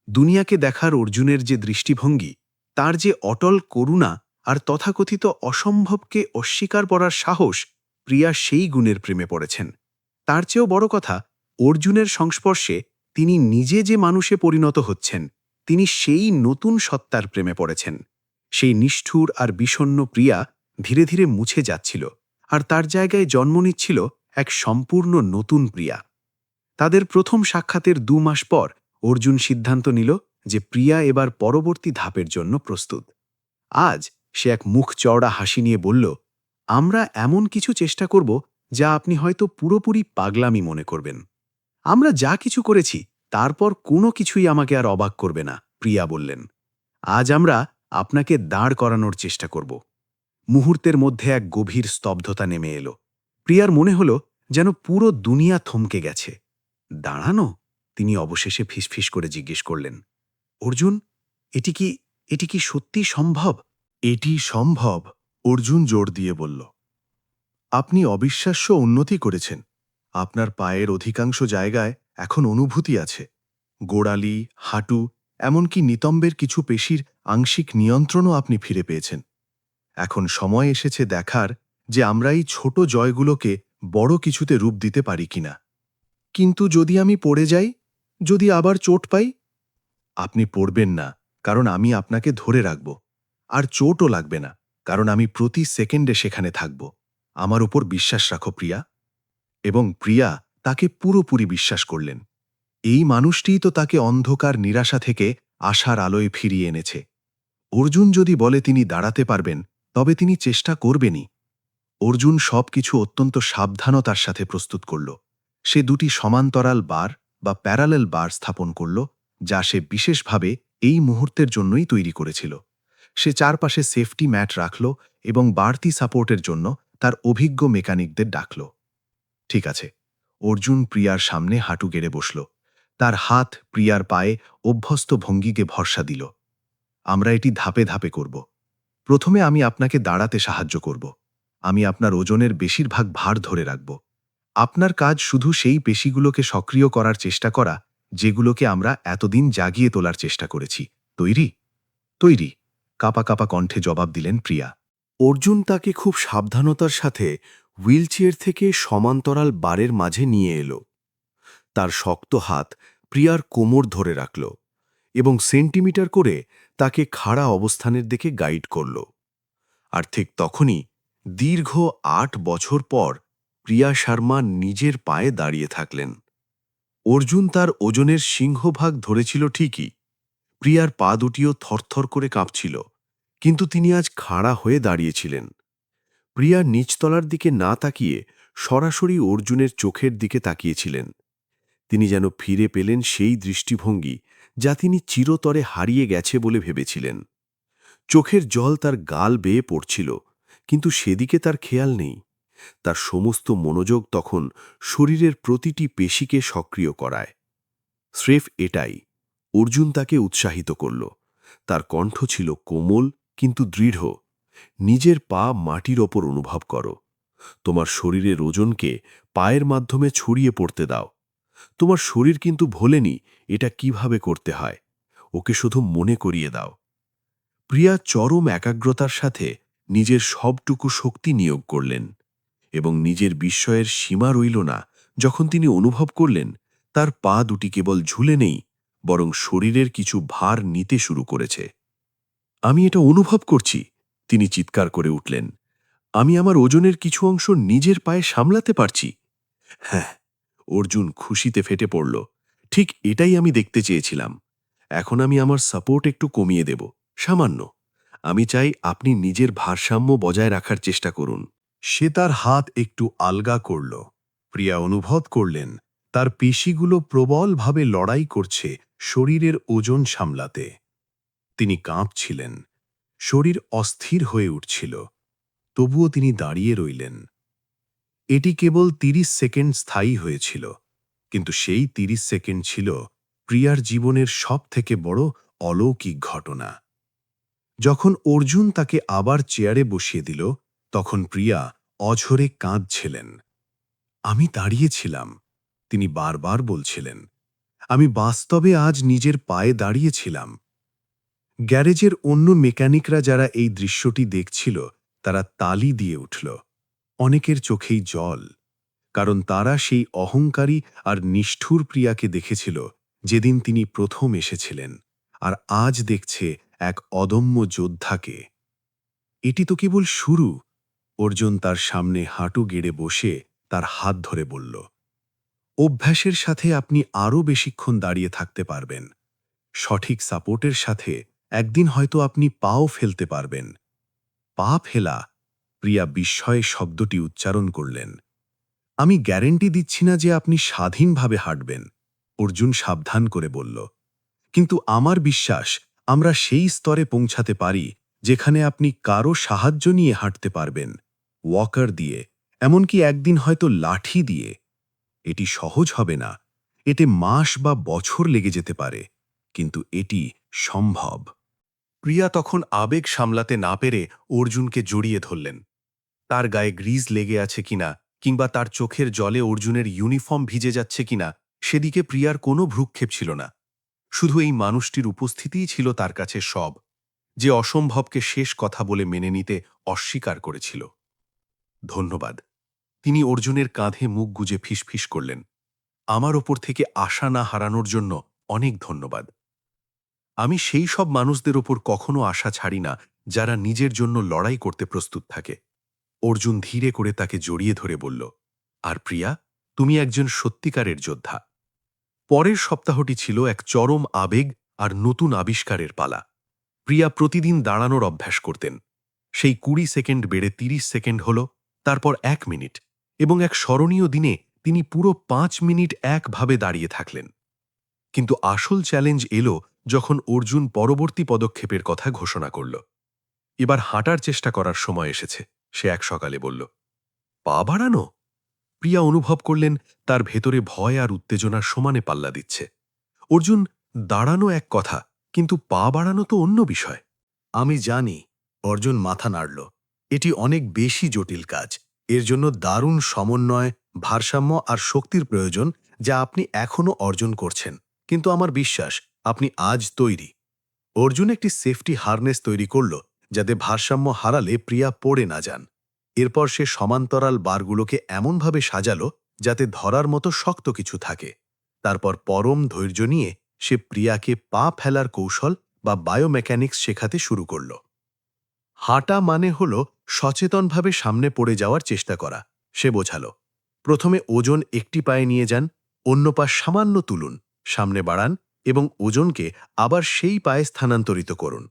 দুনিয়াকে দেখার অর্জুনের যে দৃষ্টিভঙ্গি, তার যে অটল করুণা আর তথাকথিত অসম্ভবকে অস্বীকার করার সাহস, প্রিয়া সেই গুণের প্রেমে পড়েছেন। তার চেয়েও বড় কথা, অর্জুনের সংস্পর্শে তিনি নিজে যে মানুষে পরিণত হচ্ছেন, তিনি সেই নতুন সত্তার প্রেমে পড়েছেন। সেই নিষ্ঠুর আর বিষণ্ণ প্রিয়া ধীরে ধীরে মুছে যাচ্ছিল, আর তার জায়গায় জন্ম নিচ্ছিল এক সম্পূর্ণ নতুন প্রিয়া। তাদের প্রথম সাক্ষাতের 2 মাস পর অর্জুন সিদ্ধান্ত নিল যে প্রিয়া এবার পরবর্তী ধাপের জন্য প্রস্তুত। আজ সে এক মুখ চওড়া হাসি নিয়ে বলল, আমরা এমন কিছু চেষ্টা করব যা আপনি হয়তো পুরোপুরি পাগলামি মনে করবেন। আমরা যা কিছু করেছি তারপর কোনো কিছুই আমাকে আর অবাক করবে না, প্রিয়া বললেন। আজ আমরা আপনাকে দাঁড় করানোর চেষ্টা করব। মুহূর্তের মধ্যে এক গভীর স্তব্ধতা নেমে এলো। প্রিয়ার মনে হলো যেন পুরো দুনিয়া থমকে গেছে। দাঁড়ানো? তিনি অবশেষে ফিসফিস করে জিজ্ঞেস করলেন। অর্জুন, এটি কি সত্যি সম্ভব? এটি সম্ভব, অর্জুন জোর দিয়ে বলল। আপনি অবিশ্বাস্য উন্নতি করেছেন। আপনার পায়ের অধিকাংশ জায়গায় এখন অনুভূতি আছে। গোড়ালি, হাঁটু, এমনকি নিতম্বের কিছু পেশির আংশিক নিয়ন্ত্রণও আপনি ফিরে পেয়েছেন। এখন সময় এসেছে দেখার যে আমরা এই ছোট জয়গুলোকে বড় কিছুতে রূপ দিতে পারি কিনা। কিন্তু যদি আমি পড়ে যাই, যদি আবার চোট পাই? আপনি পড়বেন না, কারণ আমি আপনাকে ধরে রাখব। আর চোটও লাগবে না, কারণ আমি প্রতি সেকেন্ডে সেখানে থাকব। আমার উপর বিশ্বাস রাখো, প্রিয়া। এবং প্রিয়া তাকে পুরোপুরি বিশ্বাস করলেন। এই মানুষটিই তো তাকে অন্ধকার নিরাশা থেকে আশার আলোয় ফিরিয়ে এনেছে। অর্জুন যদি বলে তিনি দাঁড়াতে পারবেন, তবে তিনি চেষ্টা করবেনই। অর্জুন সবকিছু অত্যন্ত সাবধানতার সাথে প্রস্তুত করল। সে 2টি সমান্তরাল বার বা প্যারালেল বার স্থাপন করল, যা সে বিশেষভাবে এই মুহূর্তের জন্যই তৈরি করেছিল। সে চারপাশে সেফটি ম্যাট রাখল এবং বাড়তি সাপোর্টের জন্য তার অভিজ্ঞ মেকানিকদের ডাকল। ঠিক আছে, অর্জুন প্রিয়ার সামনে হাঁটু গেড়ে বসল। তার হাত প্রিয়ার পায়ে অভ্যস্ত ভঙ্গিকে ভরসা দিল। আমরা এটি ধাপে ধাপে করব। প্রথমে আমি আপনাকে দাঁড়াতে সাহায্য করব। আমি আপনার ওজনের বেশিরভাগ ভার ধরে রাখব। আপনার কাজ শুধু সেই পেশিগুলোকে সক্রিয় করার চেষ্টা করা, যেগুলোকে আমরা এতদিন জাগিয়ে তোলার চেষ্টা করেছি। তৈরি? তৈরি, কাঁপা কাঁপা কণ্ঠে জবাব দিলেন প্রিয়া। অর্জুন তাকে খুব সাবধানতার সাথে হুইলচেয়ার থেকে সমান্তরাল বারের মাঝে নিয়ে এলো। তার শক্ত হাত প্রিয়ার কোমর ধরে রাখল এবং সেন্টিমিটার করে তাকে খাড়া অবস্থানের দিকে গাইড করল। আর ঠিক তখনই দীর্ঘ 8 বছর পর প্রিয়া শর্মা নিজের পায়ে দাঁড়িয়ে থাকলেন। অর্জুন তার ওজনের সিংহভাগ ধরেছিল ঠিকই, প্রিয়ার পা দুটিও থরথর করে কাঁপছিল, কিন্তু তিনি আজ খাড়া হয়ে দাঁড়িয়েছিলেন। প্রিয়া নিচতলার দিকে না তাকিয়ে সরাসরি অর্জুনের চোখের দিকে তাকিয়েছিলেন। তিনি যেন ফিরে পেলেন সেই দৃষ্টিভঙ্গি যা তিনি চিরতরে হারিয়ে গেছে বলে ভেবেছিলেন। চোখের জল তার গাল বেয়ে পড়ছিল, কিন্তু সেদিকে তার খেয়াল নেই। তার সমস্ত মনোযোগ তখন শরীরের প্রতিটি পেশিকে সক্রিয় করায়। স্রেফ এটাই। অর্জুন তাকে উৎসাহিত করল। তার কণ্ঠ ছিল কোমল কিন্তু দৃঢ়। নিজের পা মাটির ওপর অনুভব করো। তোমার শরীরের ওজনকে পায়ের মাধ্যমে ছড়িয়ে পড়তে দাও। তোমার শরীর কিন্তু ভোলেনি এটা কিভাবে করতে হয়। ওকে শুধু মনে করিয়ে দাও। প্রিয়া চরম একাগ্রতার সাথে নিজের সবটুকু শক্তি নিয়োগ করলেন এবং নিজের বিস্ময়ের সীমা রইল না যখন তিনি অনুভব করলেন তার পা দুটি কেবল ঝুলে নেই, বরং শরীরের কিছু ভার নিতে শুরু করেছে। আমি এটা অনুভব করছি, তিনি চিৎকার করে উঠলেন। আমি আমার ওজনের কিছু অংশ নিজের পায়ে সামলাতে পারছি। হ্যাঁ, অর্জুন খুশিতে ফেটে পড়ল। ঠিক এটাই আমি দেখতে চেয়েছিলাম। এখন আমি আমার সাপোর্ট একটু কমিয়ে দেব, সামান্য। আমি চাই আপনি নিজের ভারসাম্য বজায় রাখার চেষ্টা করুন। সে তার হাত একটু আলগা করল। প্রিয়া অনুভব করলেন তার পেশিগুলো প্রবলভাবে লড়াই করছে শরীরের ওজন সামলাতে। তিনি কাঁপছিলেন, শরীর অস্থির হয়ে উঠছিল, তবুও তিনি দাঁড়িয়ে রইলেন। এটি কেবল ৩০ সেকেন্ড স্থায়ী হয়েছিল, কিন্তু সেই ৩০ সেকেন্ড ছিল প্রিয়ার জীবনের সবথেকে বড় অলৌকিক ঘটনা। যখন অর্জুন তাকে আবার চেয়ারে বসিয়ে দিল, তখন প্রিয়া অঝরে কাঁদছিলেন। আমি দাঁড়িয়েছিলাম, তিনি বারবার বলছিলেন। আমি বাস্তবে আজ নিজের পায়ে দাঁড়িয়েছিলাম। গ্যারেজের অন্য মেকানিকরা যারা এই দৃশ্যটি দেখছিল তারা তালি দিয়ে উঠল। অনেকের চোখেই জল, কারণ তারা সেই অহংকারী আর নিষ্ঠুর প্রিয়াকে দেখেছিল যেদিন তিনি প্রথম এসেছিলেন, আর আজ দেখছে এক অদম্য যোদ্ধাকে। এটি তো কেবল শুরু। অর্জুন তার সামনে হাঁটু গেড়ে বসে তার হাত ধরে বলল, অভ্যাসের সাথে আপনি আরও বেশিক্ষণ দাঁড়িয়ে থাকতে পারবেন। সঠিক সাপোর্টের সাথে একদিন হয়তো আপনি পাও ফেলতে পারবেন। পা ফেলা? প্রিয়া বিস্ময়ে শব্দটি উচ্চারণ করলেন। আমি গ্যারেন্টি দিচ্ছি না যে আপনি স্বাধীনভাবে হাঁটবেন, অর্জুন সাবধান করে বলল। কিন্তু আমার বিশ্বাস আমরা সেই স্তরে পৌঁছাতে পারি যেখানে আপনি কারো সাহায্য নিয়ে হাঁটতে পারবেন, ওয়াকার দিয়ে, এমনকি একদিন হয়তো লাঠি দিয়ে। এটি সহজ হবে না, এতে মাস বা বছর লেগে যেতে পারে, কিন্তু এটি সম্ভব। প্রিয়া তখন আবেগ সামলাতে না পেরে অর্জুনকে জড়িয়ে ধরলেন। তার গায়ে গ্রিজ লেগে আছে কিনা কিংবা তার চোখের জলে অর্জুনের ইউনিফর্ম ভিজে যাচ্ছে কিনা সেদিকে প্রিয়ার কোনো ভ্রুক্ষেপ ছিল না। শুধু এই মানুষটির উপস্থিতিই ছিল তার কাছে সব, যে অসম্ভবকে শেষ কথা বলে মেনে নিতে অস্বীকার করেছিল। ধন্যবাদ। তিনি অর্জুনের কাঁধে মুখ গুজে ফিসফিস করলেন, আমার ওপর থেকে আশা না হারানোর জন্য অনেক ধন্যবাদ। আমি সেই সব মানুষদের ওপর কখনো আশা ছাড়ি না যারা নিজের জন্য লড়াই করতে প্রস্তুত থাকে। অর্জুন ধীরে করে তাকে জড়িয়ে ধরে বলল, আর প্রিয়া, তুমি একজন সত্যিকারের যোদ্ধা। পরের সপ্তাহটি ছিল এক চরম আবেগ আর নতুন আবিষ্কারের পালা। প্রিয়া প্রতিদিন দাঁড়ানোর অভ্যাস করতেন। সেই ২০ সেকেন্ড বেড়ে ৩০ সেকেন্ড হল, তারপর ১ মিনিট, এবং এক স্মরণীয় দিনে তিনি পুরো ৫ মিনিট একভাবে দাঁড়িয়ে থাকলেন। কিন্তু আসল চ্যালেঞ্জ এলো যখন অর্জুন পরবর্তী পদক্ষেপের কথা ঘোষণা করল। এবার হাঁটার চেষ্টা করার সময় এসেছে, সে এক সকালে বলল। পা বাড়ানো? প্রিয়া অনুভব করলেন তার ভেতরে ভয় আর উত্তেজনার সমানে পাল্লা দিচ্ছে। অর্জুন, দাঁড়ানো এক কথা, কিন্তু পা বাড়ানো তো অন্য বিষয়। আমি জানি, অর্জুন মাথা নাড়ল। এটি অনেক বেশি জটিল কাজ। এর জন্য দারুণ সমন্বয়, ভারসাম্য আর শক্তির প্রয়োজন, যা আপনি এখনও অর্জন করছেন। কিন্তু আমার বিশ্বাস আপনি আজ তৈরি। অর্জুন একটি সেফটি হারনেস তৈরি করল, যাতে ভারসাম্য হারালে প্রিয়া পড়ে না যান। এরপর সে সমান্তরাল বারগুলোকে এমনভাবে সাজালো যাতে ধরার মতো শক্ত কিছু থাকে। তারপর পরম ধৈর্য নিয়ে সে প্রিয়াকে পা ফেলার কৌশল বা বায়োমেকানিক্স শেখাতে শুরু করল। হাঁটা মানে হল সচেতনভাবে সামনে পড়ে যাওয়ার চেষ্টা করা। সে বোঝালো, প্রথমে ওজন একটি পায়ে নিয়ে যান, অন্য পা সামান্য তুলুন, সামনে বাড়ান এবং ওজনকে আবার সেই পায়ে স্থানান্তরিত করুন।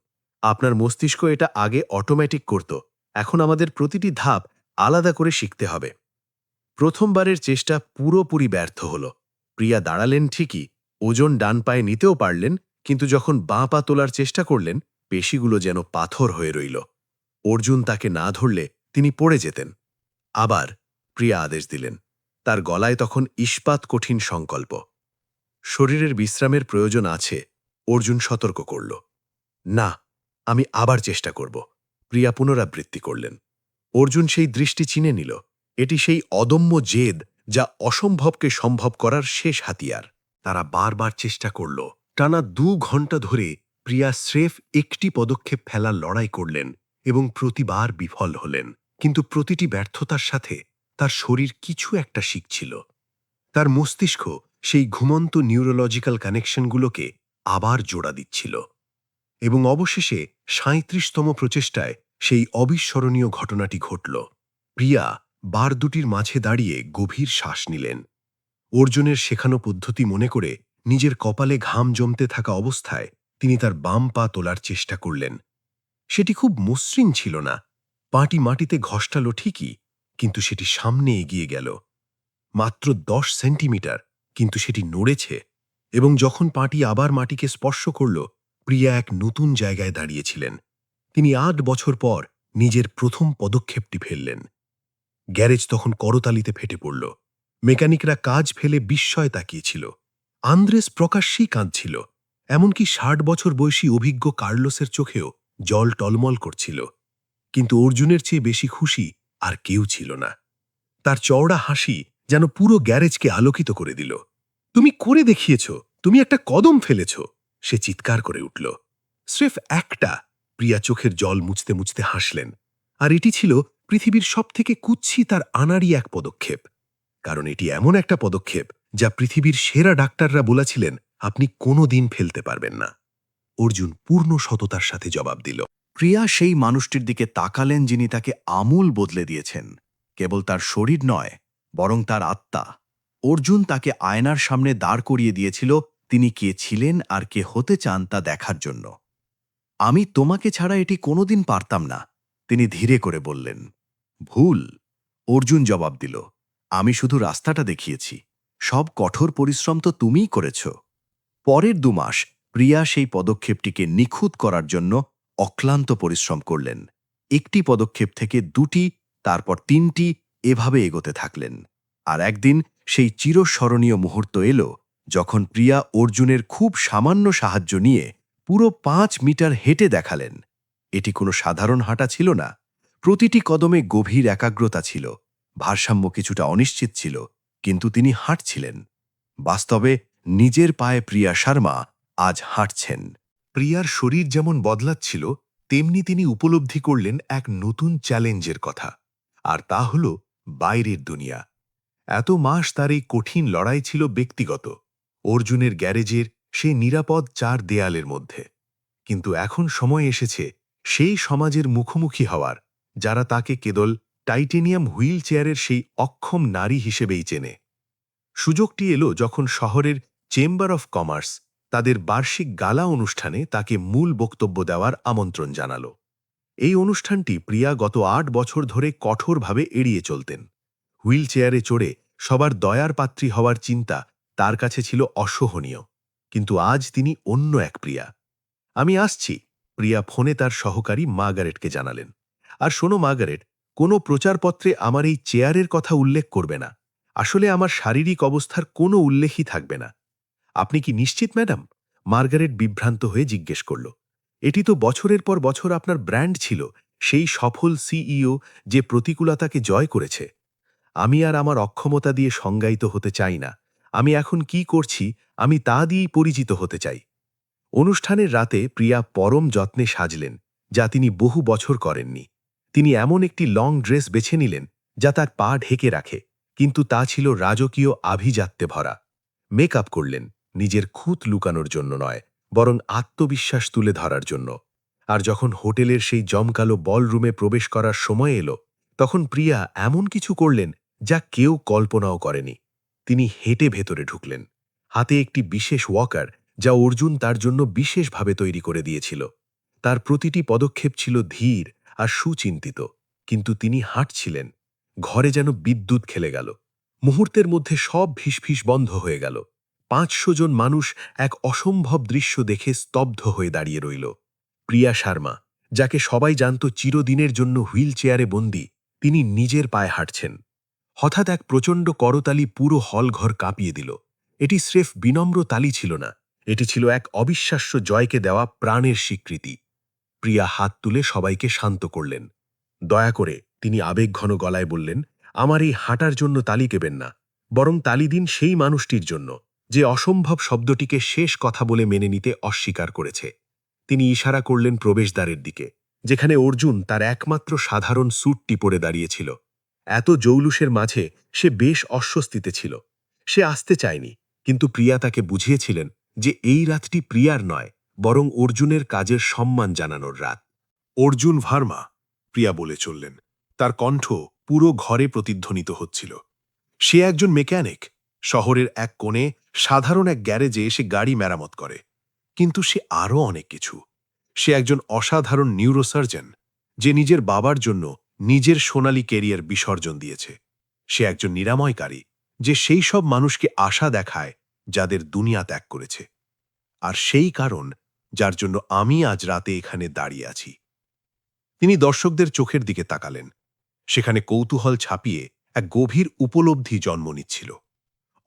আপনার মস্তিষ্ক এটা আগে অটোমেটিক করত, এখন আমাদের প্রতিটি ধাপ আলাদা করে শিখতে হবে। প্রথমবারের চেষ্টা পুরোপুরি ব্যর্থ হল। প্রিয়া দাঁড়ালেন ঠিকই, ওজন ডান পায়ে নিতেও পারলেন, কিন্তু যখন বাঁ পা তোলার চেষ্টা করলেন, পেশিগুলো যেন পাথর হয়ে রইল। অর্জুন তাকে না ধরলে তিনি পড়ে যেতেন। আবার প্রিয়া আদেশ দিলেন। তার গলায় তখন ইস্পাত কঠিন সংকল্প। শরীরের বিশ্রামের প্রয়োজন আছে, অর্জুন সতর্ক করল। না, আমি আবার চেষ্টা করব, প্রিয়া পুনরাবৃত্তি করলেন। অর্জুন সেই দৃষ্টি চিনে নিল। এটি সেই অদম্য জেদ যা অসম্ভবকে সম্ভব করার শেষ হাতিয়ার। তারা বারবার চেষ্টা করল। টানা ২ ঘন্টা ধরে প্রিয়া স্রেফ একটি পদক্ষেপ ফেলার লড়াই করলেন এবং প্রতিবার বিফল হলেন। কিন্তু প্রতিটি ব্যর্থতার সাথে তার শরীর কিছু একটা শিখছিল। তার মস্তিষ্ক সেই ঘুমন্ত নিউরোলজিক্যাল কানেকশনগুলোকে আবার জোড়া দিচ্ছিল। এবং অবশেষে ৩৭তম প্রচেষ্টায় সেই অবিস্মরণীয় ঘটনাটি ঘটল। প্রিয়া বার দুটির মাঝে দাঁড়িয়ে গভীর শ্বাস নিলেন। অর্জুনের শেখানো পদ্ধতি মনে করে নিজের কপালে ঘাম জমতে থাকা অবস্থায় তিনি তার বাম পা তোলার চেষ্টা করলেন। সেটি খুব মসৃণ ছিল না, পাটি মাটিতে ঘষ্টালো ঠিকই, কিন্তু সেটি সামনে এগিয়ে গেল। মাত্র 10 সেন্টিমিটার, কিন্তু সেটি নড়েছে, এবং যখন পাটি আবার মাটিকে স্পর্শ করল, প্রিয়া এক নতুন জায়গায় দাঁড়িয়েছিলেন। তিনি 8 বছর পর নিজের প্রথম পদক্ষেপটি ফেললেন। গ্যারেজ তখন করতালিতে ফেটে পড়ল। মেকানিকরা কাজ ফেলে বিস্ময় তাকিয়েছিল। আন্দ্রেস প্রকাশ্যেই কাঁদছিল। এমনকি 60 বছর বয়সী অভিজ্ঞ কার্লোসের চোখেও জল টলমল করছিল। কিন্তু অর্জুনের চেয়ে বেশি খুশি আর কেউ ছিল না। তার চওড়া হাসি যেন পুরো গ্যারেজকে আলোকিত করে দিল। তুমি করে দেখিয়েছ, তুমি একটা কদম ফেলেছ, সে চিৎকার করে উঠল। স্রেফ একটা। প্রিয়া চোখের জল মুছতে মুছতে হাসলেন। আর এটি ছিল পৃথিবীর সবথেকে কুৎসিত আর আনাড়ি এক পদক্ষেপ। কারণ এটি এমন একটা পদক্ষেপ যা পৃথিবীর সেরা ডাক্তাররা বলেছিলেন আপনি কোনো দিন ফেলতে পারবেন না। অর্জুন পূর্ণ সততার সাথে জবাব দিল। প্রিয়া সেই মানুষটির দিকে তাকালেন যিনি তাকে আমূল বদলে দিয়েছেন। কেবল তার শরীর নয়, বরং তার আত্মা। অর্জুন তাকে আয়নার সামনে দাঁড় করিয়ে দিয়েছিল তিনি কে ছিলেন আর কে হতে চান তা দেখার জন্য। আমি তোমাকে ছাড়া এটি কোনোদিন পারতাম না, তিনি ধীরে করে বললেন। ভুল, অর্জুন জবাব দিল। আমি শুধু রাস্তাটা দেখিয়েছি, সব কঠোর পরিশ্রম তো তুমিই করেছ। পরের 2 মাস প্রিয়া সেই পদক্ষেপটিকে নিখুঁত করার জন্য অক্লান্ত পরিশ্রম করলেন। একটি পদক্ষেপ থেকে 2টি, তারপর 3টি, এভাবে এগোতে থাকলেন। আর একদিন সেই চিরস্মরণীয় মুহূর্ত এলো যখন প্রিয়া অর্জুনের খুব সামান্য সাহায্য নিয়ে পুরো 5 মিটার হেঁটে দেখালেন। এটি কোনো সাধারণ হাঁটা ছিল না। প্রতিটি কদমে গভীর একাগ্রতা ছিল। ভারসাম্য কিছুটা অনিশ্চিত ছিল, কিন্তু তিনি হাঁটছিলেন। বাস্তবে নিজের পায়ে প্রিয়া শর্মা আজ হাঁটছেন। প্রিয়ার শরীর যেমন বদলাচ্ছিল, তেমনি তিনি উপলব্ধি করলেন এক নতুন চ্যালেঞ্জের কথা। আর তা হল বাইরের দুনিয়া। এত মাস তার এই কঠিন লড়াই ছিল ব্যক্তিগত, অর্জুনের গ্যারেজের সেই নিরাপদ 4 দেয়ালের মধ্যে। কিন্তু এখন সময় এসেছে সেই সমাজের মুখোমুখি হওয়ার, যারা তাকে কেবল টাইটেনিয়াম হুইল চেয়ারের সেই অক্ষম নারী হিসেবেই চেনে। সুযোগটি এলো যখন শহরের চেম্বার অফ কমার্স তাদের বার্ষিক গালা অনুষ্ঠানে তাকে মূল বক্তব্য দেওয়ার আমন্ত্রণ জানাল। এই অনুষ্ঠানটি প্রিয়া গত 8 বছর ধরে কঠোরভাবে এড়িয়ে চলতেন। হুইল চেয়ারে চড়ে সবার দয়ার পাত্রী হওয়ার চিন্তা তার কাছে ছিল অসহনীয়। কিন্তু আজ তিনি অন্য এক প্রিয়া। আমি আসছি, প্রিয়া ফোনে তার সহকারী মার্গারেটকে জানালেন। আর শোনো মার্গারেট, কোনো প্রচারপত্রে আমার এই চেয়ারের কথা উল্লেখ করবে না। আসলে আমার শারীরিক অবস্থার কোনো উল্লেখই থাকবে না। আপনি কি নিশ্চিত ম্যাডাম? মার্গারেট বিভ্রান্ত হয়ে জিজ্ঞেস করল। এটি তো বছরের পর বছর আপনার ব্র্যান্ড ছিল, সেই সফল সিইও যে প্রতিকূলতাকে জয় করেছে। আমি আর আমার অক্ষমতা দিয়ে সংজ্ঞায়িত হতে চাই না। আমি এখন কি করছি আমি তা দিয়েই পরিচিত হতে চাই। অনুষ্ঠানের রাতে প্রিয়া পরম যত্নে সাজলেন, যা তিনি বহু বছর করেননি। তিনি এমন একটি লং ড্রেস বেছে নিলেন যা তার পা ঢেকে রাখে, কিন্তু তা ছিল রাজকীয় আভিজাত্যে ভরা। মেকআপ করলেন নিজের খুঁত লুকানোর জন্য নয়, বরং আত্মবিশ্বাস তুলে ধরার জন্য। আর যখন হোটেলের সেই জমকালো বলরুমে প্রবেশ করার সময় এলো, তখন প্রিয়া এমন কিছু করলেন যা কেউ কল্পনাও করেনি। তিনি হেঁটে ভেতরে ঢুকলেন, হাতে একটি বিশেষ ওয়াকার যা অর্জুন তার জন্য বিশেষভাবে তৈরি করে দিয়েছিল। তার প্রতিটি পদক্ষেপ ছিল ধীর আর সুচিন্তিত, কিন্তু তিনি হাঁটছিলেন। ঘরে যেন বিদ্যুৎ খেলে গেল। মুহূর্তের মধ্যে সব ফিসফিস বন্ধ হয়ে গেল। 500 জন মানুষ এক অসম্ভব দৃশ্য দেখে স্তব্ধ হয়ে দাঁড়িয়ে রইল। প্রিয়া শর্মা, যাকে সবাই জানত চিরদিনের জন্য হুইল চেয়ারে বন্দী, তিনি নিজের পায়ে হাঁটছেন। হঠাৎ এক প্রচণ্ড করতালি পুরো হলঘর কাঁপিয়ে দিল। এটি স্রেফ বিনম্র তালি ছিল না, এটি ছিল এক অবিশ্বাস্য জয়কে দেওয়া প্রাণের স্বীকৃতি। প্রিয়া হাত তুলে সবাইকে শান্ত করলেন। দয়া করে, তিনি আবেগঘন গলায় বললেন, আমার এই হাঁটার জন্য তালি দেবেন না, বরং তালি দিন সেই মানুষটির জন্য যে অসম্ভব শব্দটিকে শেষ কথা বলে মেনে নিতে অস্বীকার করেছে। তিনি ইশারা করলেন প্রবেশদ্বারের দিকে, যেখানে অর্জুন তার একমাত্র সাধারণ স্যুটটি পরে দাঁড়িয়েছিল। এত জৌলুসের মাঝে সে বেশ অস্বস্তিতে ছিল। সে আসতে চায়নি, কিন্তু প্রিয়া তাকে বুঝিয়েছিলেন যে এই রাতটি প্রিয়ার নয়, বরং অর্জুনের কাজের সম্মান জানানোর রাত। অর্জুন ভার্মা, প্রিয়া বলে চললেন। তার কণ্ঠ পুরো ঘরে প্রতিধ্বনিত হচ্ছিল। সে একজন মেকানিক, শহরের এক কোণে সাধারণ এক গ্যারেজে এসে গাড়ি মেরামত করে। কিন্তু সে আরও অনেক কিছু। সে একজন অসাধারণ নিউরোসার্জন, যে নিজের বাবার জন্য নিজের সোনালী কেরিয়ার বিসর্জন দিয়েছে। সে একজন নিরাময়কারী, যে সেই সব মানুষকে আশা দেখায় যাদের দুনিয়া ত্যাগ করেছে। আর সেই কারণ যার জন্য আমি আজ রাতে এখানে দাঁড়িয়ে আছি। তিনি দর্শকদের চোখের দিকে তাকালেন। সেখানে কৌতূহল ছাপিয়ে এক গভীর উপলব্ধি জন্ম নিচ্ছিল।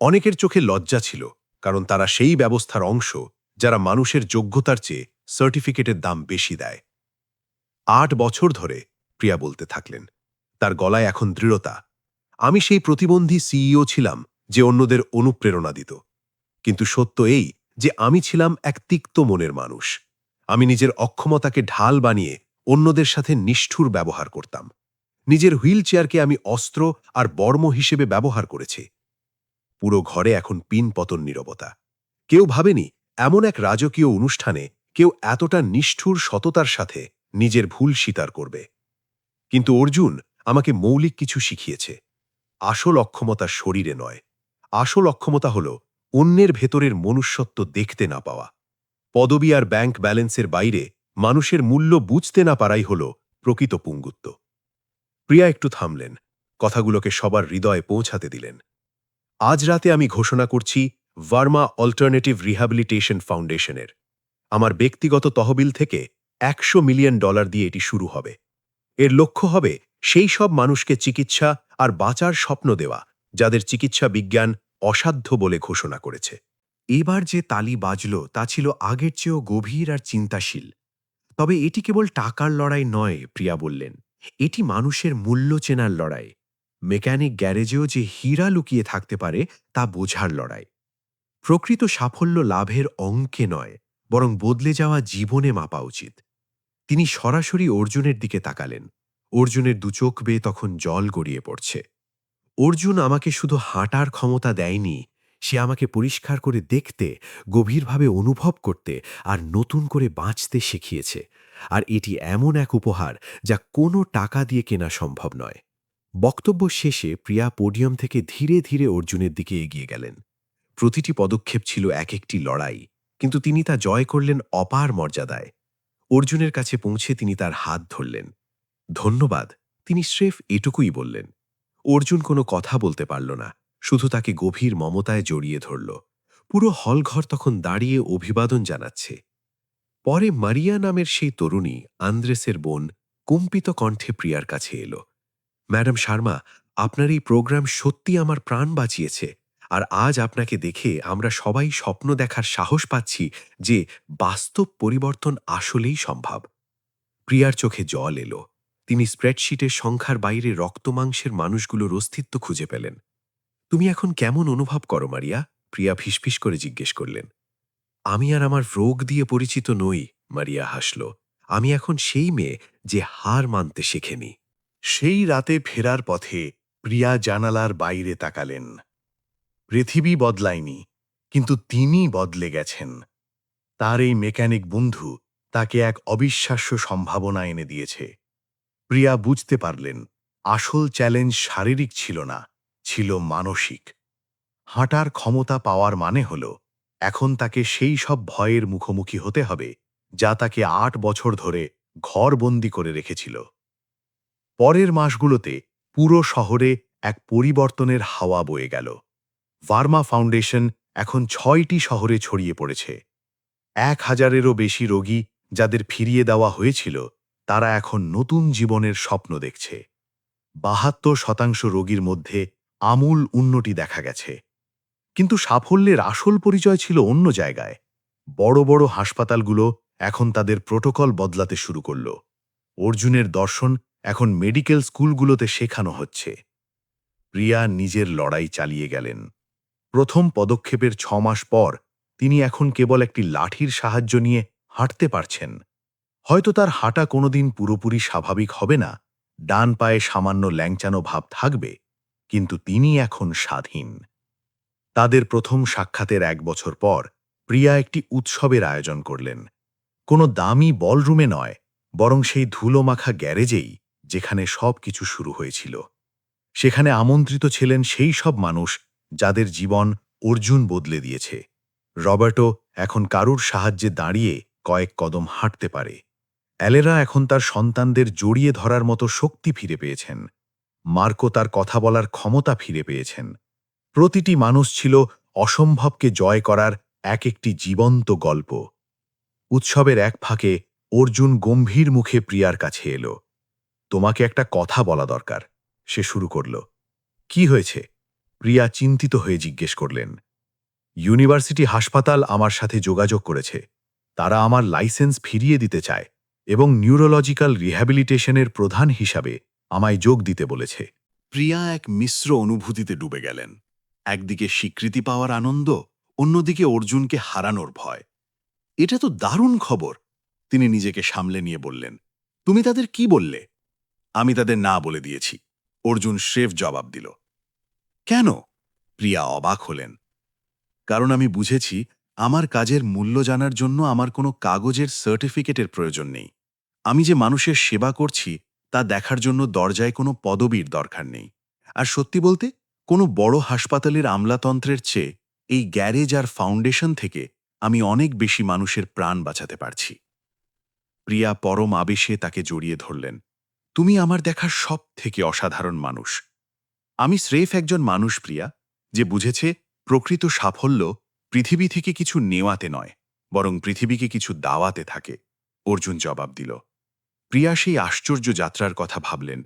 অনেকের চোখে লজ্জা ছিল, কারণ তারা সেই ব্যবস্থার অংশ যারা মানুষের যোগ্যতার চেয়ে সার্টিফিকেটের দাম বেশি দেয়। ৮ বছর ধরে প্রিয়া বলতে থাকলেন, তার গলায় এখন দৃঢ়তা, আমি সেই প্রতিবন্ধী সিইও ছিলাম যে অন্যদের অনুপ্রেরণা দিত। কিন্তু সত্য এই যে আমি ছিলাম এক তিক্ত মনের মানুষ। আমি নিজের অক্ষমতাকে ঢাল বানিয়ে অন্যদের সাথে নিষ্ঠুর ব্যবহার করতাম। নিজের হুইল চেয়ারকে আমি অস্ত্র আর বর্ম হিসেবে ব্যবহার করেছি। পুরো ঘরে এখন পিন পতন নীরবতা। কেউ ভাবেনি এমন এক রাজকীয় অনুষ্ঠানে কেউ এতটা নিষ্ঠুর সততার সাথে নিজের ভুল স্বীকার করবে। কিন্তু অর্জুন আমাকে মৌলিক কিছু শিখিয়েছে। আসল অক্ষমতা শরীরে নয়, আসল অক্ষমতা হল অন্যের ভেতরের মনুষ্যত্ব দেখতে না পাওয়া। পদবি আর ব্যাংক ব্যালেন্সের বাইরে মানুষের মূল্য বুঝতে না পারাই হল প্রকৃত পুঙ্গুত্ব। প্রিয়া একটু থামলেন, কথাগুলোকে সবার হৃদয়ে পৌঁছাতে দিলেন। আজ রাতে আমি ঘোষণা করছি ভার্মা অল্টারনেটিভ রিহ্যাবিলিটেশন ফাউন্ডেশনের। আমার ব্যক্তিগত তহবিল থেকে $100 মিলিয়ন দিয়ে এটি শুরু হবে। এর লক্ষ্য হবে সেই সব মানুষকে চিকিৎসা আর বাঁচার স্বপ্ন দেওয়া যাদের চিকিৎসা বিজ্ঞান অসাধ্য বলে ঘোষণা করেছে। এবার যে তালি বাজল তা ছিল আগের চেয়েও গভীর আর চিন্তাশীল। তবে এটি কেবল টাকার লড়াই নয়, প্রিয়া বললেন, এটি মানুষের মূল্য চেনার লড়াই। মেকানিক গ্যারেজেও যে হীরা লুকিয়ে থাকতে পারে তা বোঝার লড়াই। প্রকৃত সাফল্য লাভের অঙ্কে নয়, বরং বদলে যাওয়া জীবনে মাপা উচিত। তিনি সরাসরি অর্জুনের দিকে তাকালেন। অর্জুনের দুচোখ বেয়ে তখন জল গড়িয়ে পড়ছে। অর্জুন আমাকে শুধু হাঁটার ক্ষমতা দেয়নি, সে আমাকে পরিষ্কার করে দেখতে, গভীরভাবে অনুভব করতে আর নতুন করে বাঁচতে শিখিয়েছে। আর এটি এমন এক উপহার যা কোনো টাকা দিয়ে কেনা সম্ভব নয়। বক্তব্য শেষে প্রিয়া পোডিয়াম থেকে ধীরে ধীরে অর্জুনের দিকে এগিয়ে গেলেন। প্রতিটি পদক্ষেপ ছিল এক একটি লড়াই, কিন্তু তিনি তা জয় করলেন অপার মর্যাদায়। অর্জুনের কাছে পৌঁছে তিনি তার হাত ধরলেন। ধন্যবাদ, তিনি স্রেফ এটুকুই বললেন। অর্জুন কোনো কথা বলতে পারল না, শুধু তাকে গভীর মমতায় জড়িয়ে ধরল। পুরো হলঘর তখন দাঁড়িয়ে অভিবাদন জানাচ্ছে। পরে মারিয়া নামের সেই তরুণী, আন্দ্রেসের বোন, কম্পিত কণ্ঠে প্রিয়ার কাছে এলো। ম্যাডাম শর্মা, আপনার এই প্রোগ্রাম সত্যি আমার প্রাণ বাঁচিয়েছে। আর আজ আপনাকে দেখে আমরা সবাই স্বপ্ন দেখার সাহস পাচ্ছি যে বাস্তব পরিবর্তন আসলেই সম্ভব। প্রিয়ার চোখে জল এলো। তিনি স্প্রেডশিটের সংখ্যার বাইরে রক্তমাংসের মানুষগুলোর অস্তিত্ব খুঁজে পেলেন। তুমি এখন কেমন অনুভব করো মারিয়া? প্রিয়া ফিসফিস করে জিজ্ঞেস করলেন। আমি আর আমার রোগ দিয়ে পরিচিত নই, মারিয়া হাসল। আমি এখন সেই মেয়ে যে হার মানতে শেখেনি। সেই রাতে ফেরার পথে প্রিয়া জানালার বাইরে তাকালেন। পৃথিবী বদলায়নি, কিন্তু তিনি বদলে গেছেন। তার এই মেকানিক বন্ধু তাকে এক অবিশ্বাস্য সম্ভাবনা এনে দিয়েছে। প্রিয়া বুঝতে পারলেন, আসল চ্যালেঞ্জ শারীরিক ছিল না, ছিল মানসিক। হাঁটার ক্ষমতা পাওয়ার মানে হল এখন তাকে সেই সব ভয়ের মুখোমুখি হতে হবে যা তাকে ৮ বছর ধরে ঘরবন্দি করে রেখেছিল। পরের মাসগুলোতে পুরো শহরে এক পরিবর্তনের হাওয়া বয়ে গেল। ভার্মা ফাউন্ডেশন এখন ৬টি শহরে ছড়িয়ে পড়েছে। ১,০০০-এরও বেশি রোগী যাদের ফিরিয়ে দেওয়া হয়েছিল, তারা এখন নতুন জীবনের স্বপ্ন দেখছে। ৭২% রোগীর মধ্যে আমূল উন্নতি দেখা গেছে। কিন্তু সাফল্যের আসল পরিচয় ছিল অন্য জায়গায়। বড় বড় হাসপাতালগুলো এখন তাদের প্রোটোকল বদলাতে শুরু করল। অর্জুনের দর্শন এখন মেডিকেল স্কুলগুলোতে শেখানো হচ্ছে। প্রিয়া নিজের লড়াই চালিয়ে গেলেন। প্রথম পদক্ষেপের ৬ মাস পর তিনি এখন কেবল একটি লাঠির সাহায্য নিয়ে হাঁটতে পারছেন। হয়তো তার হাঁটা কোনোদিন পুরোপুরি স্বাভাবিক হবে না, ডান পায়ে সামান্য ল্যাংচানো ভাব থাকবে, কিন্তু তিনি এখন স্বাধীন। তাদের প্রথম সাক্ষাতের ১ বছর পর প্রিয়া একটি উৎসবের আয়োজন করলেন। কোনো দামি বলরুমে নয়, বরং সেই ধুলোমাখা গ্যারেজেই, যেখানে সব কিছু শুরু হয়েছিল। সেখানে আমন্ত্রিত ছিলেন সেই সব মানুষ যাদের জীবন অর্জুন বদলে দিয়েছে। রবার্টো এখন কারুর সাহায্যে দাঁড়িয়ে কয়েক কদম হাঁটতে পারে। অ্যালেরা এখন তার সন্তানদের জড়িয়ে ধরার মতো শক্তি ফিরে পেয়েছেন। মার্কো তার কথা বলার ক্ষমতা ফিরে পেয়েছেন। প্রতিটি মানুষ ছিল অসম্ভবকে জয় করার একটি জীবন্ত গল্প। উৎসবের এক ফাঁকে অর্জুন গম্ভীর মুখে প্রিয়ার কাছে এলো। তোমাকে একটা কথা বলা দরকার, সে শুরু করল। কি হয়েছে? প্রিয়া চিন্তিত হয়ে জিজ্ঞেস করলেন। ইউনিভার্সিটি হাসপাতাল আমার সাথে যোগাযোগ করেছে। তারা আমার লাইসেন্স ফিরিয়ে দিতে চায় এবং নিউরোলজিক্যাল রিহ্যাবিলিটেশনের প্রধান হিসাবে আমায় যোগ দিতে বলেছে। প্রিয়া এক মিশ্র অনুভূতিতে ডুবে গেলেন। একদিকে স্বীকৃতি পাওয়ার আনন্দ, অন্যদিকে অর্জুনকে হারানোর ভয়। এটা তো দারুণ খবর। তিনি নিজেকে সামলে নিয়ে বললেন, তুমি তাদের কি বললে? আমি তাদের না বলে দিয়েছি, অর্জুন স্রেফ জবাব দিল। কেন? প্রিয়া অবাক হলেন। কারণ আমি বুঝেছি আমার কাজের মূল্য জানার জন্য আমার কোনো কাগজের সার্টিফিকেটের প্রয়োজন নেই। আমি যে মানুষের সেবা করছি তা দেখার জন্য দরজায় কোনো পদবীর দরকার নেই। আর সত্যি বলতে, কোনো বড় হাসপাতালের আমলাতন্ত্রের চেয়ে এই গ্যারেজ আর ফাউন্ডেশন থেকে আমি অনেক বেশি মানুষের প্রাণ বাঁচাতে পারছি। প্রিয়া পরম আবেশে তাকে জড়িয়ে ধরলেন। তুমি আমার দেখা সব থেকে অসাধারণ মানুষ। আমি স্রেফ একজন মানুষ, প্রিয়া, যে বুঝেছে প্রকৃত সাফল্য পৃথিবী থেকে কিছু নেওয়াতে নয়, বরং পৃথিবীকে কিছু দাওয়াতে থাকে। অর্জুন জবাব দিল। প্রিয়া সেই আশ্চর্য যাত্রার কথা ভাবলেন।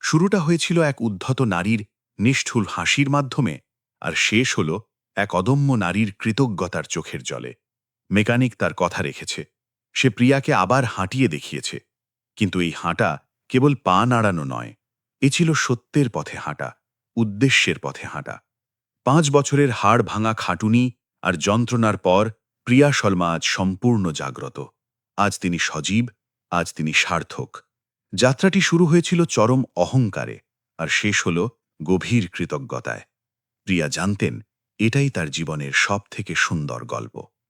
শুরুটা হয়েছিল এক উদ্ধত নারীর নিষ্ঠুর হাসির মাধ্যমে, আর শেষ হল এক অদম্য নারীর কৃতজ্ঞতার চোখের জলে। মেকানিক তার কথা রেখেছে। সে প্রিয়াকে আবার হাঁটিয়ে দেখিয়েছে। কিন্তু এই হাঁটা কেবল পা নাড়ানো নয়, এ ছিল সত্যের পথে হাঁটা, উদ্দেশ্যের পথে হাঁটা। 5 বছরের হাড় ভাঙা খাটুনি আর যন্ত্রণার পর প্রিয়া শর্মা আজ সম্পূর্ণ জাগ্রত। আজ তিনি সজীব, আজ তিনি সার্থক। যাত্রাটি শুরু হয়েছিল চরম অহংকারে, আর শেষ হল গভীর কৃতজ্ঞতায়। প্রিয়া জানতেন এটাই তার জীবনের সবথেকে সুন্দর গল্প।